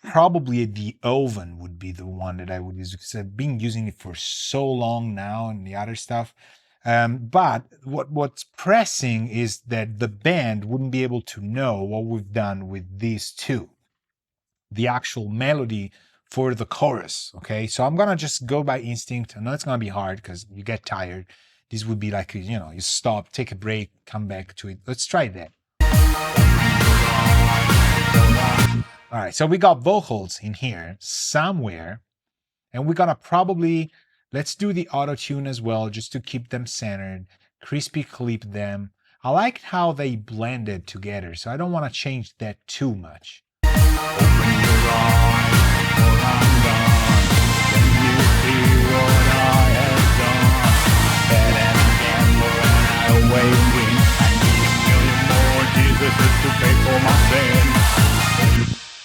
probably the oven would be the one that I would use, because I've been using it for so long now and the other stuff. But what's pressing is that the band wouldn't be able to know what we've done with these two, the actual melody for the chorus. Okay, so I'm gonna just go by instinct. I know it's gonna be hard because you get tired. This would be like, you stop, take a break, come back to it. Let's try that. All right, so we got vocals in here somewhere, and we're gonna probably, let's do the auto tune as well, just to keep them centered, crispy clip them. I like how they blended together, so I don't want to change that too much.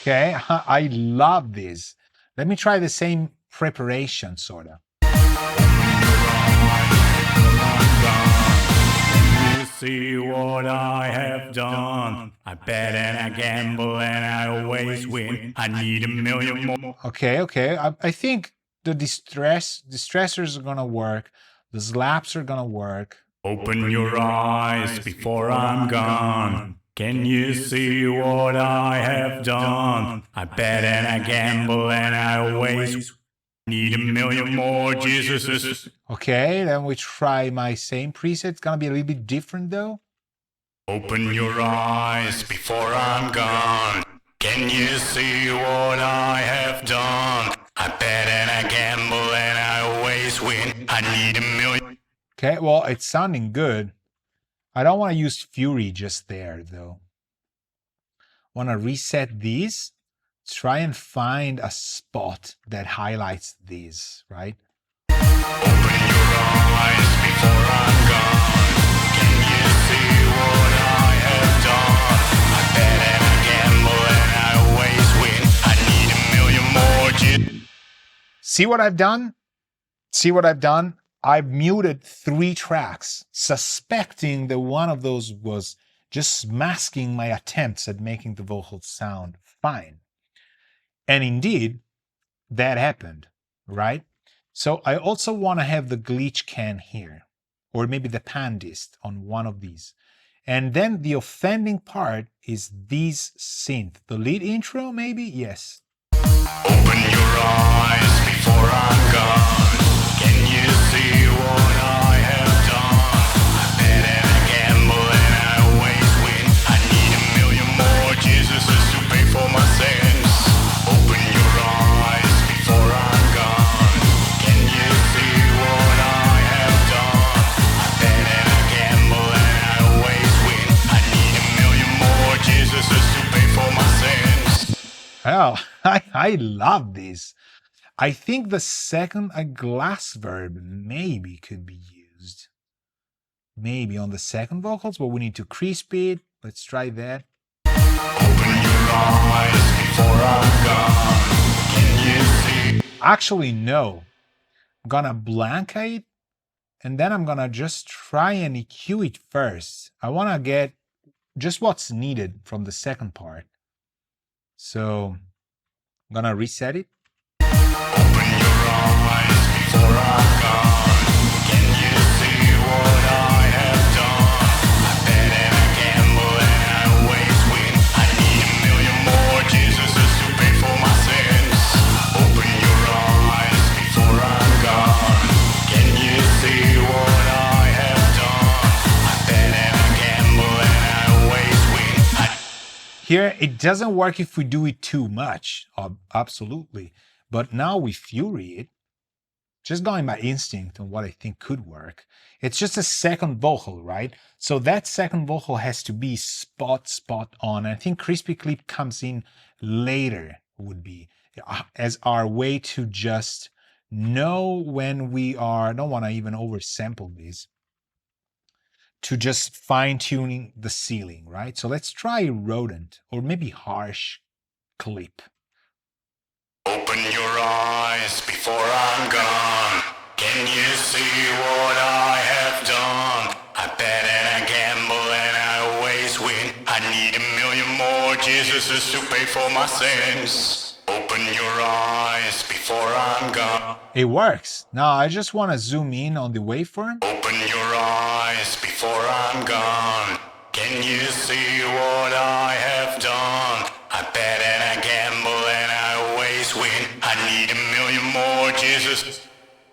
Okay, I love this. Let me try the same preparation, sort of.
See what I have done. I bet and I gamble and I always win. I need a million more.
Okay. I think the distressors are gonna work. The slaps are gonna work.
Open your eyes before I'm gone. Can you see what I have done? I bet and I gamble and I always need a million more Jesuses.
Okay, then we try my same preset. It's gonna be a little bit different though.
Open your eyes before I'm gone. Can you see what I have done? I bet and I gamble and I always win. I need a million.
Okay, well, it's sounding good. I don't want to use Fury just there though. Want to reset these. Try and find a spot that highlights these, right?
Open your eyes before I'm gone. Can you see what I have done? I bet and I gamble and I always win. I need a million more.
See what I've done? See what I've done? I've muted 3 tracks, suspecting that one of those was just masking my attempts at making the vocals sound fine. And indeed, that happened, right? So I also want to have the glitch can here, or maybe the pan dist on one of these. And then the offending part is this synth. The lead intro, maybe? Yes.
Open your eyes before I'm gone. Can you see what I have done? I bet and I gamble and I always win. I need a million more Jesuses to pay for my sins. Open your eyes before I'm gone. Can you see what I have done? I bet and I gamble and I always win. I need a million more Jesuses to pay for my sins.
Well, I love this. I think the second glass verb maybe could be used. Maybe on the second vocals, but we need to crisp it. Let's try that.
Open your eyes before I'm gone. Can you see?
Actually, no. I'm gonna blank it, and then I'm gonna just try and EQ it first. I wanna get just what's needed from the second part. So I'm gonna reset it.
Open your eyes before I'm gone. Can you see what I have done? I bet and I gamble and I always win. I need a million more Jesuses to pay for my sins. Open your eyes before I'm gone. Can you see what I have done? I bet and I gamble and I always win.
Here, it doesn't work if we do it too much, absolutely. But now we Fury it, just going by instinct on what I think could work. It's just a second vocal, right? So that second vocal has to be spot on. I think Crispy Clip comes in later, would be as our way to just know when we are, I don't want to even oversample this, to just fine tuning the ceiling, right? So let's try rodent or maybe harsh clip.
Open your eyes before I'm gone. Can you see what I have done? I bet and I gamble and I always win. I need a million more Jesuses to pay for my sins. Open your eyes before I'm gone.
It works. Now I just want to zoom in on the waveform.
Open your eyes before I'm gone. Can you see what I have done? I bet and I gamble and I always win. I need a million more Jesus.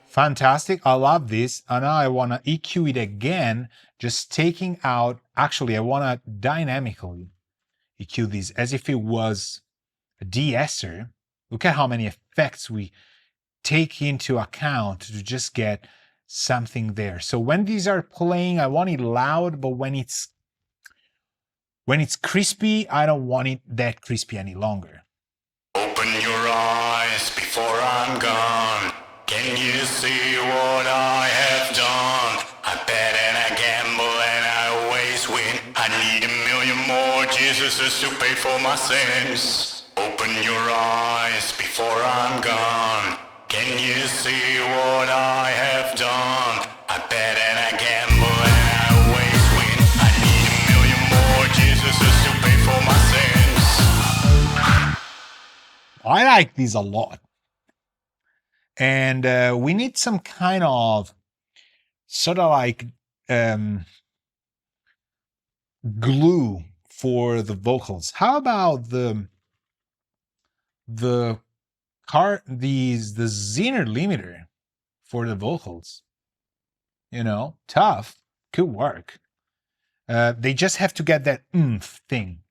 Fantastic. I love this. And now I want to EQ it again, just taking out, actually, I want to dynamically EQ this as if it was a de-esser. Look at how many effects we take into account to just get something there. So when these are playing, I want it loud, but when it's crispy, I don't want it that crispy any longer.
Open your eyes before I'm gone. Can you see what I have done? I bet and I gamble and I always win. I need a million more Jesuses to pay for my sins. Open your eyes before I'm gone. Can you see what I have done? I bet and I gamble and I always win. I need a million more Jesuses to pay for my sins.
I like these a lot. And we need some kind of sort of like glue for the vocals. How about the Zener limiter for the vocals? You know, tough, could work. They just have to get that oomph thing.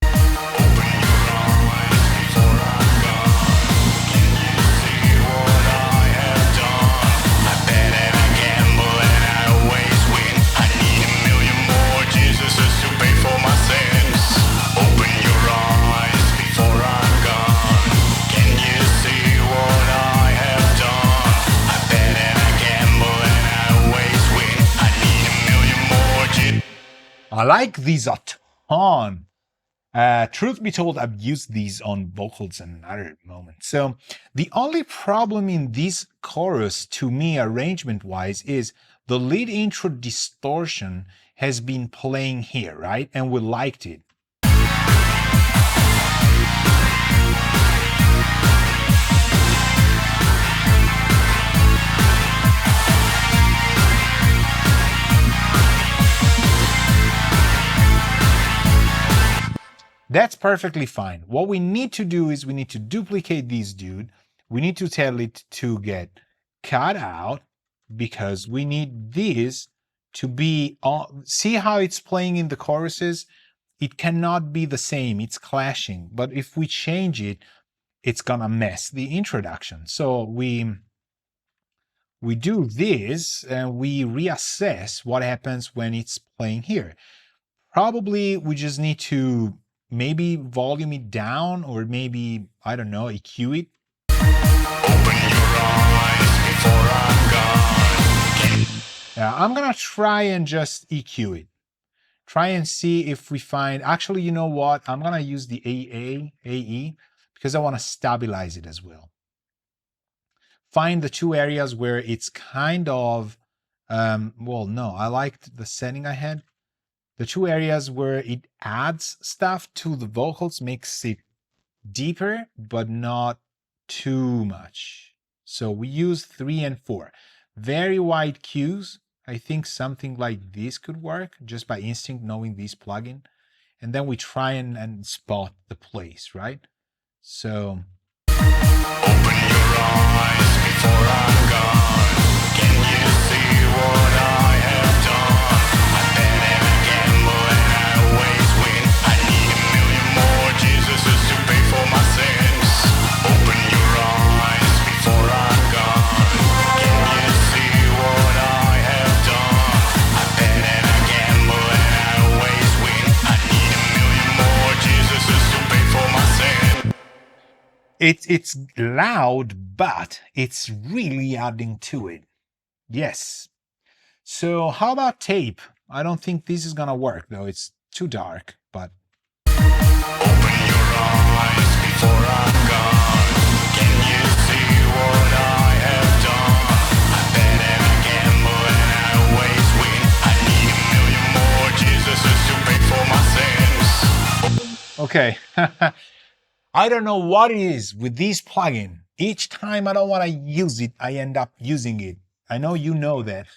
I like these a ton. Truth be told, I've used these on vocals in other moments. So the only problem in this chorus, to me, arrangement-wise, is the lead intro distortion has been playing here, right? And we liked it. That's perfectly fine. What we need to do is we need to duplicate this dude. We need to tell it to get cut out because we need this to be on. See how it's playing in the choruses? It cannot be the same. It's clashing. But if we change it, it's gonna mess the introduction. So we do this and we reassess what happens when it's playing here. Probably we just need to maybe volume it down or maybe, I don't know, EQ it.
Open your eyes before I'm gone.
Yeah, I'm gonna try and just EQ it. Try and see if we find, actually, you know what? I'm gonna use the AE, because I wanna stabilize it as well. find the two areas where it's kind of, well, no, I liked the setting I had. The two areas where it adds stuff to the vocals, makes it deeper, but not too much. So we use 3 and 4. Very wide cues. I think something like this could work just by instinct, knowing this plugin. And then we try and spot the place, right? So
Open your eyes before I'm gone. Can you see what I have done? I bet and I gamble and I always win. I need a million more Jesuses to pay for my sins. Open your eyes before I'm gone. Can you see what I have done? I bet and I gamble and I always win. I need a million more Jesuses to pay for my sins.
it's loud, but it's really adding to it. Yes. So how about tape? I don't think this is gonna work though. It's too dark, but
Open your eyes before I'm gone. Can you see what I have done? I bet and I gamble and I always win. I need a million more Jesuses to pay for my sins.
okay. I don't know what it is with this plugin. Each time I don't want to use it, I end up using it. I know you know that.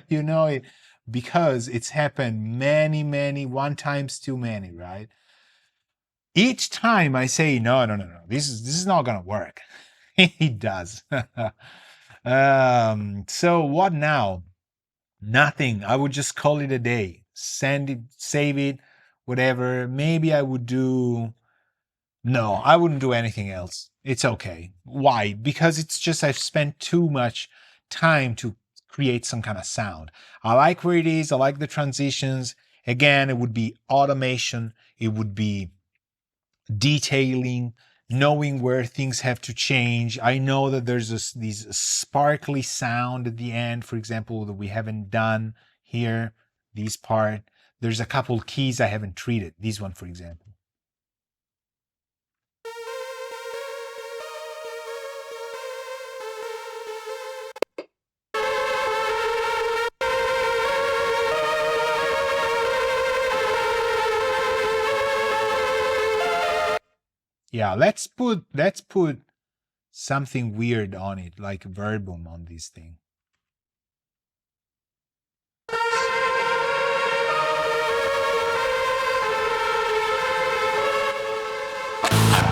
You know it because it's happened many, one times too many, right? Each time I say, no, this is not gonna work. It does. So what now? Nothing. I would just call it a day. Send it, save it, whatever. Maybe I would do. No, I wouldn't do anything else. It's okay. Why? Because it's just I've spent too much time to create some kind of sound. I like where it is. I like the transitions. Again, it would be automation. It would be detailing, knowing where things have to change. I know that there's these sparkly sound at the end, for example, that we haven't done here, this part. There's a couple keys I haven't treated. This one, for example. Yeah, let's put something weird on it, like verbum on this thing.
I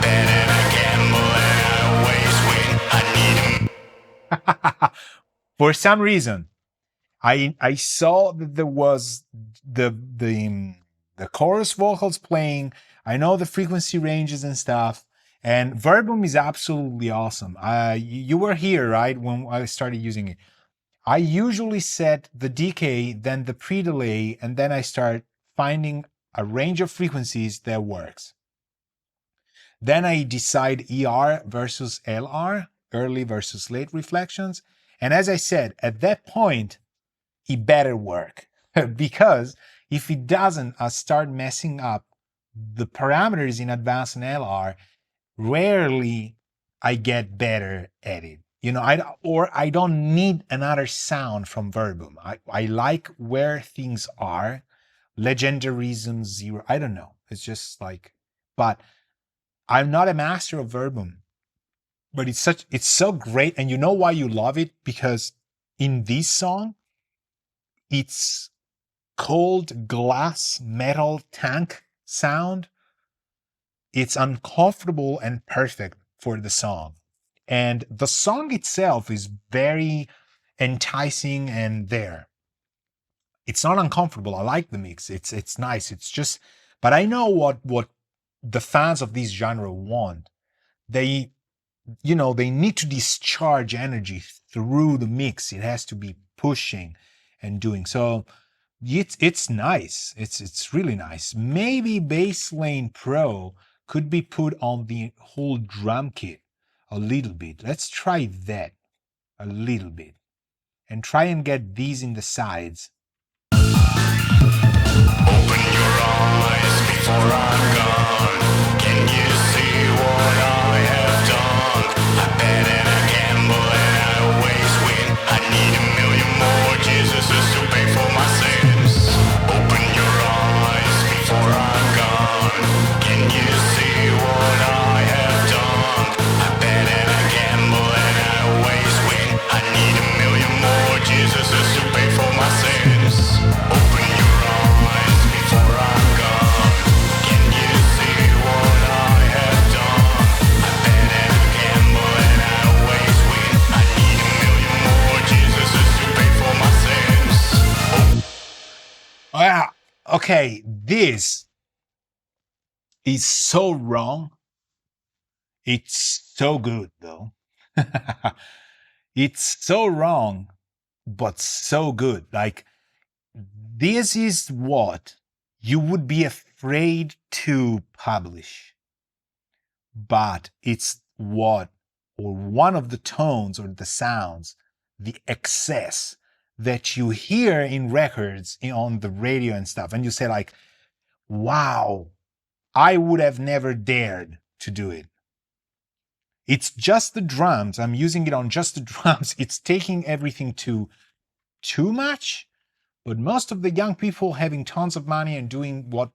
bet and I gamble and I always win. I need
For some reason, I saw that there was the chorus vocals playing. I know the frequency ranges and stuff, and verbum is absolutely awesome. You were here, right, when I started using it. I usually set the decay, then the pre-delay, and then I start finding a range of frequencies that works. Then I decide ER versus LR, early versus late reflections. And as I said, at that point, it better work. Because if it doesn't, I'll start messing up the parameters in advanced and LR. Rarely I get better at it. You know, I don't need another sound from verbum. I like where things are. Legendarism 0. I don't know. It's just like, but I'm not a master of verbum. But it's so great. And you know why you love it? Because in this song, it's cold glass metal tank sound. It's uncomfortable and perfect for the song. And the song itself is very enticing and there. It's not uncomfortable. I like the mix. It's nice. It's just, but I know what the fans of this genre want. They need to discharge energy through the mix. It has to be pushing and doing. So it's nice. It's really nice. Maybe Basslane Pro could be put on the whole drum kit a little bit. Let's try that a little bit and try and get these in the sides.
Open your eyes before I'm gone. Can you see what I have done? I bet and I gamble and I
Okay, this is so wrong. It's so good, though. It's so wrong, but so good. Like, this is what you would be afraid to publish, but it's what, or one of the tones or the sounds, the excess that you hear in records on the radio and stuff. And you say, like, wow, I would have never dared to do it. It's just the drums. I'm using it on just the drums. It's taking everything to too much. But most of the young people having tons of money and doing what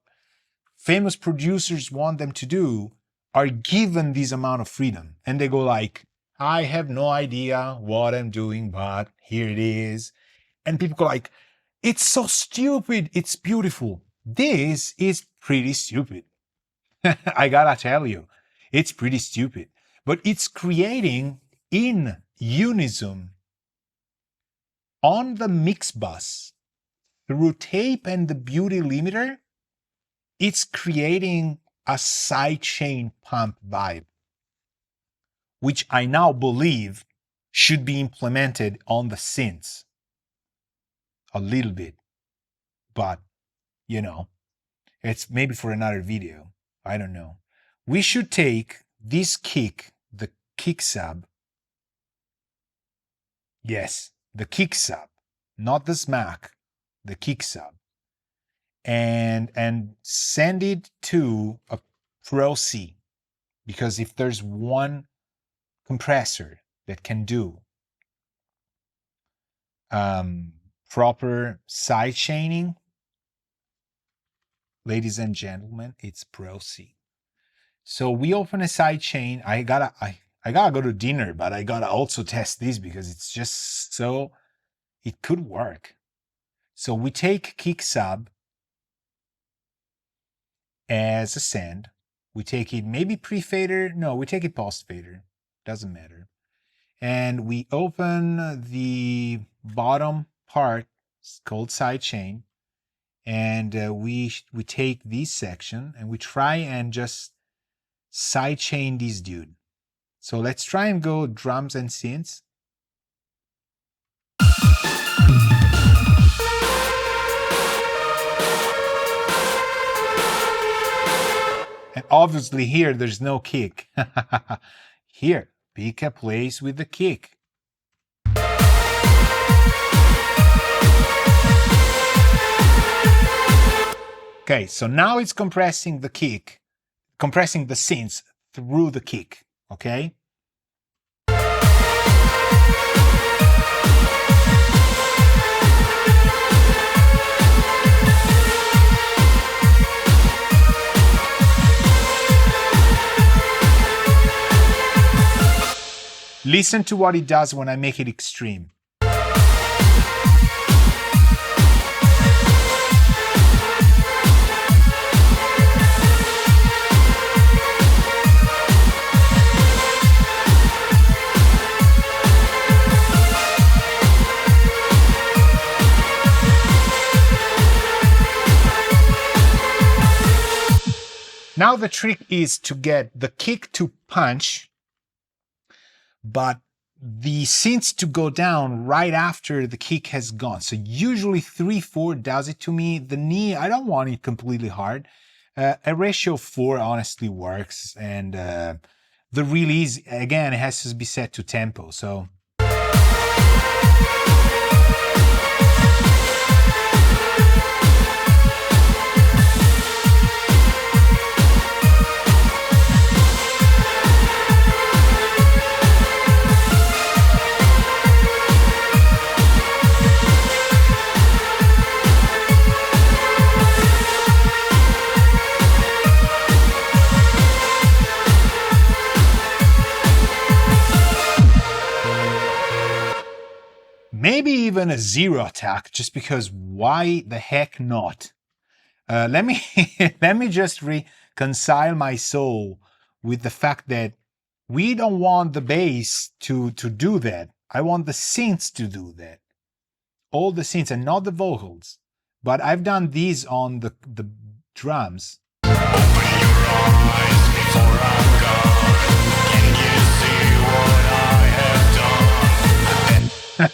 famous producers want them to do are given this amount of freedom. And they go like, I have no idea what I'm doing, but here it is. And people go like, it's so stupid. It's beautiful. This is pretty stupid. I gotta tell you, it's pretty stupid. But it's creating in unison on the mix bus through tape and the beauty limiter. It's creating a sidechain pump vibe, which I now believe should be implemented on the synths a little bit. But, you know, it's maybe for another video. I don't know. We should take this kick, the kick sub. Yes, the kick sub, not the smack, the kick sub. And send it to a Pro C. Because if there's one compressor that can do proper side chaining, ladies and gentlemen, it's Pro C. So we open a side chain. I gotta go to dinner, but I gotta also test this because it's just so, it could work. So we take kick sub as a send. We take it maybe pre-fader. No, we take it post-fader. Doesn't matter. And we open the bottom part, it's called sidechain, and we take this section and we try and just sidechain this dude. So let's try and go drums and synths. And obviously here there's no kick. Here, pick a place with the kick. Okay, so now it's compressing the kick, compressing the synths through the kick, okay? Listen to what it does when I make it extreme. Now the trick is to get the kick to punch, but the synths to go down right after the kick has gone. So usually 3/4 does it to me. The knee, I don't want it completely hard. A ratio of 4 honestly works. And the release, again, it has to be set to tempo. So maybe even a 0 attack, just because why the heck not? Let me let me just reconcile my soul with the fact that we don't want the bass to do that. I want the synths to do that. All the synths and not the vocals. but I've done these on the drums.
Open your eyes before I'm gone. Can you see what I have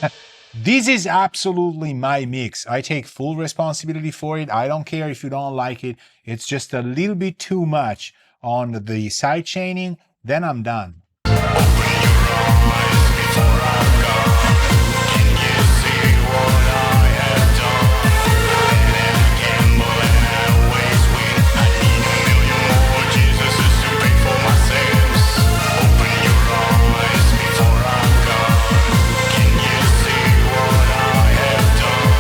done?
This is absolutely my mix. I take full responsibility for it. I don't care if you don't like it. It's just a little bit too much on the side chaining. Then I'm done.
Open your eyes before I'm gone. Can you see what I have done? And I gamble and I always win. I need a million more Jesuses to pay for my sins. Open your eyes before I'm gone. Can you see what I have done?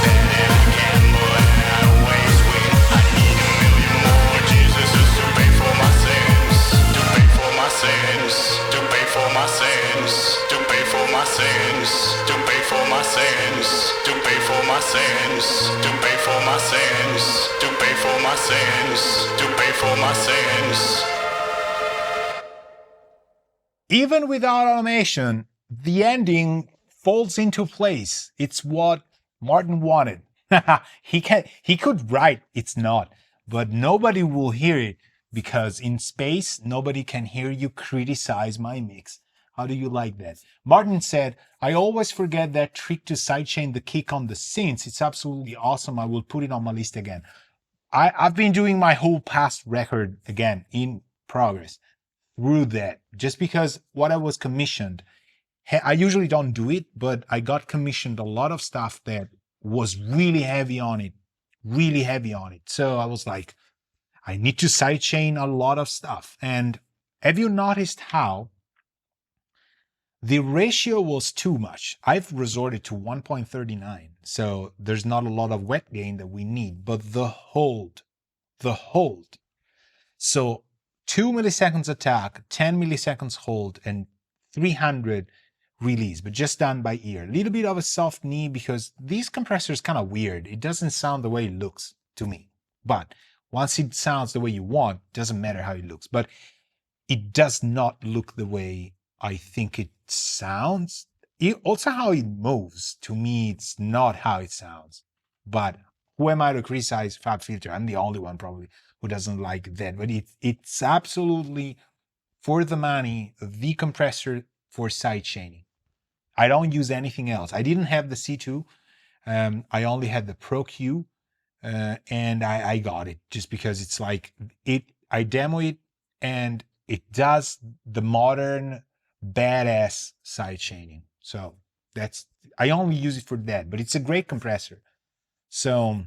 And I gamble and I always win. I need a million more Jesuses to pay for my sins. To pay for my sins. To pay for my sins. To pay for my sins. To pay for my sins. To pay for my sins. To pay for my sins. To pay for my sins. To pay for my sins.
Even without automation, the ending falls into place. It's what Martin wanted. He could write it's not, but nobody will hear it because in space nobody can hear you criticize my mix. How do you like that? Martin said, I always forget that trick to sidechain the kick on the synths. It's absolutely awesome. I will put it on my list again. I've been doing my whole past record again in progress through that, just because what I was commissioned, I usually don't do it, but I got commissioned a lot of stuff that was really heavy on it. So I was like, I need to sidechain a lot of stuff. And have you noticed how the ratio was too much? I've resorted to 1.39, so there's not a lot of wet gain that we need, but the hold. So 2 milliseconds attack, 10 milliseconds hold, and 300 release, but just done by ear. A little bit of a soft knee because this compressor is kind of weird. It doesn't sound the way it looks to me. But once it sounds the way you want, doesn't matter how it looks. But it does not look the way I think it sounds. Also how it moves, to me, it's not how it sounds. But who am I to criticize FabFilter? I'm the only one probably who doesn't like that. But it's absolutely, for the money, the compressor for sidechaining. I don't use anything else. I didn't have the C2. I only had the Pro Q, and I got it just because it's like it. I demo it, and it does the modern badass sidechaining. So that's, I only use it for that, but it's a great compressor. So,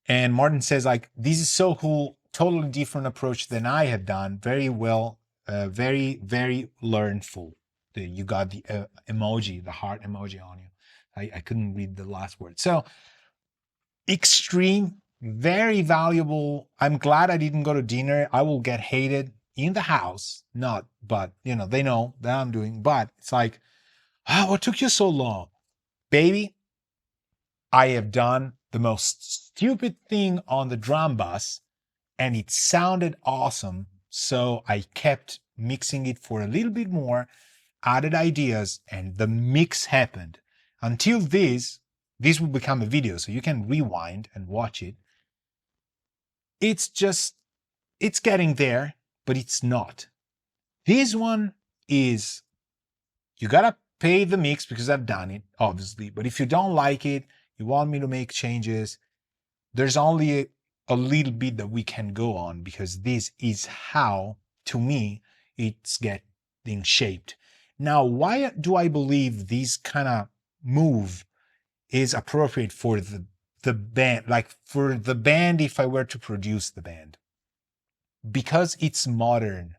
and Martin says like, this is so cool, totally different approach than I have done. Very well, very, very learnful. You got the emoji, the heart emoji on you. I couldn't read the last word. So extreme, very valuable. I'm glad I didn't go to dinner. I will get hated in the house. Not, but they know that I'm doing, but it's like, what took you so long? Baby, I have done the most stupid thing on the drum bus and it sounded awesome. So I kept mixing it for a little bit more, added ideas, and the mix happened. Until this will become a video, so you can rewind and watch it. It's getting there, but it's not. This one is, you gotta pay the mix because I've done it, obviously. But if you don't like it, you want me to make changes, there's only a little bit that we can go on because this is how, to me, it's getting shaped. Now, why do I believe this kind of move is appropriate for the band, like for the band if I were to produce the band? Because it's modern.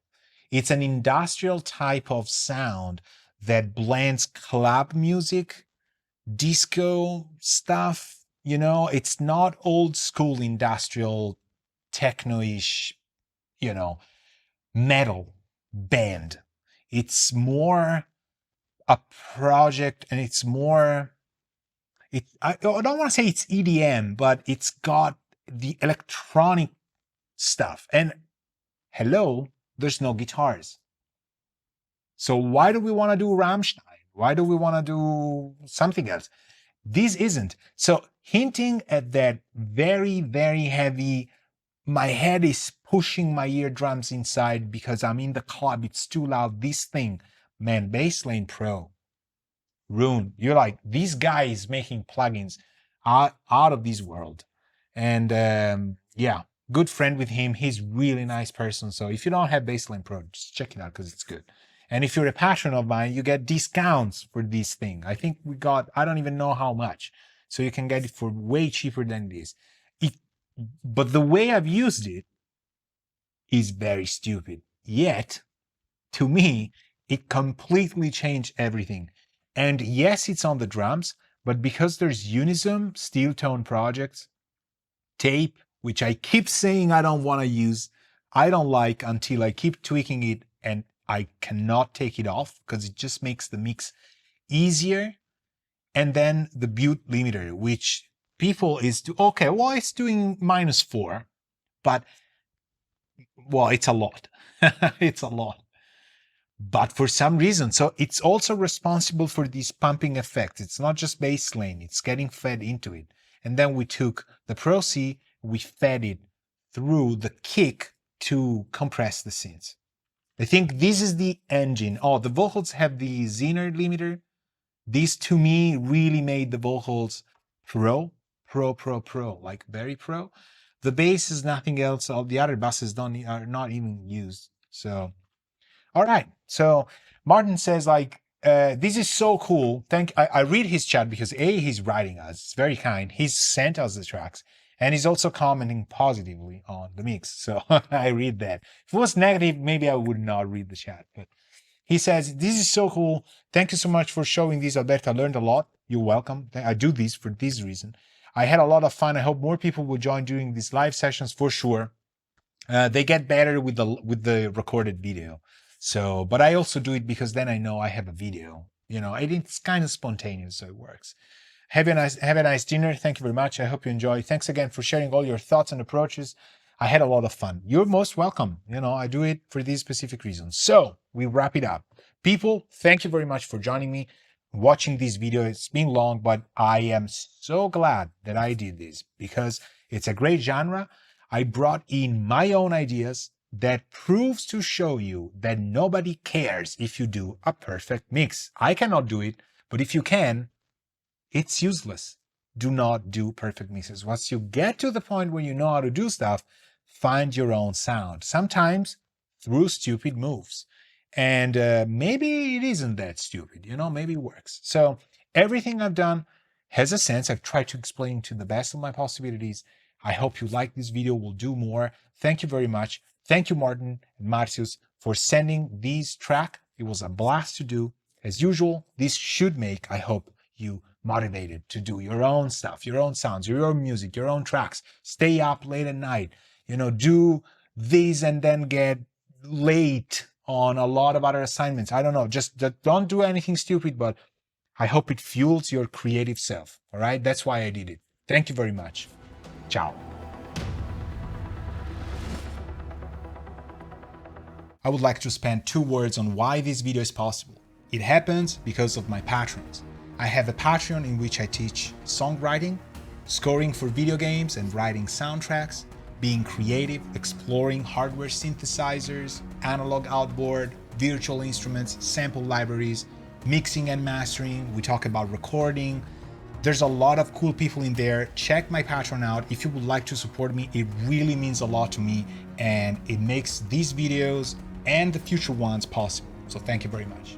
It's an industrial type of sound that blends club music, disco stuff. It's not old school industrial techno-ish, metal band. It's more a project, and it's more, I don't want to say it's EDM, but it's got the electronic stuff. And hello, there's no guitars. So why do we want to do Rammstein? Why do we want to do something else? This isn't. So hinting at that very, very heavy, my head is pushing my eardrums inside because I'm in the club, it's too loud, this thing. Man, Baselane Pro, Rune, you're like, this guy is making plugins out of this world. And yeah, good friend with him. He's really nice person. So if you don't have Baselane Pro, just check it out because it's good. And if you're a patron of mine, you get discounts for this thing. I think we got, I don't even know how much. So you can get it for way cheaper than this. But the way I've used it is very stupid. Yet, to me, it completely changed everything. And yes, it's on the drums, but because there's Unism, Steel Tone Projects, tape, which I keep saying I don't want to use, I don't like until I keep tweaking it and I cannot take it off because it just makes the mix easier. And then the Butte limiter, which people is okay, well, it's doing -4, but well, it's a lot. It's a lot. But for some reason, so it's also responsible for these pumping effects. It's not just bass lane, it's getting fed into it. And then we took the Pro C, we fed it through the kick to compress the synths. I think this is the engine. Oh, the vocals have the Zener limiter. This to me really made the vocals pro, like very pro. The bass is nothing else. All the other buses are not even used. So all right. So Martin says like, this is so cool. I read his chat because he's writing us. It's very kind. He's sent us the tracks and he's also commenting positively on the mix. So I read that. If it was negative, maybe I would not read the chat. But he says, this is so cool. Thank you so much for showing this, Alberto. I learned a lot. You're welcome. I do this for this reason. I had a lot of fun. I hope more people will join during these live sessions for sure. They get better with the recorded video. So, but I also do it because then I know I have a video, it's kind of spontaneous, so it works. Have a nice dinner. Thank you very much. I hope you enjoy. Thanks again for sharing all your thoughts and approaches. I had a lot of fun. You're most welcome. I do it for these specific reasons. So we wrap it up. People, thank you very much for joining me, watching this video. It's been long, but I am so glad that I did this because it's a great genre. I brought in my own ideas that proves to show you that nobody cares if you do a perfect mix. I cannot do it, but if you can, it's useless. Do not do perfect mixes. Once you get to the point where you know how to do stuff, find your own sound. Sometimes through stupid moves. And maybe it isn't that stupid, maybe it works. So everything I've done has a sense. I've tried to explain to the best of my possibilities. I hope you like this video. We'll do more. Thank you very much. Thank you, Martin and Marcius, for sending these track. It was a blast to do. As usual, this should make, I hope, you motivated to do your own stuff, your own sounds, your own music, your own tracks. Stay up late at night, do these and then get late on a lot of other assignments. I don't know. Just don't do anything stupid, but I hope it fuels your creative self. All right. That's why I did it. Thank you very much. Ciao. I would like to spend 2 words on why this video is possible. It happens because of my patrons. I have a Patreon in which I teach songwriting, scoring for video games and writing soundtracks, being creative, exploring hardware synthesizers, analog outboard, virtual instruments, sample libraries, mixing and mastering. We talk about recording. There's a lot of cool people in there. Check my Patreon out if you would like to support me. It really means a lot to me and it makes these videos and the future ones possible. So thank you very much.